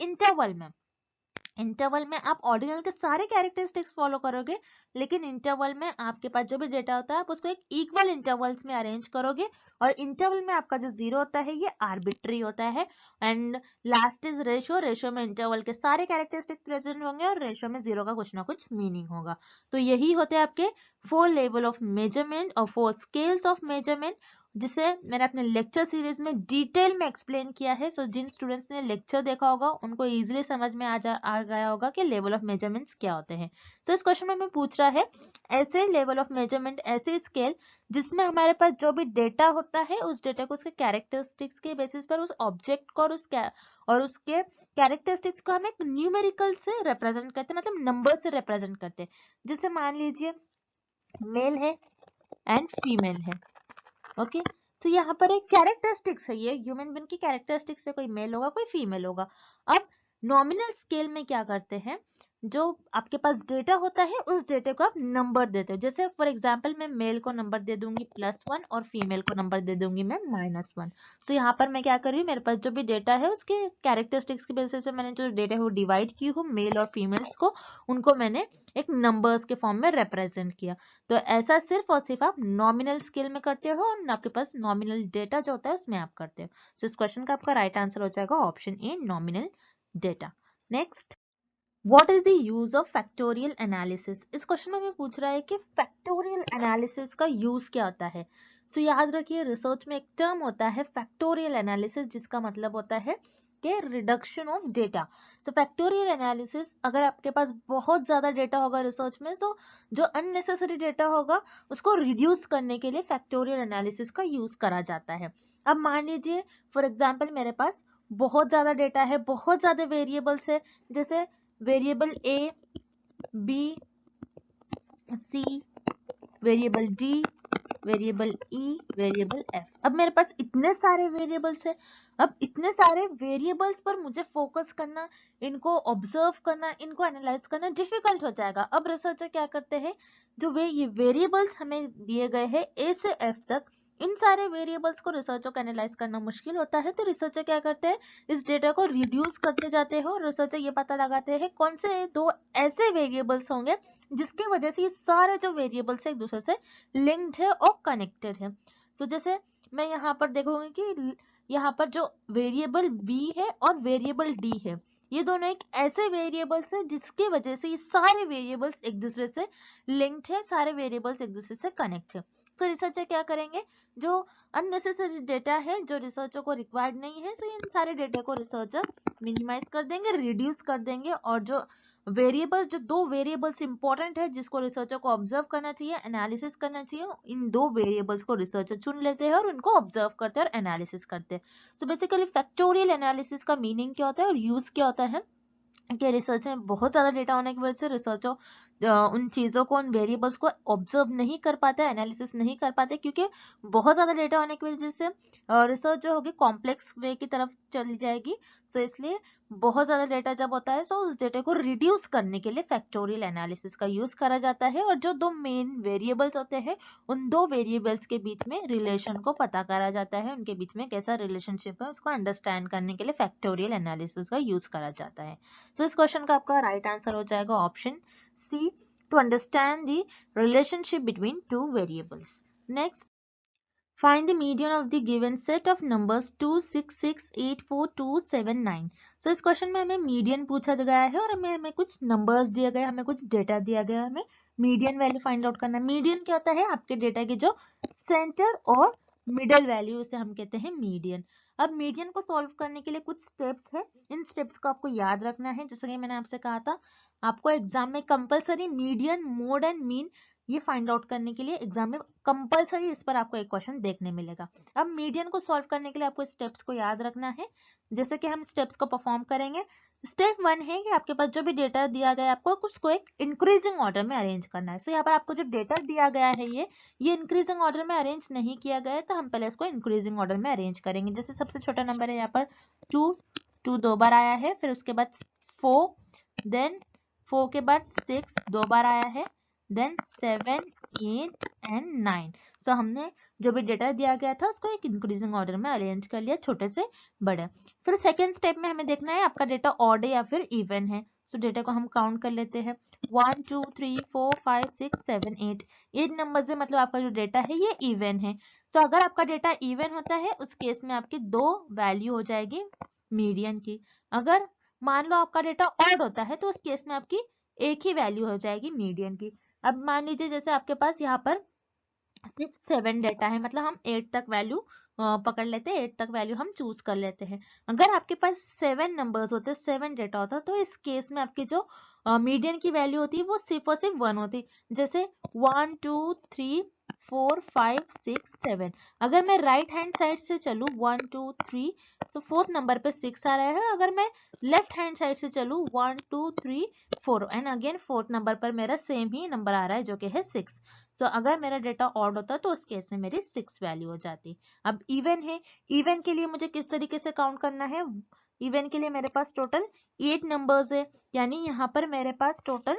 इंटरवल में आप ऑर्डिनल के सारे कैरेक्टरिस्टिक्स फॉलो करोगे, लेकिन इंटरवल में आपके पास जो भी डेटा होता है आप उसको एक इक्वल इंटरवल्स में अरेंज करोगे, और इंटरवल में आपका जो जीरो होता है ये आर्बिट्री होता है। And last is ratio. Ratio में इंटरवल के सारे कैरेक्टरिस्टिक्स प्रेजेंट होंगे और रेशो में जीरो का कुछ ना कुछ मीनिंग होगा। तो यही होते हैं आपके 4 लेवल ऑफ मेजरमेंट और 4 स्केल्स ऑफ मेजरमेंट, जिसे मैंने अपने लेक्चर सीरीज में डिटेल में एक्सप्लेन किया है। सो जिन स्टूडेंट्स ने लेक्चर देखा होगा उनको इजीली समझ में आ गया होगा कि लेवल ऑफ मेजरमेंट्स क्या होते हैं। सो इस क्वेश्चन में हमें पूछ रहा है ऐसे लेवल ऑफ मेजरमेंट, ऐसे स्केल जिसमें हमारे पास जो भी डेटा होता है उस डेटा को उसके कैरेक्टरिस्टिक्स के बेसिस पर उस ऑब्जेक्ट को और उसके कैरेक्टरिस्टिक्स को हम एक न्यूमेरिकल से रिप्रेजेंट करते हैं, मतलब नंबर से रिप्रेजेंट करते हैं। जैसे मान लीजिए मेल है एंड फीमेल है, ओके। सो यहाँ पर एक कैरेक्टरिस्टिक्स है, ये ह्यूमन बीइंग की कैरेक्टरिस्टिक्स है, कोई मेल होगा कोई फीमेल होगा। अब नॉमिनल स्केल में क्या करते हैं, जो आपके पास डेटा होता है उस डेटा को आप नंबर देते हो। जैसे फॉर एग्जांपल मैं मेल को नंबर दे दूंगी +1 और फीमेल को नंबर दे दूंगी मैं -1। सो यहाँ पर मैं क्या कर रही हूँ, मेरे पास जो भी डेटा है उसके कैरेक्टरिस्टिक्स की बेसिस पे मैंने जो डेटा है वो डिवाइड की हूँ मेल और फीमेल्स को, उनको मैंने एक नंबर्स के फॉर्म में रिप्रेजेंट किया। तो ऐसा सिर्फ और सिर्फ आप नॉमिनल स्केल में करते हो और आपके पास नॉमिनल डेटा जो होता है उसमें आप करते हो। सो इस क्वेश्चन का आपका राइट आंसर हो जाएगा option A, nominal data. Next, what is the use of factorial analysis. इस क्वेश्चन में हमें पूछ रहा है कि फैक्टोरियल एनालिसिस का यूज क्या होता है। सो याद रखिए, रिसर्च में एक टर्म होता है फैक्टोरियल एनालिसिस, जिसका मतलब होता है कि reduction of data. So factorial analysis, अगर आपके पास बहुत ज्यादा डेटा होगा रिसर्च में, तो जो अननेसेसरी डेटा होगा उसको रिड्यूस करने के लिए फैक्टोरियल एनालिसिस का यूज करा जाता है। अब मान लीजिए फॉर एग्जाम्पल मेरे पास बहुत ज्यादा डेटा है, बहुत ज्यादा वेरिएबल्स है, जैसे वेरिएबल ए, बी, सी, वेरिएबल डी, वेरिएबल ई, वेरिएबल एफ। अब मेरे पास इतने सारे वेरिएबल्स है, अब इतने सारे वेरिएबल्स पर मुझे फोकस करना, इनको ऑब्जर्व करना, इनको एनालाइज करना डिफिकल्ट हो जाएगा। अब रिसर्चर क्या करते हैं, जो ये वेरिएबल्स हमें दिए गए हैं ए से एफ तक, इन सारे वेरिएबल्स को रिसर्चर को एनालाइज करना मुश्किल होता है, तो रिसर्चर क्या करते हैं, इस डेटा को रिड्यूस करते जाते हैं और रिसर्चर ये पता लगाते हैं कौन से 2 ऐसे वेरिएबल्स होंगे जिसकी वजह से ये सारे जो वेरिएबल्स एक दूसरे से लिंक्ड है और कनेक्टेड है। सो जैसे मैं यहाँ पर देखूंगी कि यहाँ पर जो वेरिएबल बी है और वेरिएबल डी है, ये दोनों एक ऐसे वेरिएबल्स है जिसकी वजह से ये सारे वेरिएबल्स एक दूसरे से लिंक्ड है, सारे वेरिएबल्स एक दूसरे से कनेक्ट है। सो रिसर्चर क्या करेंगे, जो अननेसेसरी डेटा है जो रिसर्चर को रिक्वायर्ड नहीं है, सो इन सारे डेटा को रिसर्चर मिनिमाइज कर देंगे, रिड्यूस कर देंगे, और जो वेरिएबल्स, जो दो वेरिएबल्स इंपॉर्टेंट है जिसको रिसर्चर को ऑब्जर्व करना चाहिए, एनालिसिस करना चाहिए, इन दो वेरिएबल्स को रिसर्चर चुन लेते हैं और उनको ऑब्जर्व करते हैं और एनालिसिस करते हैं। सो बेसिकली फैक्टोरियल एनालिसिस का मीनिंग क्या होता है और यूज क्या होता है कि रिसर्च में बहुत ज्यादा डेटा होने की वजह से रिसर्चर उन चीजों को, उन वेरिएबल्स को ऑब्जर्व नहीं कर पाते, एनालिसिस नहीं कर पाते, क्योंकि बहुत ज्यादा डेटा होने की वजह से रिसर्च जो होगी कॉम्प्लेक्स वे की तरफ चली जाएगी। सो इसलिए बहुत ज्यादा डेटा जब होता है, सो उस डेटा को रिड्यूस करने के लिए फैक्टोरियल एनालिसिस का यूज करा जाता है। और जो दो मेन वेरिएबल्स होते हैं, उन दो वेरिएबल्स के बीच में रिलेशन को पता करा जाता है, उनके बीच में कैसा रिलेशनशिप है उसको अंडरस्टैंड करने के लिए फैक्टोरियल एनालिसिस का यूज करा जाता है। सो इस क्वेश्चन का आपका राइट आंसर हो जाएगा option C, to understand the relationship between two variables. Next, find the median of the given set of numbers 2, 6, 6, 8, 4, 2, 7, 9। So इस क्वेश्चन में हमें मीडियन पूछा गया है और हमें कुछ नंबर्स दिया गया, हमें कुछ डेटा दिया गया, हमें मीडियन वैल्यू फाइंड आउट करना है। मीडियन क्या होता है? आपके डेटा की जो सेंटर और मिडल वैल्यू, उसे हम कहते हैं मीडियन। अब मीडियन को सॉल्व करने के लिए कुछ स्टेप्स है, इन स्टेप्स को आपको याद रखना है। जैसे कि मैंने आपसे कहा था, आपको एग्जाम में compulsory median, mode and mean ये फाइंड आउट करने के लिए एग्जाम में कंपलसरी इस पर आपको एक क्वेश्चन देखने मिलेगा। अब मीडियन को सॉल्व करने के लिए आपको स्टेप्स को याद रखना है। जैसे कि हम स्टेप्स को परफॉर्म करेंगे। स्टेप 1 है कि आपके पास जो भी डेटा दिया गया है, आपको उसको एक इंक्रीजिंग ऑर्डर में अरेंज करना है। सो यहाँ पर आपको जो डेटा दिया गया है ये इंक्रीजिंग ऑर्डर में अरेंज नहीं किया गया है, तो हम पहले इसको इंक्रीजिंग ऑर्डर में अरेंज करेंगे। जैसे सबसे छोटा नंबर है यहाँ पर 2 दो बार आया है, फिर उसके बाद 4, देन 4 के बाद 6 दो बार आया है, देन 7, 8 एंड 9। सो हमने जो भी डेटा दिया गया था उसको एक इंक्रीजिंग ऑर्डर में अरेंज कर लिया, छोटे से बड़े। फिर सेकेंड स्टेप में हमें देखना है आपका डेटा ऑड है या फिर इवन है। सो डेटा को हम काउंट कर लेते हैं। 1, 2, 3, 4, 5, 6, 7, 8 नंबर से, मतलब आपका जो डेटा है ये इवन है। सो अगर आपका डेटा इवन होता है उस केस में आपकी दो वैल्यू हो जाएगी मीडियन की। अगर मान लो आपका डेटा ऑड होता है तो उस केस में आपकी एक ही वैल्यू हो जाएगी मीडियन की। अब मान लीजिए जैसे आपके पास यहाँ पर सिर्फ 7 डेटा है, मतलब हम 8 तक वैल्यू पकड़ लेते हैं, 8 तक वैल्यू हम चूज कर लेते हैं। अगर आपके पास 7 नंबर्स होते, 7 डेटा होता, तो इस केस में आपकी जो मीडियन की वैल्यू होती है वो सिर्फ और सिर्फ 1 होती। जैसे 1, 2, 3, 4, 5, 6, 7। अगर मैं राइट हैंड साइड से चलूँ 1, 2, 3, तो फोर्थ नंबर पे 6 आ रहा है। अगर मैं लेफ्ट हैंड साइड से चलूँ 1, 2, 3, 4 एंड अगेन फोर्थ नंबर पर मेरा सेम ही नंबर आ रहा है जो कि है 6। सो अगर मेरा डेटा ऑड होता तो उस केस में मेरी 6 वैल्यू हो जाती। अब इवन है, इवन के लिए मुझे किस तरीके से काउंट करना है? इवन के लिए मेरे पास टोटल 8 नंबर्स है, यानी यहाँ पर मेरे पास टोटल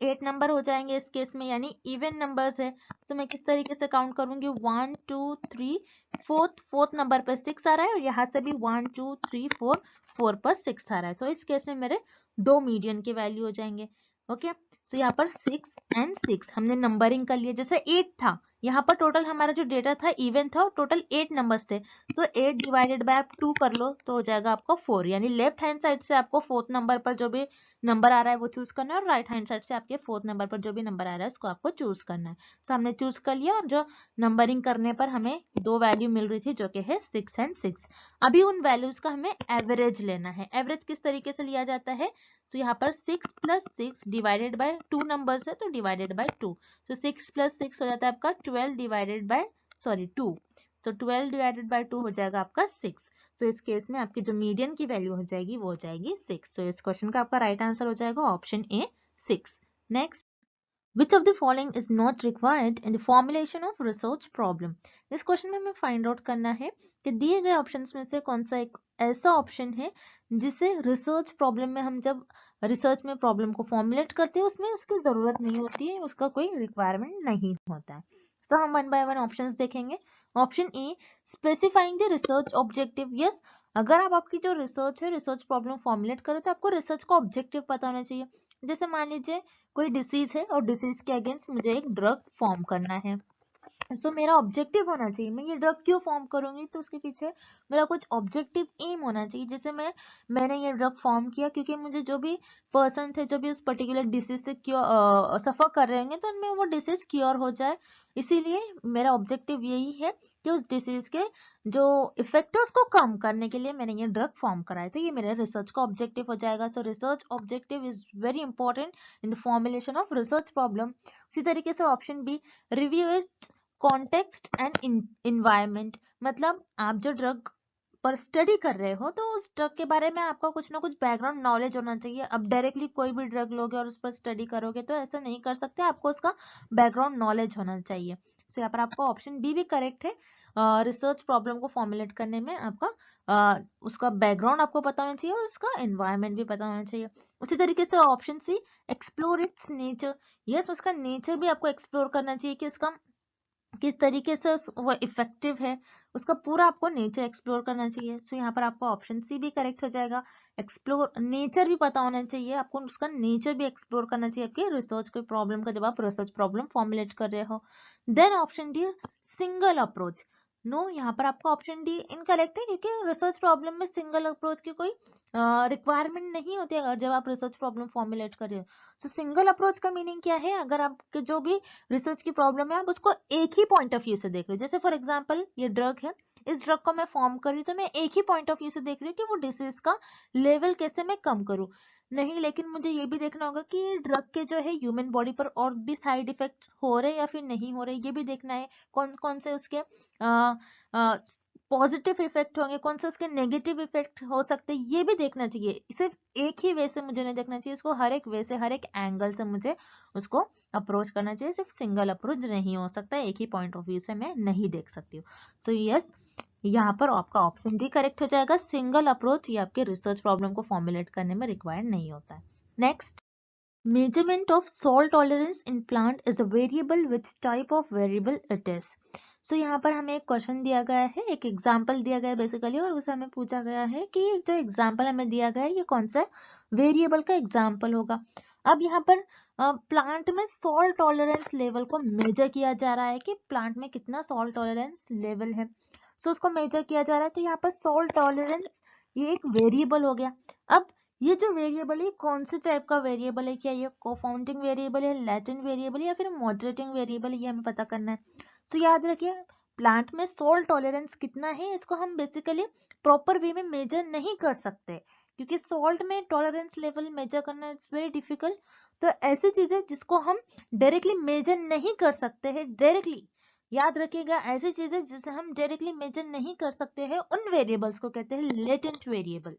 8 नंबर हो जाएंगे इस केस में, यानी इवन नंबर्स है। तो मैं किस तरीके से काउंट करूंगी? 1, 2, 3, फोर्थ नंबर पर 6 आ रहा है और यहाँ से भी 1, 2, 3, 4 पर 6 आ रहा है। तो इस केस में मेरे दो मीडियन के वैल्यू हो जाएंगे। ओके, सो यहाँ पर 6 एंड 6 हमने नंबरिंग कर लिया। जैसे 8 था, यहाँ पर टोटल हमारा जो डेटा था इवन था और टोटल 8 नंबर्स थे, तो 8 डिवाइडेड बाय आप 2 कर लो तो हो जाएगा आपका 4। यानी लेफ्ट हैंड साइड से आपको फोर्थ नंबर पर जो भी नंबर आ रहा है वो चूज करना है और राइट हैंड साइड से आपके फोर्थ नंबर पर जो भी नंबर आ रहा है उसको आपको चूज करना है। सो हमने चूज कर लिया और जो नंबरिंग करने पर हमें दो वैल्यू मिल रही थी जो कि है 6 एंड 6। अभी उन वैल्यूज का हमें एवरेज लेना है। एवरेज किस तरीके से लिया जाता है? सो यहाँ पर 6 + 6 डिवाइडेड बाय 2 नंबर्स है तो डिवाइडेड बाय 2। सो 6 + 6 हो जाता है आपका 12 divided by 2। So 12 divided by 2 हो जाएगा आपका 6। तो इस केस में आपकी जो मीडियन की वैल्यू हो जाएगी वो हो जाएगी 6। तो इस क्वेश्चन का आपका राइट आंसर हो जाएगा option A 6। Next, Which of the following is not required in the formulation of research problem? इस क्वेश्चन में हमें फाइंड आउट करना है कि दिए गए ऑप्शंस में से कौन सा एक ऐसा ऑप्शन है जिसे रिसर्च प्रॉब्लम में हम जब रिसर्च में प्रॉब्लम को फॉर्मुलेट करते हैं उसमें उसकी जरूरत नहीं होती है, उसका कोई रिक्वायरमेंट नहीं होता है। सो हम 1 बाय 1 ऑप्शंस देखेंगे। Option A, specifying the research objective. Yes, अगर आप आपकी जो रिसर्च है, रिसर्च प्रॉब्लम फॉर्मुलेट करो तो आपको रिसर्च का ऑब्जेक्टिव पता होना चाहिए। जैसे मान लीजिए कोई डिसीज है और डिसीज के अगेंस्ट मुझे एक ड्रग फॉर्म करना है। सो मेरा ऑब्जेक्टिव होना चाहिए, मैं ये ड्रग क्यों फॉर्म करूंगी तो उसके पीछे मेरा कुछ ऑब्जेक्टिव एम होना चाहिए। जैसे मैंने ये ड्रग फॉर्म किया क्योंकि मुझे जो भी पर्सन थे जो भी उस पर्टिकुलर डिसीज से क्योर सफर कर रहे होंगे तो उनमें वो डिसीज क्योर हो जाए, इसीलिए मेरा ऑब्जेक्टिव यही है कि उस डिसीज के जो इफेक्ट है उसको कम करने के लिए मैंने ये ड्रग फॉर्म कराया। तो ये मेरे रिसर्च का ऑब्जेक्टिव हो जाएगा। So research objective is very important in the formulation of research problem. उसी तरीके से option B, review is context and environment, मतलब आप जो ड्रग पर स्टडी कर रहे हो तो उस ड्रग के बारे में आपका कुछ ना कुछ बैकग्राउंड नॉलेज होना चाहिए। अब डायरेक्टली कोई भी ड्रग लोगे और उस पर स्टडी करोगे तो ऐसा नहीं कर सकते, आपको उसका बैकग्राउंड नॉलेज होना चाहिए। तो यहाँ पर आपका ऑप्शन बी भी करेक्ट है। रिसर्च प्रॉब्लम को फॉर्मुलेट करने में आपका उसका बैकग्राउंड आपको पता होना चाहिए और उसका एनवायरनमेंट भी पता होना चाहिए। उसी तरीके से option C, explore its nature, yes उसका नेचर भी आपको एक्सप्लोर करना चाहिए कि उसका किस तरीके से वो इफेक्टिव है, उसका पूरा आपको नेचर एक्सप्लोर करना चाहिए। सो यहाँ पर आपका ऑप्शन सी भी करेक्ट हो जाएगा। एक्सप्लोर नेचर भी पता होना चाहिए आपको, उसका नेचर भी एक्सप्लोर करना चाहिए आपके रिसर्च के प्रॉब्लम का जब आप रिसर्च प्रॉब्लम फॉर्मुलेट कर रहे हो। Then option D, single approach, no यहाँ पर आपका ऑप्शन डी इनकरेक्ट है क्योंकि रिसर्च प्रॉब्लम में सिंगल अप्रोच की कोई रिक्वायरमेंट नहीं होती अगर जब आप रिसर्च प्रॉब्लम फॉर्मुलेट कर रहे हो। सो सिंगल अप्रोच का मीनिंग क्या है, अगर आपके जो भी रिसर्च की प्रॉब्लम है आप उसको एक ही पॉइंट ऑफ व्यू से देख रहे हो। जैसे फॉर एग्जांपल ये ड्रग है, इस ड्रग को मैं फॉर्म कर रही हूँ तो मैं एक ही पॉइंट ऑफ व्यू से देख रही हूँ कि वो डिसीज का लेवल कैसे मैं कम करूँ, नहीं लेकिन मुझे ये भी देखना होगा कि ड्रग के जो है ह्यूमन बॉडी पर और भी साइड इफेक्ट्स हो रहे या फिर नहीं हो रहे, ये भी देखना है। कौन कौन से उसके पॉजिटिव इफेक्ट होंगे, कौन से उसके नेगेटिव इफेक्ट हो सकते हैं, ये भी देखना चाहिए। सिर्फ एक ही वे से मुझे नहीं देखना चाहिए, इसको हर एक वे से हर एक एंगल से मुझे उसको अप्रोच करना चाहिए। सिर्फ सिंगल अप्रोच नहीं हो सकता, एक ही पॉइंट ऑफ व्यू से मैं नहीं देख सकती हूँ। सो यस यहाँ पर आपका ऑप्शन डी करेक्ट हो जाएगा। सिंगल अप्रोच ये आपके रिसर्च प्रॉब्लम को फॉर्मुलेट करने में रिक्वायर्ड नहीं होता है। Next, measurement of salt tolerance in plant is a variable, which type of variable it is। सो यहाँ पर हमें एक क्वेश्चन दिया गया है, एक एग्जाम्पल दिया गया है बेसिकली, और उसे हमें पूछा गया है कि जो एग्जाम्पल हमें दिया गया है ये कौन सा वेरिएबल का एग्जाम्पल होगा। अब यहाँ पर प्लांट में सॉल्ट टॉलरेंस लेवल को मेजर किया जा रहा है कि प्लांट में कितना सॉल्ट टॉलरेंस लेवल है। सो उसको मेजर किया जा रहा है, तो यहाँ पर सॉल्ट टॉलरेंस ये एक वेरिएबल हो गया। अब ये जो वेरिएबल है कौन से टाइप का वेरिएबल है, क्या ये कोफाउंडिंग वेरिएबल है, लैटेंट वेरिएबल है या फिर मॉडरेटिंग वेरिएबल है, ये हमें पता करना है। सो याद रखिए प्लांट में सॉल्ट टॉलरेंस कितना है इसको हम बेसिकली प्रॉपर वे में मेजर नहीं कर सकते क्योंकि सॉल्ट में टॉलरेंस लेवल मेजर करना इट्स वेरी डिफिकल्ट। तो ऐसी चीजें जिसको हम डायरेक्टली मेजर नहीं कर सकते हैं, डायरेक्टली याद रखिएगा, ऐसी चीजें जिसे हम डायरेक्टली मेजर नहीं कर सकते हैं उन वेरिएबल्स को कहते हैं लेटेंट वेरिएबल।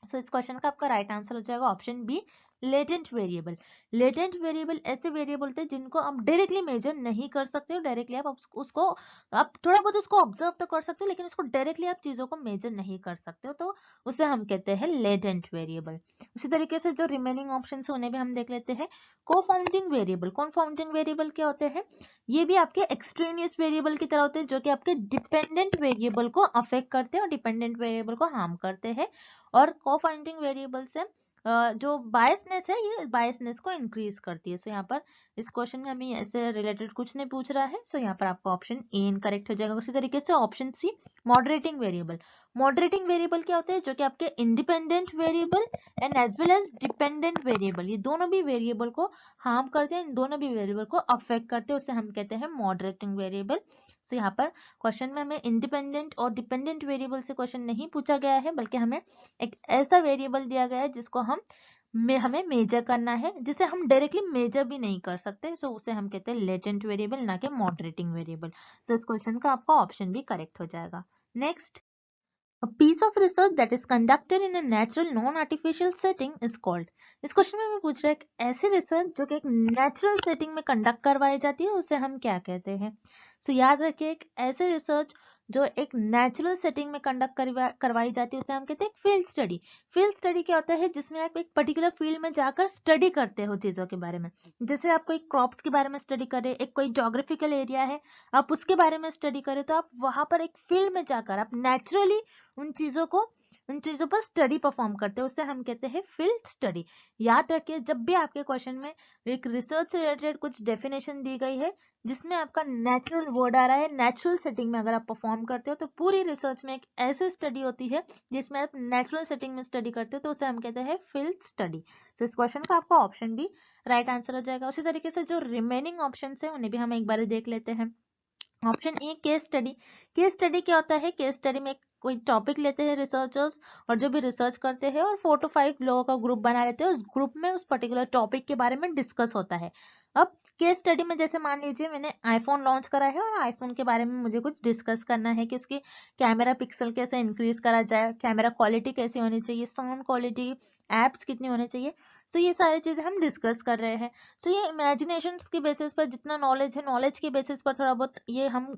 सो इस क्वेश्चन का आपका राइट आंसर हो जाएगा option B, latent variable. Latent variable ऐसे वेरिएबल होते हैं जिनको आप डायरेक्टली मेजर नहीं कर सकते हो, डायरेक्टली आप उसको आप थोड़ा बहुत उसको ऑब्जर्व तो कर सकते हो लेकिन उसको डायरेक्टली आप चीजों को मेजर नहीं कर सकते हो, तो उसे हम कहते हैं लेटेंट वेरिएबल। उसी तरीके से जो रिमेनिंग ऑप्शन है उन्हें भी हम देख लेते हैं। कोफाउंडिंग वेरिएबल, कोफाउंडिंग वेरिएबल क्या होते हैं, ये भी आपके एक्सट्रेनियस वेरिएबल की तरह होते हैं जो कि आपके डिपेंडेंट वेरिएबल को अफेक्ट करते हैं और डिपेंडेंट वेरिएबल को हार्म करते हैं। और कोफाउंडिंग वेरिएबल से जो बायसनेस है ये बायसनेस को इंक्रीज करती है। सो यहाँ पर इस क्वेश्चन में हमें ऐसे रिलेटेड कुछ नहीं पूछ रहा है, सो यहाँ पर आपका ऑप्शन ए इनकरेक्ट हो जाएगा। उसी तरीके से option C, moderating variable. Moderating variable क्या होते हैं, जो कि आपके independent variable and as well as dependent variable, ये दोनों भी वेरिएबल को हार्म करते हैं, इन दोनों भी वेरिएबल को अफेक्ट करते हैं, उसे हम कहते हैं मॉडरेटिंग वेरिएबल। सो यहाँ पर क्वेश्चन में हमें इंडिपेंडेंट और डिपेंडेंट वेरिएबल से क्वेश्चन नहीं पूछा गया है, बल्कि हमें एक ऐसा वेरिएबल दिया गया है जिसको हमें मेजर करना है, जिसे हम डायरेक्टली मेजर भी नहीं कर सकते, सो उसे हम कहते हैं लेटेंट वेरिएबल, ना कि मॉडरेटिंग वेरिएबल। तो इस क्वेश्चन का आपका ऑप्शन भी करेक्ट हो जाएगा। Next, A piece of research that is conducted in a natural non-artificial setting is called। इस क्वेश्चन में हमें पूछ रहा है कि ऐसी रिसर्च जो कि एक नेचुरल सेटिंग में कंडक्ट करवाई जाती है उसे हम क्या कहते हैं। सो याद रखिए एक ऐसे रिसर्च जो एक नेचुरल सेटिंग में कंडक्ट करवाई जाती है उसे हम कहते हैं फील्ड स्टडी। फील्ड स्टडी क्या होता है, जिसमें आप एक पर्टिकुलर फील्ड में जाकर स्टडी करते हो चीजों के बारे में। जैसे आप कोई क्रॉप्स के बारे में स्टडी कर रहे, एक कोई जोग्राफिकल एरिया है आप उसके बारे में स्टडी करें, तो आप वहां पर एक फील्ड में जाकर आप नेचुरली उन चीजों को उन चीजों पर स्टडी परफॉर्म करते हैं, उससे हम कहते हैं फील्ड स्टडी। याद रखिए, जब भी आपके क्वेश्चन में एक रिसर्च से रिलेटेड कुछ डेफिनेशन दी गई है जिसमें आपका नेचुरल वर्ड आ रहा है, नेचुरल सेटिंग में अगर आप परफॉर्म करते हो, तो पूरी रिसर्च में एक ऐसी स्टडी होती है जिसमें आप नेचुरल सेटिंग में स्टडी करते हो, तो उसे हम कहते हैं फील्ड स्टडी। तो इस क्वेश्चन का आपका ऑप्शन भी राइट आंसर हो जाएगा। उसी तरीके से जो रिमेनिंग ऑप्शन है उन्हें भी हम एक बार देख लेते हैं। ऑप्शन ए केस स्टडी। केस स्टडी क्या होता है? केस स्टडी में कोई टॉपिक लेते हैं रिसर्चर्स, और जो भी रिसर्च करते हैं और 4 to 5 लोगों का ग्रुप बना लेते हैं, उस ग्रुप में उस पर्टिकुलर टॉपिक के बारे में डिस्कस होता है। अब केस स्टडी में जैसे मान लीजिए मैंने आईफोन लॉन्च करा है और आईफोन के बारे में मुझे कुछ डिस्कस करना है कि उसकी कैमरा पिक्सल कैसे इंक्रीज करा जाए, कैमरा क्वालिटी कैसी होनी चाहिए, साउंड क्वालिटी, एप्स कितनी होनी चाहिए। सो ये सारी चीजें हम डिस्कस कर रहे हैं। सो ये इमेजिनेशन की बेसिस पर जितना नॉलेज है, नॉलेज की बेसिस पर थोड़ा बहुत ये हम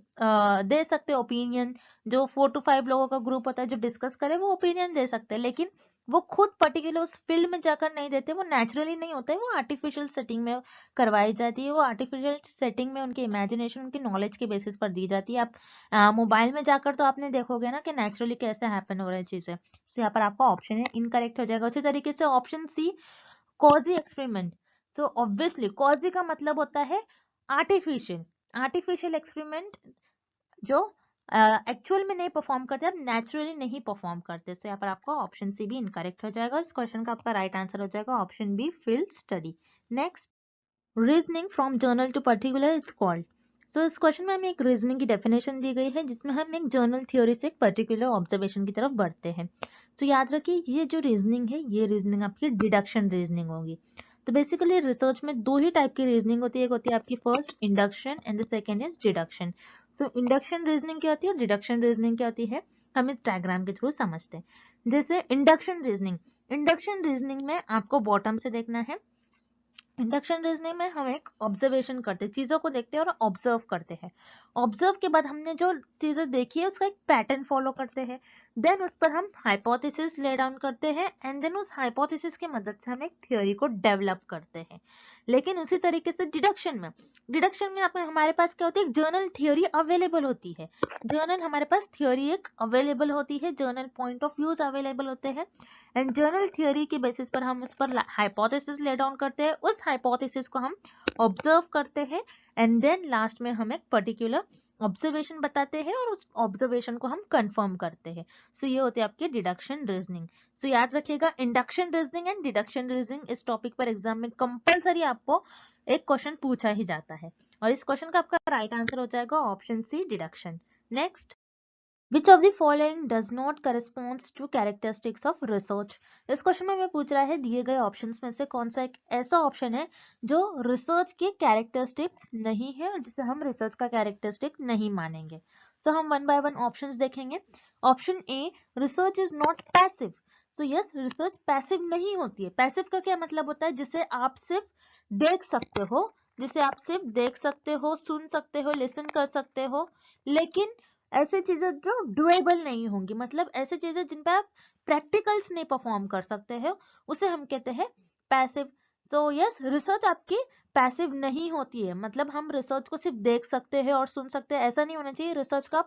दे सकते हैं ओपिनियन। जो 4 to 5 लोगों का ग्रुप होता है जो डिस्कस करे, वो ओपिनियन दे सकते हैं, लेकिन वो खुद पर्टिकुलर उस फील्ड में जाकर नहीं देते, वो नेचुरली नहीं होता है, वो आर्टिफिशियल सेटिंग में करवाई जाती है, वो आर्टिफिशियल सेटिंग में उनकी इमेजिनेशन, उनकी नॉलेज के बेसिस पर दी जाती है। आप मोबाइल में जाकर तो आपने देखोगे ना कि नेचुरली कैसे हैपन हो रही चीजें। तो यहाँ पर आपका ऑप्शन है इनकरेक्ट हो जाएगा। उसी तरीके से option C quasi experiment. So obviously quasi का मतलब होता है आर्टिफिशियल। आर्टिफिशियल एक्सपेरिमेंट जो एक्चुअल में नहीं परफॉर्म करते, अब नेचुरली नहीं परफॉर्म करते। सो यहाँ पर आपका ऑप्शन सी भी इनकरेक्ट हो जाएगा। इस क्वेश्चन का आपका राइट आंसर हो जाएगा option B field study. Next, reasoning from general to particular is called. So इस क्वेश्चन में हमें एक रीजनिंग की डेफिनेशन दी गई है जिसमें हम एक जर्नल थ्योरी से एक पर्टिकुलर ऑब्जर्वेशन की तरफ बढ़ते हैं। सो याद रखिए, ये जो रीजनिंग है, ये रीजनिंग आपकी डिडक्शन रीजनिंग होगी। तो बेसिकली रिसर्च में दो ही टाइप की रीजनिंग होती है, एक होती है आपकी first induction and the second is deduction. तो इंडक्शन रीजनिंग क्या होती है और डिडक्शन रीजनिंग क्या होती है, हम इस डायग्राम के थ्रू समझते हैं। जैसे इंडक्शन रीजनिंग, इंडक्शन रीजनिंग में आपको बॉटम से देखना है। इंडक्शन रीजनिंग में हम एक ऑब्जर्वेशन करते हैं, चीजों को देखते हैं और ऑब्जर्व करते हैं। ऑब्जर्व के बाद हमने जो चीजें देखी है उसका एक पैटर्न फॉलो करते हैं, देन उस पर हम हाइपोथेसिस ले डाउन करते हैं, एंड देन उस हाइपोथेसिस की मदद से हम एक थ्योरी को डेवलप करते हैं। लेकिन उसी तरीके से डिडक्शन में हमारे पास क्या होती है, जर्नल थ्योरी अवेलेबल होती है। जर्नल हमारे पास थ्योरी एक अवेलेबल होती है, general point of views available होते हैं, एंड जर्नल थ्योरी के बेसिस पर हम उस पर हाइपोथेसिस ले डाउन करते हैं, उस हाइपोथेसिस को हम ऑब्जर्व करते हैं, एंड देन लास्ट में हम एक पर्टिकुलर ऑब्जर्वेशन बताते हैं और उस ऑब्जर्वेशन को हम कंफर्म करते हैं। सो ये होती है आपकी डिडक्शन रीजनिंग। सो याद रखिएगा, induction reasoning and deduction reasoning इस टॉपिक पर एग्जाम में कंपलसरी आपको एक क्वेश्चन पूछा ही जाता है, और इस क्वेश्चन का आपका राइट आंसर हो जाएगा option C deduction. Next, Which of the following does not corresponds to characteristics of research? इस क्वेश्चन में हमें पूछ रहा है दिए गए ऑप्शंस में से कौन सा एक ऐसा ऑप्शन है जो रिसर्च के कैरेक्टरिस्टिक्स नहीं है और जिसे हम रिसर्च का कैरेक्टरिस्टिक नहीं मानेंगे। सो हम वन बाय वन ऑप्शंस देखेंगे। Option A, research is not passive. So yes, research passive नहीं होती है। पैसिव का क्या मतलब होता है, जिसे आप सिर्फ देख सकते हो, जिसे आप सिर्फ देख सकते हो, सुन सकते हो, लिसन कर सकते हो, लेकिन ऐसे चीजें जो डुएबल नहीं होंगी, मतलब ऐसे चीजें जिन पे आप प्रैक्टिकल्स नहीं परफॉर्म कर सकते हो, उसे हम कहते हैं पैसिव। सो यस, रिसर्च आपकी पैसिव नहीं होती है, मतलब हम रिसर्च को सिर्फ देख सकते हैं और सुन सकते हैं, ऐसा नहीं होना चाहिए। रिसर्च का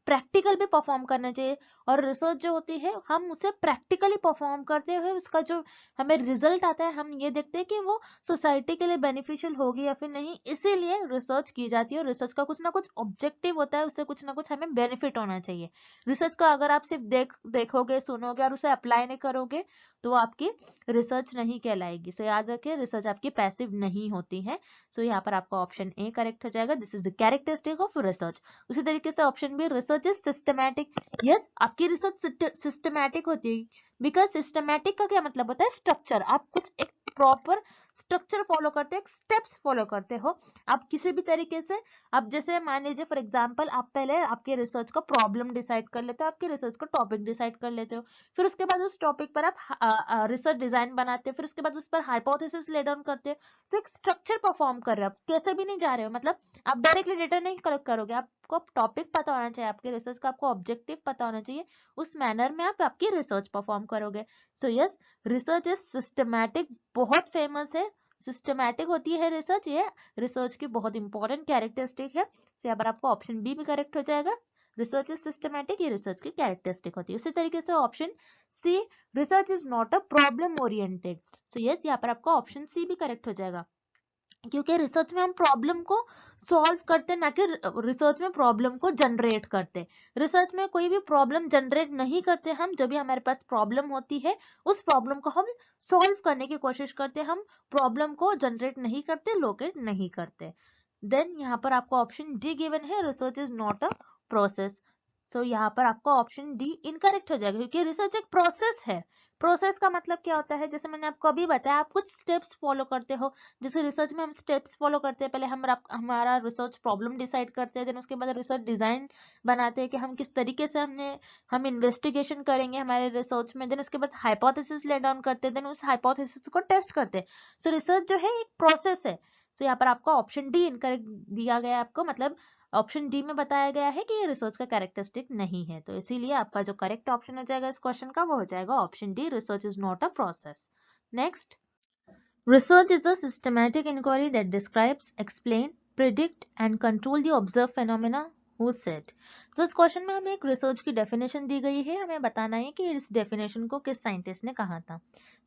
प्रैक्टिकल भी परफॉर्म करना चाहिए, और रिसर्च जो होती है हम उसे प्रैक्टिकली परफॉर्म करते हुए उसका जो हमें रिजल्ट आता है, हम ये देखते हैं कि वो सोसाइटी के लिए बेनिफिशियल होगी या फिर नहीं, इसीलिए रिसर्च की जाती है। और रिसर्च का कुछ ना कुछ ऑब्जेक्टिव होता है, उससे कुछ ना कुछ हमें बेनिफिट होना चाहिए। रिसर्च का अगर आप सिर्फ देखोगे, सुनोगे और उसे अप्लाई नहीं करोगे, तो आपकी रिसर्च नहीं कहलाएगी। सो याद रखिए, रिसर्च आपकी पैसिव नहीं होती है। सो यहाँ पर आपका ऑप्शन ए करेक्ट हो जाएगा, this is the characteristic of research. उसी तरीके से option B, research is systematic. Yes, आपकी रिसर्च सिस्टमैटिक होती है, बिकॉज सिस्टमैटिक का क्या मतलब होता है, स्ट्रक्चर। आप कुछ एक प्रॉपर स्ट्रक्चर फॉलो करते हो, स्टेप्स फॉलो करते हो। आप किसी भी तरीके से, आप जैसे मान लीजिए फॉर एग्जांपल, आप पहले आपके रिसर्च का प्रॉब्लम डिसाइड कर लेते हो, आपके रिसर्च का टॉपिक डिसाइड कर लेते हो, फिर उसके बाद उस टॉपिक पर आप रिसर्च डिजाइन बनाते हो, फिर उसके बाद उस पर हाइपोथेसिस ले डाउन करते हो। तो एक स्ट्रक्चर परफॉर्म कर रहे हो, आप कैसे भी नहीं जा रहे हो, मतलब आप डायरेक्टली डेटा नहीं कलेक्ट करोगे, आपको टॉपिक पता होना चाहिए, आपके रिसर्च का आपको ऑब्जेक्टिव पता होना चाहिए, उस मैनर में आप आपकी रिसर्च परफॉर्म करोगे। So yes, research is systematic, बहुत फेमस है, सिस्टमैटिक होती है रिसर्च, ये रिसर्च की बहुत इंपॉर्टेंट कैरेक्टरिस्टिक है। तो यहाँ पर आपको ऑप्शन बी भी करेक्ट हो जाएगा, रिसर्च इज सिस्टमैटिक, ये रिसर्च की कैरेक्टरिस्टिक होती है। उसी तरीके से option C, research is not a problem oriented. So yes, यहाँ पर आपका ऑप्शन सी भी करेक्ट हो जाएगा, क्योंकि रिसर्च में हम प्रॉब्लम को सॉल्व करते, ना कि रिसर्च में प्रॉब्लम को जनरेट करते। रिसर्च में कोई भी प्रॉब्लम जनरेट नहीं करते हम, जब भी हमारे पास प्रॉब्लम होती है उस प्रॉब्लम को हम सॉल्व करने की कोशिश करते, हम प्रॉब्लम को जनरेट नहीं करते, लोकेट नहीं करते। देन यहाँ पर आपको ऑप्शन डी गिवन है, research is not a process. So यहाँ पर आपका ऑप्शन डी इनकरेक्ट हो जाएगा, क्योंकि रिसर्च एक प्रोसेस है। प्रोसेस का मतलब क्या होता है, जैसे मैंने आपको अभी बताया, आप कुछ स्टेप्स फॉलो करते हो। जैसे रिसर्च में हम स्टेप्स फॉलो करते हैं, पहले हम हमारा रिसर्च प्रॉब्लम डिसाइड करते हैं, देन उसके बाद रिसर्च डिजाइन बनाते हैं कि हम किस तरीके से हम इन्वेस्टिगेशन करेंगे हमारे रिसर्च में, देन उसके बाद हाइपोथेसिस ले डाउन करते हैं, देन उस हाइपोथेसिस को टेस्ट करते हैं। सो रिसर्च जो है एक प्रोसेस है। सो यहाँ पर आपका ऑप्शन डी इनकरेक्ट दिया गया है आपको, मतलब ऑप्शन डी में बताया गया है कि ये रिसर्च का कैरेक्टरिस्टिक नहीं है, तो इसीलिए आपका जो करेक्ट ऑप्शन हो जाएगा इस क्वेश्चन का, वो हो जाएगा option D, research is not a process. Next, research is a systematic inquiry that describes, explain, predict and control the observed phenomena. Who said? So इस क्वेश्चन में हमें एक रिसर्च की डेफिनेशन दी गई है, हमें बताना है कि इस डेफिनेशन को किस साइंटिस्ट ने कहा था।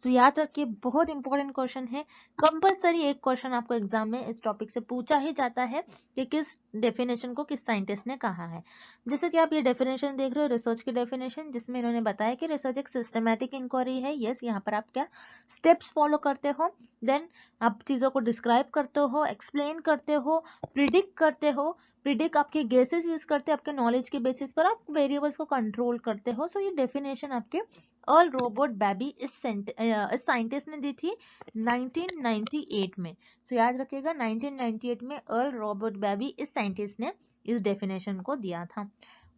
सो याद रखिए, बहुत इंपॉर्टेंट क्वेश्चन है, कंपलसरी एक क्वेश्चन आपको एग्जाम में इस टॉपिक से पूछा ही जाता है कि किस डेफिनेशन को किस साइंटिस्ट ने कहा है। जैसे कि आप ये डेफिनेशन देख रहे हो, रिसर्च की डेफिनेशन, जिसमें इन्होंने बताया कि रिसर्च एक सिस्टमैटिक इंक्वायरी है। यस, यहाँ पर आप क्या स्टेप्स फॉलो करते हो, देन आप चीजों को डिस्क्राइब करते हो, एक्सप्लेन करते हो, प्रिडिक्ट करते हो। प्रिडिक्ट आपके गेसेस यूज करते हैं, आपके नॉलेज के बेसिस पर आप वेरिएबल्स को कंट्रोल करते हो। सो ये डेफिनेशन आपके अर्ल रॉबर्ट बेबी इस साइंटिस्ट ने दी थी 1998 में। सो याद रखिएगा, 1998 में अर्ल रॉबर्ट बेबी इस साइंटिस्ट ने इस डेफिनेशन को दिया था।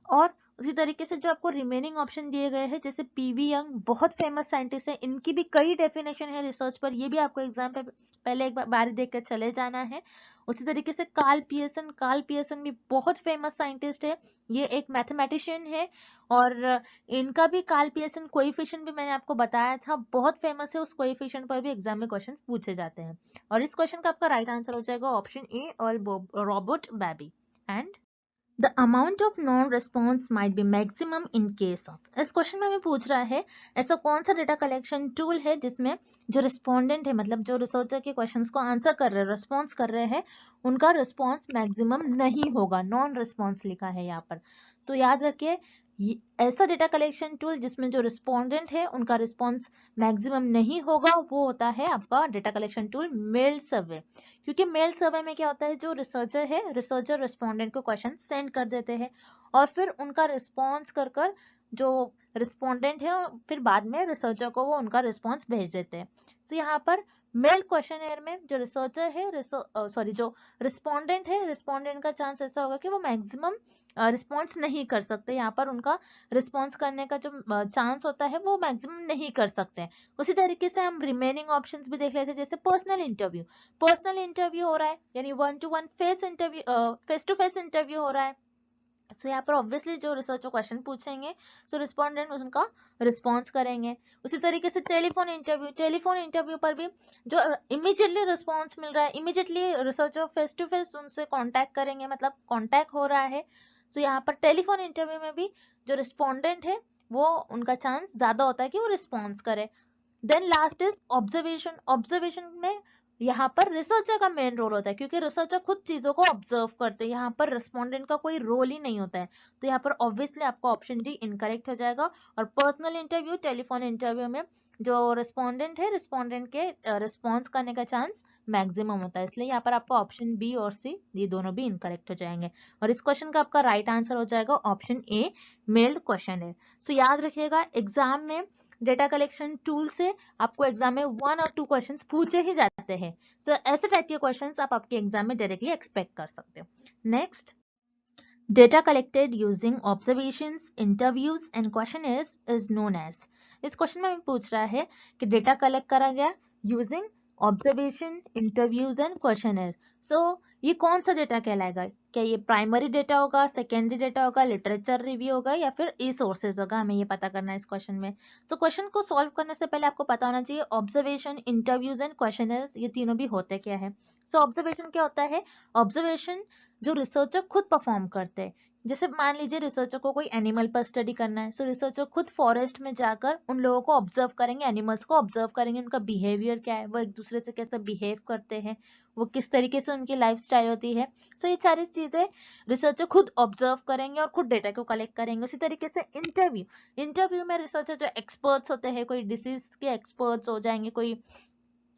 और उसी तरीके से जो आपको रिमेनिंग ऑप्शन दिए गए हैं, जैसे पीवी यंग बहुत फेमस साइंटिस्ट है, इनकी भी कई डेफिनेशन है रिसर्च पर, ये भी आपको एग्जाम पे पहले एक बार देख कर चले जाना है। उसी तरीके से कार्ल पियर्सन भी बहुत फेमस साइंटिस्ट है, ये एक मैथमेटिशियन है, और इनका भी कार्ल पियर्सन कोएफिशिएंट भी मैंने आपको बताया था, बहुत फेमस है, उस कोएफिशिएंट पर भी एग्जाम में क्वेश्चन पूछे जाते हैं। और इस क्वेश्चन का आपका राइट आंसर हो जाएगा option A, Robert baby. And The amount of non-response might be maximum in case of. इस क्वेश्चन में हमें पूछ रहा है, ऐसा कौन सा डेटा कलेक्शन टूल है जिसमें जो रिस्पोंडेंट है, मतलब जो रिसर्चर के क्वेश्चंस को आंसर कर रहे हैं, रिस्पॉन्स कर रहे हैं, उनका रिस्पॉन्स मैक्सिमम नहीं होगा, नॉन रिस्पॉन्स लिखा है यहाँ पर। सो याद रखिए, ऐसा डेटा कलेक्शन टूल जिसमें जो रिस्पोंडेंट है उनका रिस्पॉन्स मैक्सिमम नहीं होगा, वो होता है आपका डेटा कलेक्शन टूल मेल सर्वे। क्योंकि मेल सर्वे में क्या होता है, जो रिसर्चर है, रिसर्चर रिस्पोंडेंट को क्वेश्चन सेंड कर देते हैं, और फिर उनका रिस्पॉन्स कर कर जो रिस्पोंडेंट है फिर बाद में रिसर्चर को वो उनका रिस्पॉन्स भेज देते हैं। सो यहाँ पर मेल क्वेश्चनर में जो रिसर्चर है, जो रिस्पोंडेंट है, रिस्पोंडेंट का चांस ऐसा होगा कि वो मैक्सिमम रिस्पॉन्स नहीं कर सकते, यहाँ पर उनका रिस्पॉन्स करने का जो चांस होता है वो मैक्सिमम नहीं कर सकते हैं। उसी तरीके से हम रिमेनिंग ऑप्शंस भी देख लेते हैं, जैसे पर्सनल इंटरव्यू हो रहा है, यानी 1-to-1 face to face interview हो रहा है। सो यहाँ पर ऑब्वियसली जो रिसर्चर क्वेश्चन पूछेंगे, सो रिस्पोंडेंट उनका रिस्पॉन्स करेंगे। उसी तरीके से टेलीफोन इंटरव्यू पर भी जो इमीडिएटली रिस्पॉन्स मिल रहा है, immediately researcher face to face उनसे कांटेक्ट करेंगे, मतलब कांटेक्ट हो रहा है। सो यहाँ पर टेलीफोन इंटरव्यू में भी जो रिस्पोंडेंट है वो उनका चांस ज्यादा होता है कि वो रिस्पॉन्स करे। देन लास्ट इज ऑब्जर्वेशन में यहाँ पर रिसर्चर का मेन रोल होता है, क्योंकि रिसर्चर खुद चीजों को ऑब्जर्व करते हैं, यहाँ पर रिस्पोंडेंट का कोई रोल ही नहीं होता है। तो यहाँ पर ऑब्वियसली आपका ऑप्शन डी इनकरेक्ट हो जाएगा। और पर्सनल इंटरव्यू, टेलीफोन इंटरव्यू में जो रिस्पोंडेंट है, रिस्पोंडेंट के रिस्पॉन्स करने का चांस मैक्सिमम होता है, इसलिए यहाँ पर आपका ऑप्शन बी और सी ये दोनों भी इनकरेक्ट हो जाएंगे। और इस क्वेश्चन का आपका राइट आंसर हो जाएगा ऑप्शन ए, मेल्ड क्वेश्चन है। सो याद रखिएगा, एग्जाम में डेटा कलेक्शन टूल से आपको एग्जाम में 1 और 2 क्वेश्चंस पूछे ही जाते हैं। सो ऐसे टाइप के क्वेश्चंस आप आपके एग्जाम में डायरेक्टली एक्सपेक्ट कर सकते हो। Next, data collected using observations, interviews and questionnaires is known as. इस क्वेश्चन में पूछ रहा है कि डेटा कलेक्ट करा गया using observation, interviews and questionnaire. So ये कौन सा डेटा कहलाएगा? क्या ये प्राइमरी डेटा होगा, सेकेंडरी डेटा होगा, लिटरेचर रिव्यू होगा, या फिर ई सोर्सेज होगा? हमें ये पता करना है इस क्वेश्चन में। सो क्वेश्चन को सॉल्व करने से पहले आपको पता होना चाहिए ऑब्जर्वेशन, इंटरव्यूज एंड क्वेश्चनर्स ये तीनों भी होते क्या है। सो ऑब्जर्वेशन क्या होता है? ऑब्जर्वेशन जो रिसर्चर खुद परफॉर्म करते हैं, जैसे मान लीजिए रिसर्चर को कोई एनिमल पर स्टडी करना है, सो रिसर्चर खुद फॉरेस्ट में जाकर उन लोगों को ऑब्जर्व करेंगे, एनिमल्स को ऑब्जर्व करेंगे, उनका बिहेवियर क्या है, वो एक दूसरे से कैसे बिहेव करते हैं, वो किस तरीके से उनकी लाइफस्टाइल होती है। सो ये सारी चीजें रिसर्चर खुद ऑब्जर्व करेंगे और खुद डेटा को कलेक्ट करेंगे। उसी तरीके से इंटरव्यू में रिसर्चर जो एक्सपर्ट्स होते हैं, कोई डिसीज के एक्सपर्ट्स हो जाएंगे, कोई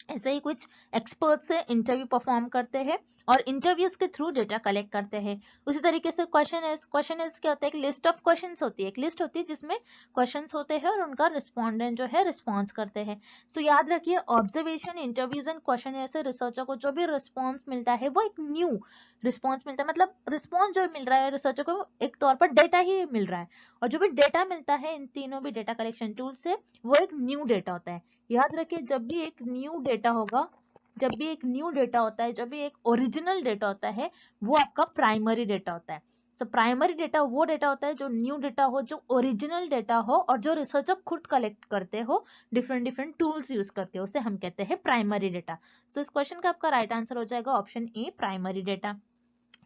ऐसे ही कुछ एक्सपर्ट से इंटरव्यू परफॉर्म करते हैं और इंटरव्यूज के थ्रू डेटा कलेक्ट करते हैं। उसी तरीके से क्वेश्चन इज क्या होता है, एक लिस्ट ऑफ क्वेश्चंस होती है, एक लिस्ट होती है जिसमें क्वेश्चंस होते हैं और उनका रिस्पोंडेंट जो है रिस्पॉन्स करते हैं। सो याद रखिए, ऑब्जर्वेशन, इंटरव्यूज एंड क्वेश्चन से रिसर्चर को जो भी रिस्पॉन्स मिलता है वो एक न्यू रिस्पॉन्स मिलता है, मतलब रिस्पॉन्स जो मिल रहा है रिसर्चर को एक तौर पर डेटा ही मिल रहा है, और जो भी डेटा मिलता है इन तीनों भी डेटा कलेक्शन टूल से वो एक न्यू डेटा होता है। याद रखिए, जब भी एक न्यू डेटा होगा, जब भी एक न्यू डेटा होता है, जब भी एक ओरिजिनल डेटा होता है, वो आपका प्राइमरी डेटा होता है। सो प्राइमरी डेटा वो डेटा होता है जो न्यू डेटा हो, जो ओरिजिनल डेटा हो और जो रिसर्चर खुद कलेक्ट करते हो डिफरेंट डिफरेंट टूल्स यूज करके, उसे हम कहते हैं प्राइमरी डेटा। सो इस क्वेश्चन का आपका राइट आंसर हो जाएगा ऑप्शन ए, प्राइमरी डेटा।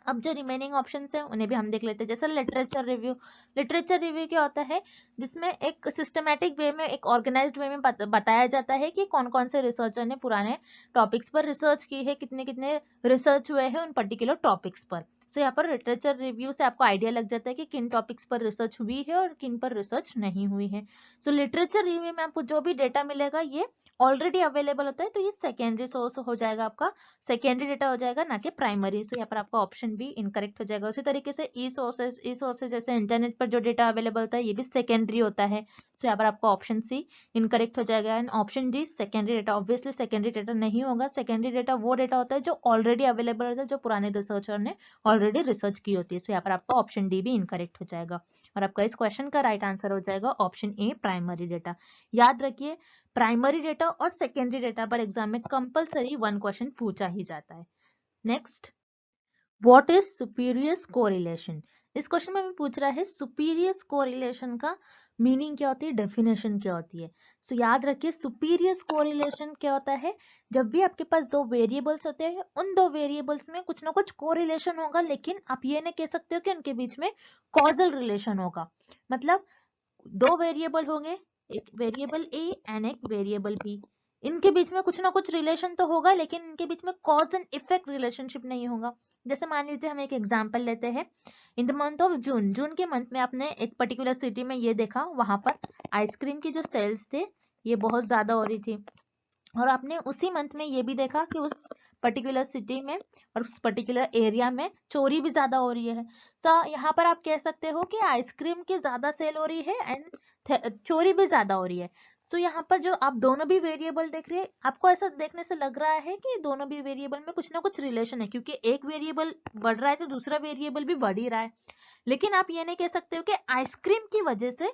अब जो रिमेनिंग ऑप्शंस है उन्हें भी हम देख लेते हैं। जैसे लिटरेचर रिव्यू क्या होता है, जिसमें एक सिस्टमैटिक वे में, एक ऑर्गेनाइज्ड वे में बताया जाता है कि कौन कौन से रिसर्चर ने पुराने टॉपिक्स पर रिसर्च की है, कितने कितने रिसर्च हुए हैं उन पर्टिकुलर टॉपिक्स पर। सो यहाँ पर लिटरेचर रिव्यू से आपको आइडिया लग जाता है कि किन टॉपिक्स पर रिसर्च हुई है और किन पर रिसर्च नहीं हुई है। सो लिटरेचर रिव्यू में आपको जो भी डेटा मिलेगा ये ऑलरेडी अवेलेबल होता है, तो ये सेकेंडरी सोर्स हो जाएगा, आपका सेकेंडरी डेटा हो जाएगा, ना कि प्राइमरी। सो यहाँ पर आपका ऑप्शन बी इनकरेक्ट हो जाएगा। उसी तरीके से ई सोर्सेज जैसे इंटरनेट पर जो डेटा अवेलेबल होता है ये भी सेकेंडरी होता है। सो यहाँ पर आपका ऑप्शन सी इनकरेक्ट हो जाएगा। And option D secondary data, obviously secondary data नहीं होगा। सेकेंडरी डेटा वो डेटा होता है जो ऑलरेडी अवेलेबल होता है, जो पुराने रिसर्चर ने ऑलरेडी रिसर्च की होती है। सो यहाँ पर आपका ऑप्शन डी भी इनकरेक्ट हो जाएगा और आपका इस क्वेश्चन का राइट आंसर हो जाएगा ऑप्शन ए, प्राइमरी डेटा। याद रखिए, प्राइमरी डेटा और सेकेंडरी डेटा पर एग्जाम में कंपलसरी वन क्वेश्चन पूछा ही जाता है। Next, what is superior correlation. इस क्वेश्चन में हमें पूछ रहा है सुपीरियर कोरिलेशन का मीनिंग क्या होती है, डेफिनेशन क्या होती है। सो याद रखिए, सुपीरियर कोरिलेशन क्या होता है, जब भी आपके पास दो वेरिएबल्स होते हैं, उन दो वेरिएबल्स में कुछ ना कुछ कोरिलेशन होगा, लेकिन आप ये नहीं कह सकते हो कि उनके बीच में कॉजल रिलेशन होगा। मतलब दो वेरिएबल होंगे, एक वेरिएबल ए एंड एक वेरिएबल बी, इनके बीच में कुछ ना कुछ रिलेशन तो होगा, लेकिन इनके बीच में कॉज एंड इफेक्ट रिलेशनशिप नहीं होगा। जैसे मान लीजिए हम एक एग्जांपल लेते हैं, in the month of June, June के मंथ में आपने एक पर्टिकुलर सिटी में ये देखा, वहां पर आइसक्रीम की जो सेल्स थे ये बहुत ज्यादा हो रही थी, और आपने उसी मंथ में ये भी देखा कि उस पर्टिकुलर सिटी में और उस पर्टिकुलर एरिया में चोरी भी ज्यादा हो रही है। सो यहाँ पर आप कह सकते हो कि आइसक्रीम की ज्यादा सेल हो रही है एंड चोरी भी ज्यादा हो रही है। सो यहाँ पर जो आप दोनों भी वेरिएबल देख रहे हैं, आपको ऐसा देखने से लग रहा है कि दोनों भी वेरिएबल में कुछ ना कुछ रिलेशन है, क्योंकि एक वेरिएबल बढ़ रहा है तो दूसरा वेरिएबल भी बढ़ ही रहा है। लेकिन आप ये नहीं कह सकते हो कि आइसक्रीम की वजह से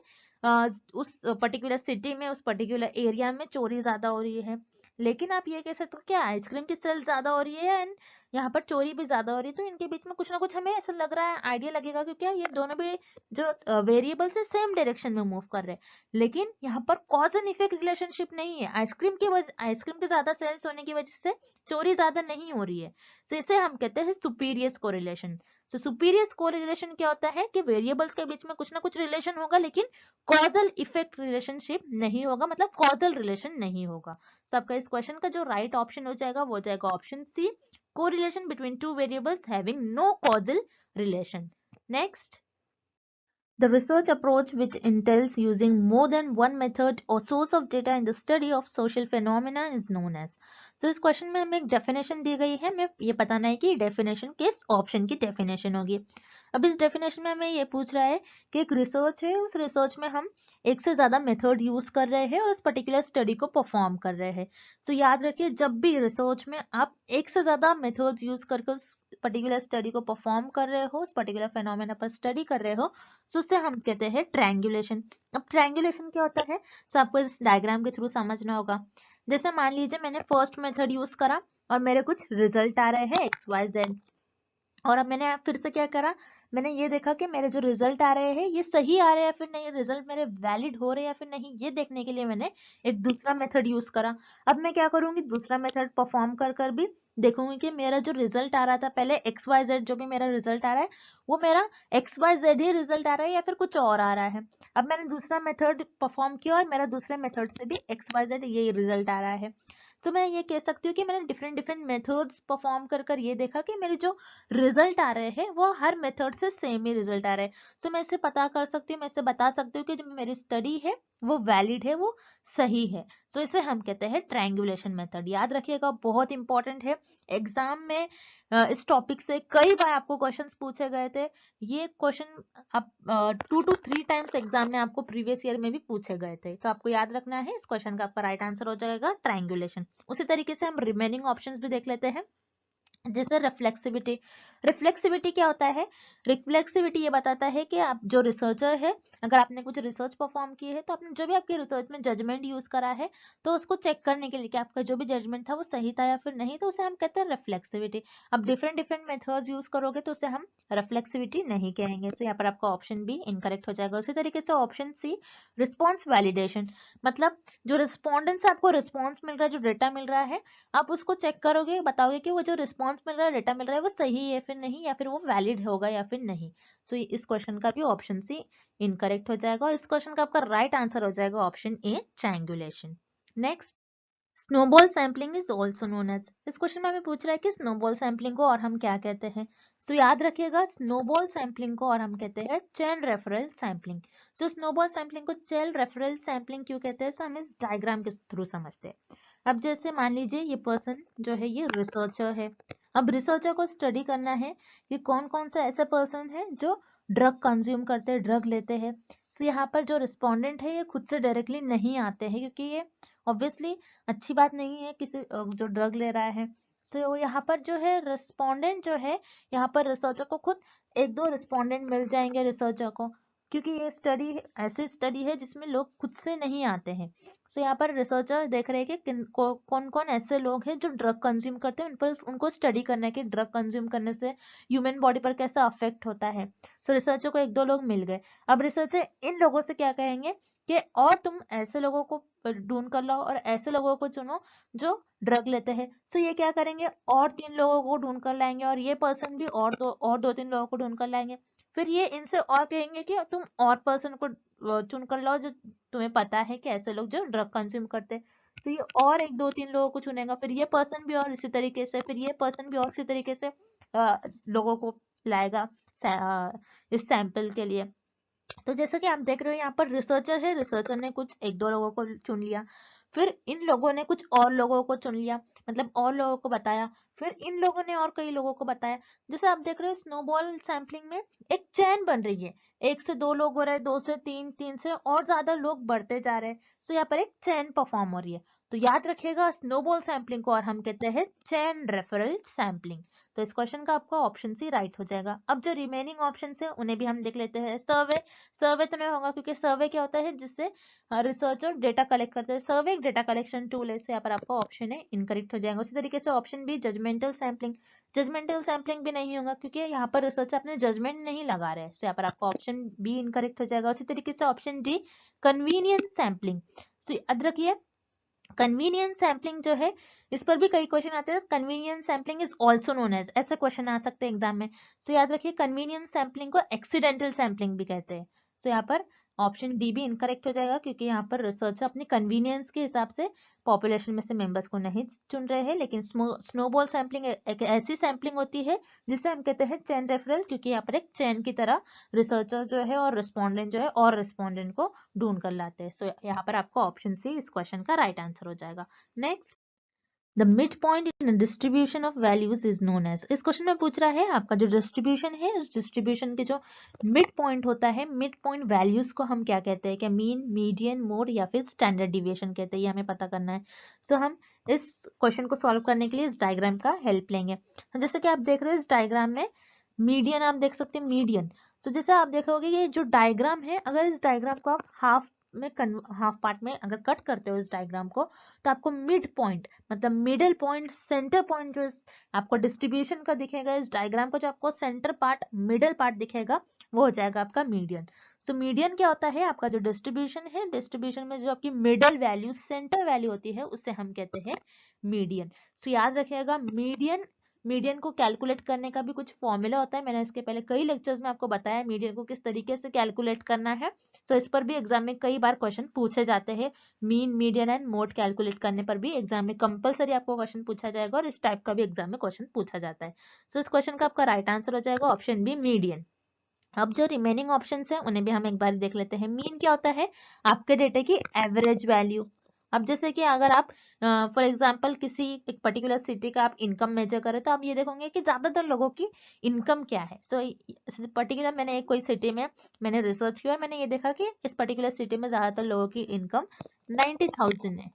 उस पर्टिकुलर सिटी में, उस पर्टिकुलर एरिया में चोरी ज्यादा हो रही है। लेकिन आप ये कह सकते हो कि आइसक्रीम की सेल ज्यादा हो रही है एंड यहाँ पर चोरी भी ज्यादा हो रही है, तो इनके बीच में कुछ ना कुछ हमें ऐसा लग रहा है, आइडिया लगेगा, क्योंकि ये दोनों भी जो वेरिएबल्स है सेम डायरेक्शन में मूव कर रहे हैं। लेकिन यहाँ पर कॉज एंड इफेक्ट रिलेशनशिप नहीं है, आइसक्रीम के ज्यादा सेल्स होने की वजह से चोरी ज्यादा नहीं हो रही है। तो इसे हम कहते हैं सुपीरियर कोरिलेशन। तो सुपीरियर कोरिलेशन क्या होता है कि वेरिएबल्स के बीच में कुछ ना कुछ रिलेशन होगा, लेकिन कॉजल इफेक्ट रिलेशनशिप नहीं होगा, मतलब कॉजल रिलेशन नहीं होगा। तो आपका इस क्वेश्चन का जो राइट ऑप्शन हो जाएगा वो हो जाएगा option C, correlation between two variables having no causal relation. Next, the research approach which entails using more than one method or source of data in the study of social phenomena is known as। So इस question में हमें एक definition दी गई है, हमें ये बताना है कि डेफिनेशन किस ऑप्शन की डेफिनेशन होगी। अब इस डेफिनेशन में हमें ये पूछ रहा है कि एक रिसर्च है, उस रिसर्च में हम एक से ज्यादा मेथड यूज कर रहे हैं और उस पर्टिकुलर स्टडी को परफॉर्म कर रहे हैं। सो याद रखिए, जब भी रिसर्च में आप एक से ज्यादा मेथड्स यूज करके उस पर्टिकुलर स्टडी को परफॉर्म कर रहे हो, उस पर्टिकुलर फेनोमेना पर स्टडी कर रहे हो, तो उससे हम कहते हैं ट्रायंगुलेशन। अब ट्रायंगुलेशन क्या होता है, तो आपको इस डायग्राम के थ्रू समझना होगा। जैसे मान लीजिए मैंने फर्स्ट मेथड यूज करा और मेरे कुछ रिजल्ट आ रहे हैं XYZ, और अब मैंने फिर से क्या करा, मैंने ये देखा कि मेरे जो रिजल्ट आ रहे हैं ये सही आ रहे हैं या फिर नहीं, रिजल्ट मेरे वैलिड हो रहे हैं या फिर नहीं, ये देखने के लिए मैंने एक दूसरा मेथड यूज करा। अब मैं क्या करूंगी, दूसरा मेथड परफॉर्म कर कर भी देखूंगी कि मेरा जो रिजल्ट आ रहा था पहले XYZ, जो भी मेरा रिजल्ट आ रहा है वो मेरा XYZ ही रिजल्ट आ रहा है या फिर कुछ और आ रहा है। अब मैंने दूसरा मेथड परफॉर्म किया और मेरा दूसरे मेथड से भी XYZ यही रिजल्ट आ रहा है। तो मैं ये कह सकती हूँ कि मैंने डिफरेंट डिफरेंट मेथड्स परफॉर्म कर कर ये देखा कि मेरे जो रिजल्ट आ रहे हैं वो हर मेथड से सेम ही रिजल्ट आ रहे हैं। सो मैं इसे पता कर सकती हूँ, मैं इसे बता सकती हूँ कि जो मेरी स्टडी है वो वैलिड है, वो सही है। सो इसे हम कहते हैं ट्रायंगुलेशन मेथड। याद रखिएगा, बहुत इंपॉर्टेंट है। एग्जाम में इस टॉपिक से कई बार आपको क्वेश्चंस पूछे गए थे। ये क्वेश्चन आप 2 to 3 टाइम्स एग्जाम में आपको प्रीवियस ईयर में भी पूछे गए थे। तो आपको याद रखना है, इस क्वेश्चन का आपका राइट आंसर हो जाएगा ट्रायंगुलेशन। उसी तरीके से हम रिमेनिंग ऑप्शंस भी देख लेते हैं, जैसे रिफ्लेक्सिविटी। रिफ्लेक्सिविटी क्या होता है? रिफ्लेक्सिविटी ये बताता है कि आप जो रिसर्चर है, अगर आपने कुछ रिसर्च परफॉर्म की है तो आपने जो भी आपके रिसर्च में जजमेंट यूज करा है तो उसको चेक करने के लिए कि आपका जो भी जजमेंट था वो सही था या फिर नहीं, तो उसे हम कहते हैं रिफ्लेक्सिविटी। अब डिफरेंट डिफरेंट मेथड्स यूज करोगे तो उसे हम रिफ्लेक्सिविटी नहीं कहेंगे। सो यहाँ पर आपका ऑप्शन बी इनकरेक्ट हो जाएगा। उसी तरीके से ऑप्शन सी रिस्पॉन्स वैलिडेशन, मतलब जो रिस्पॉन्डेंट से आपको रिस्पॉन्स मिल रहा है, जो डेटा मिल रहा है, आप उसको चेक करोगे, बताओगे कि वो जो रिस्पॉन्स मिल रहा है, डेटा मिल रहा है, वो सही है फिर नहीं, या फिर वो वैलिड होगा या फिर नहीं। सो इस क्वेश्चन का भी ऑप्शन सी इनकरेक्ट हो जाएगा और इस क्वेश्चन का आपका राइट आंसर हो जाएगा option A triangulation. Next, snowball sampling is also known as. इस क्वेश्चन में हमें पूछ रहा है कि स्नोबॉल सैम्पलिंग को और हम क्या कहते हैं। सो याद रखिएगा, स्नोबॉल सैम्पलिंग को और हम कहते हैं चेन रेफरल सैम्पलिंग। सो स्नोबॉल सैम्पलिंग को चेन रेफरल सैम्पलिंग क्यों कहते हैं, सो हम इस डायग्राम के थ्रू समझते हैं। अब जैसे मान लीजिए ये पर्सन जो है ये रिसर्चर है। अब रिसर्चर को स्टडी करना है कि कौन कौन से ऐसे पर्सन है जो ड्रग कंज्यूम करते हैं, ड्रग लेते हैं। सो यहाँ पर जो रिस्पोंडेंट है ये खुद से डायरेक्टली नहीं आते हैं, क्योंकि ये ऑब्वियसली अच्छी बात नहीं है किसी जो ड्रग ले रहा है। सो यहाँ पर जो है रिस्पोंडेंट जो है, यहाँ पर रिसर्चर को खुद एक दो रिस्पोंडेंट मिल जाएंगे रिसर्चर को, क्योंकि ये स्टडी ऐसी स्टडी है जिसमें लोग खुद से नहीं आते हैं। सो यहाँ पर रिसर्चर देख रहे हैं कि कौन कौन ऐसे लोग हैं जो ड्रग कंज्यूम करते हैं, उन पर उनको स्टडी करना है कि ड्रग कंज्यूम करने से ह्यूमन बॉडी पर कैसा अफेक्ट होता है। सो रिसर्चर को एक दो लोग मिल गए। अब रिसर्चर इन लोगों से क्या कहेंगे कि और तुम ऐसे लोगों को ढूंढ कर लाओ और ऐसे लोगों को चुनो जो ड्रग लेते हैं। सो ये क्या करेंगे, और 3 लोगों को ढूंढ कर लाएंगे और ये पर्सन भी और दो तीन लोगों को ढूंढ कर लाएंगे। फिर ये इनसे और कहेंगे कि तुम और पर्सन को चुन कर लाओ जो तुम्हें पता है कि ऐसे लोग जो ड्रग कंज्यूम करते हैं। तो ये और एक दो तीन लोगों को चुनेगा, फिर ये पर्सन भी और इसी तरीके से, फिर ये पर्सन भी और इसी तरीके से लोगों को लाएगा इस सैंपल के लिए। तो जैसा कि आप देख रहे हो यहाँ पर रिसर्चर है, रिसर्चर ने कुछ एक दो लोगों को चुन लिया, फिर इन लोगों ने कुछ और लोगों को चुन लिया, मतलब और लोगों को बताया, फिर इन लोगों ने और कई लोगों को बताया। जैसे आप देख रहे हो स्नोबॉल सैम्पलिंग में एक चेन बन रही है, 1 से 2 लोग हो रहे हैं, 2 से 3, 3 से और ज्यादा लोग बढ़ते जा रहे हैं। तो यहाँ पर एक चेन परफॉर्म हो रही है। तो याद रखिएगा, स्नोबॉल सैम्पलिंग को और हम कहते हैं चेन रेफरल सैम्पलिंग। तो इस क्वेश्चन का आपका ऑप्शन सी राइट हो जाएगा। अब जो रिमेनिंग ऑप्शन है उन्हें भी हम देख लेते हैं। सर्वे, सर्वे तो नहीं होगा क्योंकि सर्वे क्या होता है जिससे रिसर्चर डेटा कलेक्ट करते हैं। सर्वे एक डेटा कलेक्शन टूल है, यहाँ पर आपका ऑप्शन है इनकरेक्ट हो जाएगा। उसी तरीके से option B judgmental sampling, judgmental sampling भी नहीं होगा क्योंकि यहाँ पर रिसर्चर अपने जजमेंट नहीं लगा रहे हैं। यहाँ पर आपका ऑप्शन बी इनकरेक्ट हो जाएगा। उसी तरीके से ऑप्शन डी कन्वीनियंस सैम्पलिंग। याद रखिए, कन्वीनियंस सैम्पलिंग जो है इस पर भी कई क्वेश्चन आते हैं। Convenience sampling is also known as, ऐसे क्वेश्चन आ सकते हैं एग्जाम में। सो याद रखिए, कन्वीनियंस सैम्पलिंग को एक्सीडेंटल सैम्पलिंग भी कहते हैं। सो यहाँ पर ऑप्शन डी भी इनकरेक्ट हो जाएगा क्योंकि यहाँ पर रिसर्चर अपनी कन्वीनियंस के हिसाब से पॉपुलेशन में से मेंबर्स को नहीं चुन रहे हैं। लेकिन स्नोबॉल सैम्पलिंग एक ऐसी सैम्पलिंग होती है जिसे हम कहते हैं चेन रेफरल, क्योंकि यहाँ पर एक चेन की तरह रिसर्चर जो है और रिस्पोंडेंट जो है और रिस्पोंडेंट को ढूंढ कर लाते हैं। सो यहाँ पर आपका ऑप्शन सी इस क्वेश्चन का राइट आंसर हो जाएगा। Next, the mid point in distribution of values is known as. इस क्वेश्चन में पूछ रहा है आपका जो डिस्ट्रीब्यूशन है, इस डिस्ट्रीब्यूशन के जो मिड पॉइंट होता है, मिड पॉइंट वैल्यूज को हम क्या कहते हैं, क्या मीन, मीडियन, मोड या फिर स्टैंडर्ड डिविएशन कहते हैं, ये हमें पता करना है। तो हम इस क्वेश्चन को सॉल्व करने के लिए इस डायग्राम का हेल्प लेंगे। जैसे कि आप देख रहे हो इस डायग्राम में मीडियन आप देख सकते हैं, मीडियन। जैसे आप देखोगे ये जो डायग्राम है, अगर इस डायग्राम को आप हाफ में हाफ पार्ट में अगर कट करते हो इस डायग्राम को, तो आपको मिड पॉइंट मतलब मिडिल पॉइंट, सेंटर पॉइंट जो आपको डिस्ट्रीब्यूशन का दिखेगा इस डायग्राम का, जो आपको सेंटर पार्ट, मिडिल पार्ट दिखेगा, वो हो जाएगा आपका मीडियन। सो मीडियन क्या होता है? आपका जो डिस्ट्रीब्यूशन है, डिस्ट्रीब्यूशन में जो आपकी मिडिल वैल्यू, सेंटर वैल्यू होती है, उससे हम कहते हैं मीडियन। सो याद रखिएगा, मीडियन को कैलकुलेट करने का भी कुछ फॉर्मूला होता है। मैंने इसके पहले कई लेक्चर्स में आपको बताया मीडियन को किस तरीके से कैलकुलेट करना है। सो इस पर भी एग्जाम में कई बार क्वेश्चन पूछे जाते हैं। Mean, median and mode calculate करने पर भी एग्जाम में कंपलसरी आपको क्वेश्चन पूछा जाएगा, और इस टाइप का भी एग्जाम में क्वेश्चन पूछा जाता है। सो इस क्वेश्चन का आपका राइट आंसर हो जाएगा ऑप्शन बी, मीडियन। अब जो रिमेनिंग ऑप्शंस हैं उन्हें भी हम एक बार देख लेते हैं। मीन क्या होता है? आपके डेटा की एवरेज वैल्यू। अब जैसे कि अगर आप फॉर एग्जांपल किसी एक पर्टिकुलर सिटी का आप इनकम मेजर करें, तो आप ये देखोगे कि ज्यादातर लोगों की इनकम क्या है। सो पर्टिकुलर मैंने एक कोई सिटी में मैंने रिसर्च किया और मैंने ये देखा कि इस पर्टिकुलर सिटी में ज्यादातर लोगों की इनकम 90,000 है।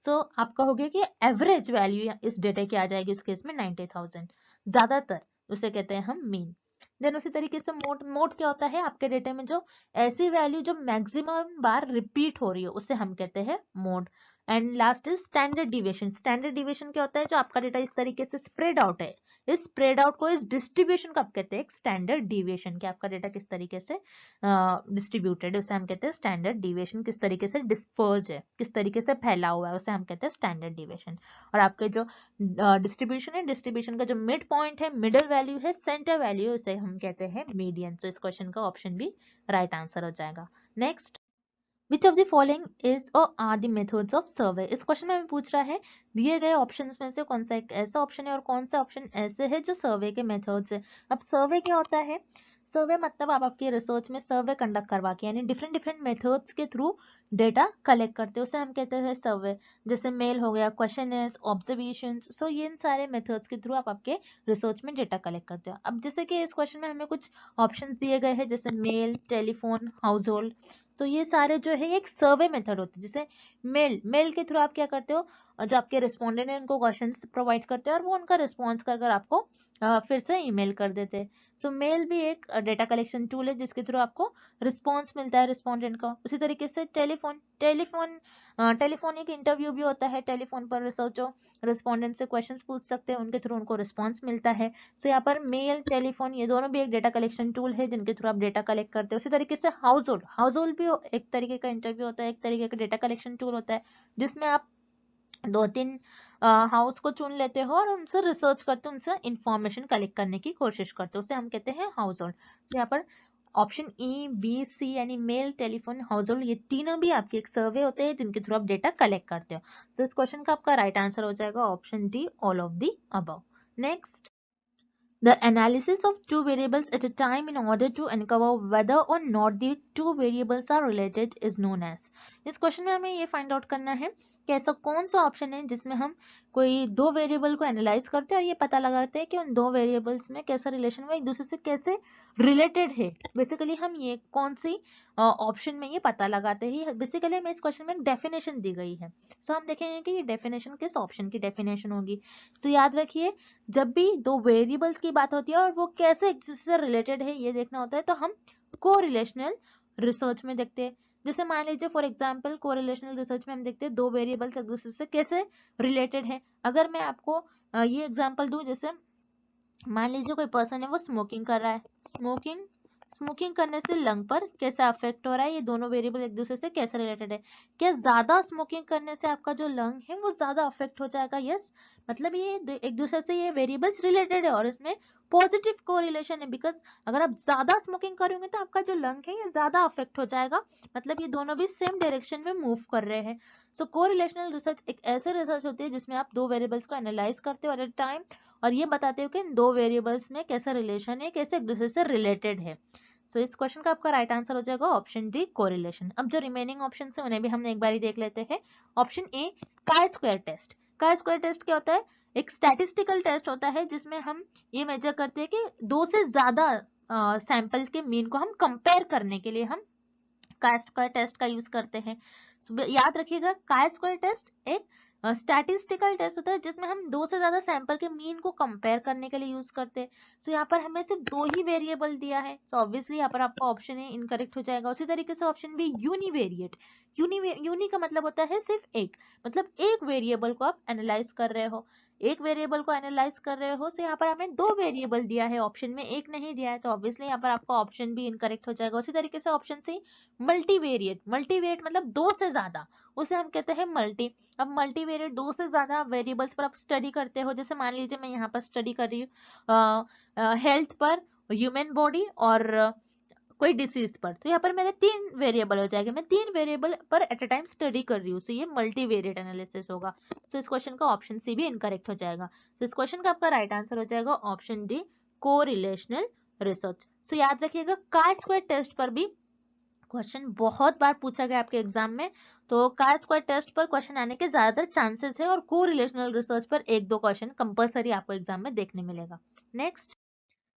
सो आप कहोगे कि एवरेज वैल्यू इस डेटा की आ जाएगी उस केस में 90,000 ज्यादातर, उसे कहते हैं हम मीन। देन उसी तरीके से मोड क्या होता है? आपके डेटा में जो ऐसी वैल्यू जो मैक्सिमम बार रिपीट हो रही है, उसे हम कहते हैं mode. And last is standard deviation. Standard deviation क्या होता है? जो आपका डेटा इस तरीके से स्प्रेड आउट है, इस स्प्रेड आउट को, इस डिस्ट्रीब्यूशन को आप कहते हैं स्टैंडर्ड डिविएशन। कि आपका डेटा किस तरीके से डिस्ट्रीब्यूटेड है, उसे हम कहते हैं स्टैंडर्ड डिविएशन। किस तरीके से डिस्पर्ज है, किस तरीके से फैला हुआ है, उसे हम कहते हैं स्टैंडर्ड डिविएशन। और आपके जो डिस्ट्रीब्यूशन है, डिस्ट्रीब्यूशन का जो मिड पॉइंट है, मिडिल वैल्यू है, सेंटर वैल्यू, उसे हम कहते हैं मीडियन। तो इस क्वेश्चन का ऑप्शन भी राइट आंसर हो जाएगा। Next, which of the following is or are the methods of survey. इस क्वेश्चन में हमें पूछ रहा है दिए गए ऑप्शंस में से कौन सा एक ऐसा ऑप्शन है और कौन सा ऑप्शन ऐसे है जो सर्वे के मेथड्स है। अब सर्वे क्या होता है? सर्वे मतलब आप आपकी रिसर्च में सर्वे कंडक्ट करवा के, यानी डिफरेंट डिफरेंट मेथड्स के थ्रू डेटा कलेक्ट करते हैं, उसे हम कहते हैं सर्वे। जैसे मेल हो गया, क्वेश्चनर्स, ऑब्जर्वेशंस। सो ये इन सारे मेथड्स के थ्रू आप आपके रिसर्च में डेटा कलेक्ट करते हो। अब जैसे कि इस क्वेश्चन में हमें कुछ ऑप्शंस दिए गए हैं, जैसे मेल, टेलीफोन, हाउस होल्ड। तो ये सारे जो है एक सर्वे मेथड होते हैं। जैसे मेल के थ्रू आप क्या करते हो, जो आपके रिस्पोंडेंट है उनको क्वेश्चंस प्रोवाइड करते हो और वो उनका रिस्पॉन्स कर आपको फिर से ईमेल कर देते हैं। सो मेल भी एक डेटा कलेक्शन टूल है जिसके थ्रू आपको रिस्पॉन्स मिलता है रिस्पोंडेंट का। उसी तरीके से टेलीफोन एक इंटरव्यू भी होता है। टेलीफोन पर रिसर्चर रिस्पोंडेंट से क्वेश्चंस पूछ सकते हैं, उनके थ्रू उनको रिस्पॉन्स मिलता है। सो यहाँ पर मेल, टेलीफोन, ये दोनों भी एक डेटा कलेक्शन टूल है जिनके थ्रू आप डेटा कलेक्ट करते हो। उसी तरीके से हाउस होल्ड भी एक तरीके का इंटरव्यू होता है, एक तरीके का डेटा कलेक्शन टूल होता है, जिसमें आप 2-3 हाउस को चुन लेते हो और उनसे रिसर्च करते हो, उनसे इंफॉर्मेशन कलेक्ट करने की कोशिश करते हो, उसे हम कहते हैं हाउस होल्ड। तो यहाँ पर ऑप्शन ई, बी, सी यानी मेल, टेलीफोन, हाउस होल्ड, ये तीनों भी आपके एक सर्वे होते हैं जिनके थ्रू आप डेटा कलेक्ट करते हो। तो इस क्वेश्चन का आपका राइट आंसर हो जाएगा option D, all of the above. Next, the analysis of two variables at a time in order to uncover whether or not the two variables are related is known as। इस question में हमें ये find out करना है कि ऐसा कौन सा ऑप्शन है जिसमें हम कोई दो वेरिएबल को एनालाइज करते हैं और ये पता लगाते हैं कि उन दो वेरिएबल्स में कैसा रिलेशन है, एक दूसरे से कैसे रिलेटेड है। बेसिकली हम ये कौन सी ऑप्शन में ये पता लगाते हैं। बेसिकली हमें इस क्वेश्चन में एक डेफिनेशन दी गई है। सो हम देखेंगे कि ये डेफिनेशन किस ऑप्शन की डेफिनेशन होगी। सो याद रखिए, जब भी दो वेरिएबल्स की बात होती है और वो कैसे एक दूसरे से रिलेटेड है ये देखना होता है, तो हम कोरिलेशनल रिसर्च में देखते हैं। जैसे मान लीजिए फॉर एग्जांपल कोरिलेशनल रिसर्च में हम देखते हैं दो वेरिएबल्स एक दूसरे से कैसे रिलेटेड है। अगर मैं आपको ये एग्जांपल दूं, जैसे मान लीजिए कोई पर्सन है वो स्मोकिंग कर रहा है, स्मोकिंग करने से लंग पर कैसा अफेक्ट हो रहा है, ये दोनों वेरिएबल एक दूसरे से कैसे रिलेटेड है। क्या ज्यादा स्मोकिंग करने से आपका जो लंग है वो ज्यादा अफेक्ट हो जाएगा? यस, मतलब ये एक दूसरे से ये वेरिएबल्स रिलेटेड है और इसमें पॉजिटिव कोरिलेशन है। बिकॉज अगर आप ज्यादा स्मोकिंग करोगे तो आपका जो लंग है ये ज्यादा अफेक्ट हो जाएगा, मतलब ये दोनों भी सेम डायरेक्शन में मूव कर रहे हैं। सो कोरिलेशनल रिसर्च एक ऐसे रिसर्च होती है जिसमें आप दो वेरिएबल्स को एनालाइज करते हो एट अ टाइम और ये बताते हो कि इन दो वेरिएबल्स में कैसा रिलेशन है, कैसे एक दूसरे से रिलेटेड है। सो इस क्वेश्चन का आपका राइट आंसर हो जाएगा ऑप्शन डी, कोरिलेशन। अब जो रिमेनिंग ऑप्शन है उन्हें भी हमने एक बार देख लेते हैं। Option A, chi square test. Chi square test क्या होता है? एक स्टैटिस्टिकल टेस्ट होता है जिसमें हम ये मेजर करते हैं कि दो से ज्यादा सैंपल्स के मीन को हम कंपेयर करने के लिए हम काई स्क्वायर टेस्ट का यूज करते हैं। याद रखिएगा, काई स्क्वायर टेस्ट एक स्टैटिस्टिकल टेस्ट होता है जिसमें हम दो से ज्यादा सैंपल के मीन को कंपेयर करने के लिए यूज करते हैं। सो यहाँ पर हमें सिर्फ दो ही वेरिएबल दिया है, सो ऑब्वियसली यहाँ पर आपका ऑप्शन ए इनकरेक्ट हो जाएगा। उसी तरीके से ऑप्शन बी यूनिवेरिएट, यूनी का मतलब होता है सिर्फ एक, मतलब एक वेरिएबल को आप एनालाइज कर रहे हो, एक वेरिएबल को एनालाइज कर रहे हो। सो यहाँ पर हमें दो वेरिएबल दिया है, ऑप्शन में एक नहीं दिया है, तो ऑब्वियसली यहाँ पर आपका ऑप्शन बी इनकरेक्ट हो जाएगा। उसी तरीके से ऑप्शन सी मल्टीवेरिएट, मल्टीवेरिएट मतलब दो से ज्यादा, उसे हम कहते हैं मल्टी। अब मल्टीवेरिएट दो से ज्यादा वेरिएबल्स पर आप स्टडी करते हो, जैसे मान लीजिए मैं यहाँ पर स्टडी कर रही हूँ हेल्थ पर, ह्यूमन बॉडी और कोई डिसीज पर, तो यहाँ पर मेरे तीन वेरिएबल हो जाएंगे, मैं तीन वेरिएबल पर एट अ टाइम स्टडी कर रही हूँ, सो ये मल्टीवेरिएट एनालिसिस होगा। सो इस क्वेश्चन का ऑप्शन सी भी इनकरेक्ट हो जाएगा। सो इस क्वेश्चन का आपका राइट आंसर हो जाएगा ऑप्शन डी, कोरिलेशनल रिसर्च। सो याद रखिएगा कार स्क्वायर टेस्ट पर भी क्वेश्चन बहुत बार पूछा गया आपके एग्जाम में, तो कार स्क्वायर टेस्ट पर क्वेश्चन आने के ज्यादातर चांसेस है, और को रिलेशनल रिसर्च पर एक दो क्वेश्चन कंपलसरी आपको एग्जाम में देखने मिलेगा। Next,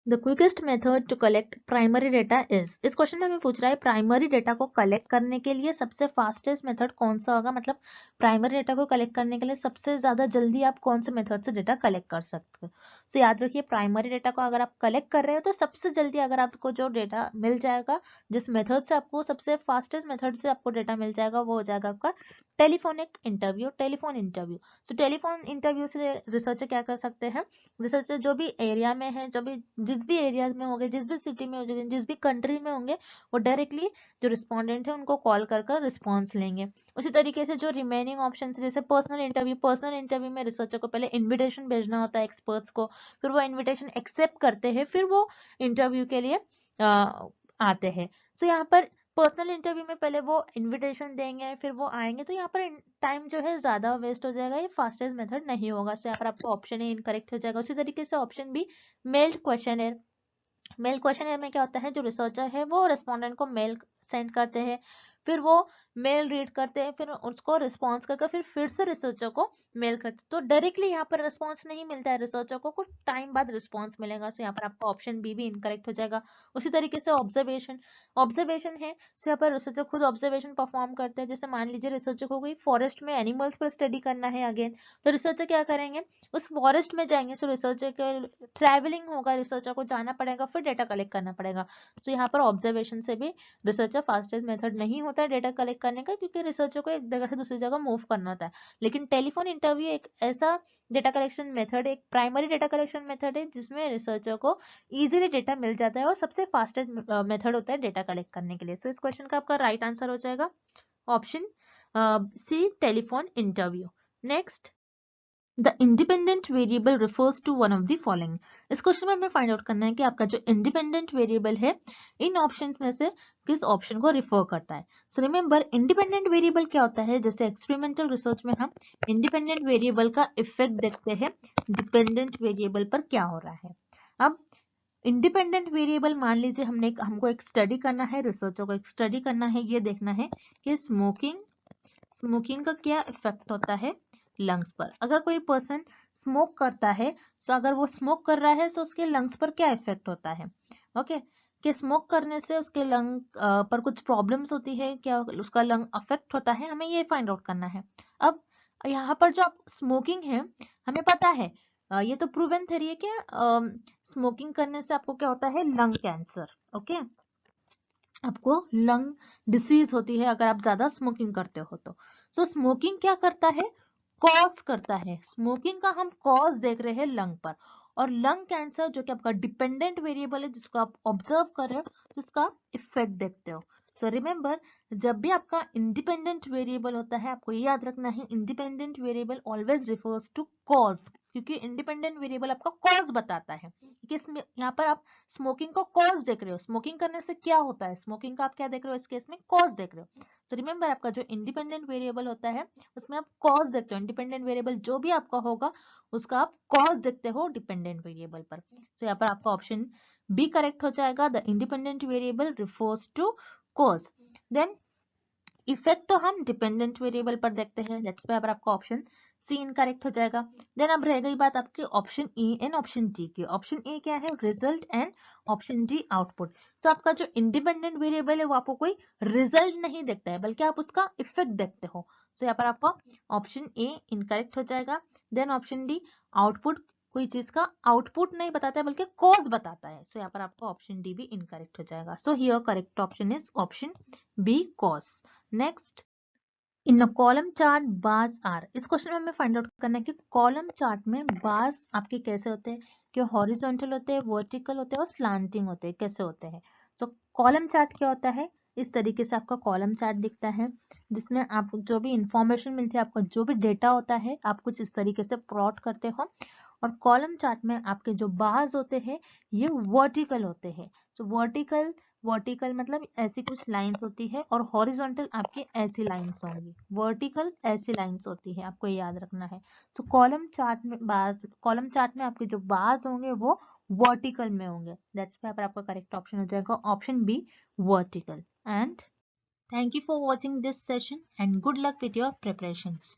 the quickest method to collect primary data is, इस क्वेश्चन में हमें पूछ रहा है प्राइमरी डेटा को कलेक्ट करने के लिए सबसे फास्टेस्ट मेथड कौन सा होगा, मतलब प्राइमरी डेटा को कलेक्ट करने के लिए सबसे ज्यादा जल्दी आप कौन से मेथड से डेटा कलेक्ट कर सकते हो। सो याद रखिए प्राइमरी डेटा को अगर आप कलेक्ट कर रहे हो तो सबसे जल्दी अगर आपको जो डेटा मिल जाएगा, जिस मेथड से आपको सबसे फास्टेस्ट मेथड से आपको डेटा मिल जाएगा, वो हो जाएगा आपका टेलीफोनिक इंटरव्यू, टेलीफोन इंटरव्यू। सो टेलीफोन इंटरव्यू से रिसर्चर क्या कर सकते हैं, रिसर्चर जो भी एरिया में है, जो भी जिस भी एरिया में होंगे, जिस भी सिटी में होंगे, जिस भी कंट्री में होंगे, वो डायरेक्टली जो रिस्पोंडेंट है उनको कॉल कर कर रिस्पॉन्स लेंगे। उसी तरीके से जो रिमेनिंग ऑप्शन है जैसे पर्सनल इंटरव्यू, पर्सनल इंटरव्यू में रिसर्चर को पहले इन्विटेशन भेजना होता है एक्सपर्ट्स को, फिर वो इन्विटेशन एक्सेप्ट करते हैं, फिर वो इंटरव्यू के लिए आते हैं। सो यहाँ पर पर्सनल इंटरव्यू में पहले वो इनविटेशन देंगे, फिर वो आएंगे, तो यहाँ पर टाइम जो है ज्यादा वेस्ट हो जाएगा, ये फास्टेस्ट मेथड नहीं होगा। सो यहाँ पर आपको ऑप्शन ए इनकरेक्ट हो जाएगा। उसी तरीके से option B mailed question, mail question में क्या होता है, जो रिसर्चर है वो रेस्पोंडेंट को मेल सेंड करते हैं, फिर वो मेल रीड करते हैं, फिर उसको रिस्पॉन्स करके फिर से रिसर्चर को मेल करते हैं, तो डायरेक्टली यहाँ पर रिस्पॉन्स नहीं मिलता है रिसर्चर को, कुछ टाइम बाद रिस्पॉन्स मिलेगा। सो यहाँ पर आपका ऑप्शन बी भी इनकरेक्ट हो जाएगा। उसी तरीके से ऑब्जर्वेशन, ऑब्जर्वेशन है, सो यहाँ पर रिसर्चर खुद ऑब्जर्वेशन परफॉर्म करते हैं। जैसे मान लीजिए रिसर्चर को कोई फॉरेस्ट में एनिमल्स पर स्टडी करना है अगेन, तो रिसर्चर क्या करेंगे, उस फॉरेस्ट में जाएंगे, सो रिसर्चर के ट्रैवलिंग होगा, रिसर्चर को जाना पड़ेगा, फिर डेटा कलेक्ट करना पड़ेगा। सो यहाँ पर ऑब्जर्वेशन से भी रिसर्चर फास्टेस्ट मेथड नहीं होता है डेटा कलेक्ट करने का, क्योंकि रिसर्चर को एक जगह से दूसरी जगह मूव करना होता है। लेकिन टेलीफोन इंटरव्यू एक ऐसा डेटा कलेक्शन मेथड, एक प्राइमरी डेटा कलेक्शन मेथड है जिसमें रिसर्चर को इजीली डेटा मिल जाता है और सबसे फास्टेस्ट मेथड होता है डेटा कलेक्ट करने के लिए। सो इस क्वेश्चन का आपका राइट आंसर हो जाएगा option C, telephone interview. Next, the independent variable refers to one of the following, इस क्वेश्चन में हमें फाइंड आउट करना है कि आपका जो इंडिपेंडेंट वेरिएबल है इन ऑप्शन में से किस ऑप्शन को रिफर करता है। सो रिमेंबर इंडिपेंडेंट वेरिएबल क्या होता है, जैसे एक्सपेरिमेंटल रिसर्च में हम इंडिपेंडेंट वेरिएबल का इफेक्ट देखते हैं डिपेंडेंट वेरिएबल पर क्या हो रहा है। अब इंडिपेंडेंट वेरिएबल मान लीजिए हमको एक स्टडी करना है, रिसर्चर को एक स्टडी करना है, ये देखना है कि स्मोकिंग का क्या इफेक्ट होता है लंग्स पर। अगर कोई पर्सन स्मोक करता है, तो अगर वो स्मोक कर रहा है तो उसके लंग्स पर क्या इफेक्ट होता है, ओके कि स्मोक करने से उसके लंग पर कुछ प्रॉब्लम्स होती है, क्या उसका लंग अफेक्ट होता है, हमें ये फाइंड आउट करना है। अब यहाँ पर जो स्मोकिंग है हमें पता है, ये तो प्रूवन थ्योरी है कि स्मोकिंग करने से आपको क्या होता है, लंग कैंसर, ओके आपको लंग डिसीज होती है अगर आप ज्यादा स्मोकिंग करते हो तो। सो स्मोकिंग क्या करता है, कॉज करता है, स्मोकिंग का हम कॉज देख रहे हैं लंग पर, और लंग कैंसर जो कि आपका डिपेंडेंट वेरिएबल है जिसको आप ऑब्जर्व कर रहे हो, जिसका इफेक्ट देखते हो। सो रिमेंबर जब भी आपका इंडिपेंडेंट वेरिएबल होता है, आपको ये याद रखना है independent variable always refers to cause, क्योंकि इंडिपेंडेंट वेरिएबल आपका कॉज बताता है कि यहाँ पर आप स्मोकिंग को कॉज देख रहे हो, स्मोकिंग करने से क्या होता है, स्मोकिंग का आप क्या देख रहे हो, इस केस में कॉज देख रहे हो। तो रिमेंबर आपका जो इंडिपेंडेंट वेरिएबल होता है उसमें आप कॉज देखते हो, इंडिपेंडेंट वेरिएबल जो भी आपका होगा उसका आप कॉज देखते हो डिपेंडेंट वेरिएबल पर। तो यहाँ पर आपका ऑप्शन बी करेक्ट हो जाएगा, the independent variable refers to cause. Then effect तो हम डिपेंडेंट वेरिएबल पर देखते हैं, लेट्स पे आपका ऑप्शन सी इनकरेक्ट हो जाएगा। देन अब रह गई बात आपके option A and option D की। ऑप्शन ए क्या है, result, and option D output. So आपका जो इंडिपेंडेंट वेरिएबल है वो आपको कोई रिजल्ट नहीं देखता है, बल्कि आप उसका इफेक्ट देखते हो। सो यहाँ पर आपका ऑप्शन ए इनकरेक्ट हो जाएगा। देन ऑप्शन डी आउटपुट, कोई चीज का आउटपुट नहीं बताता है बल्कि कॉज बताता है। सो यहाँ पर आपका ऑप्शन डी भी इनकरेक्ट हो जाएगा। So here correct option is option B, cause. Next, in a column chart bars are. इस क्वेश्चन में हमें फाइंड आउट करना है कि कॉलम चार्ट में बार्स आपके कैसे होते हैं, कि हॉरिजॉन्टल होते हैं, वर्टिकल होते हैं और स्लांटिंग होते हैं, कैसे होते हैं। सो कॉलम चार्ट क्या होता है, इस तरीके से आपका कॉलम चार्ट दिखता है, जिसमें आप जो भी इंफॉर्मेशन मिलती है, आपका जो भी डेटा होता है, आप कुछ इस तरीके से प्लॉट करते हो। और कॉलम चार्ट में आपके जो बार्स होते हैं ये वर्टिकल होते हैं। तो वर्टिकल मतलब ऐसी कुछ लाइंस होती है, और हॉरिजॉन्टल आपकी ऐसी लाइंस होंगी। वर्टिकल ऐसी लाइंस होती है, आपको याद रखना है। तो कॉलम चार्ट में आपके जो बार्स होंगे वो वर्टिकल में होंगे। दैट्स व्हाई पर आपका करेक्ट ऑप्शन हो जाएगा option B, vertical. And thank you for watching this session and good luck with your preparations.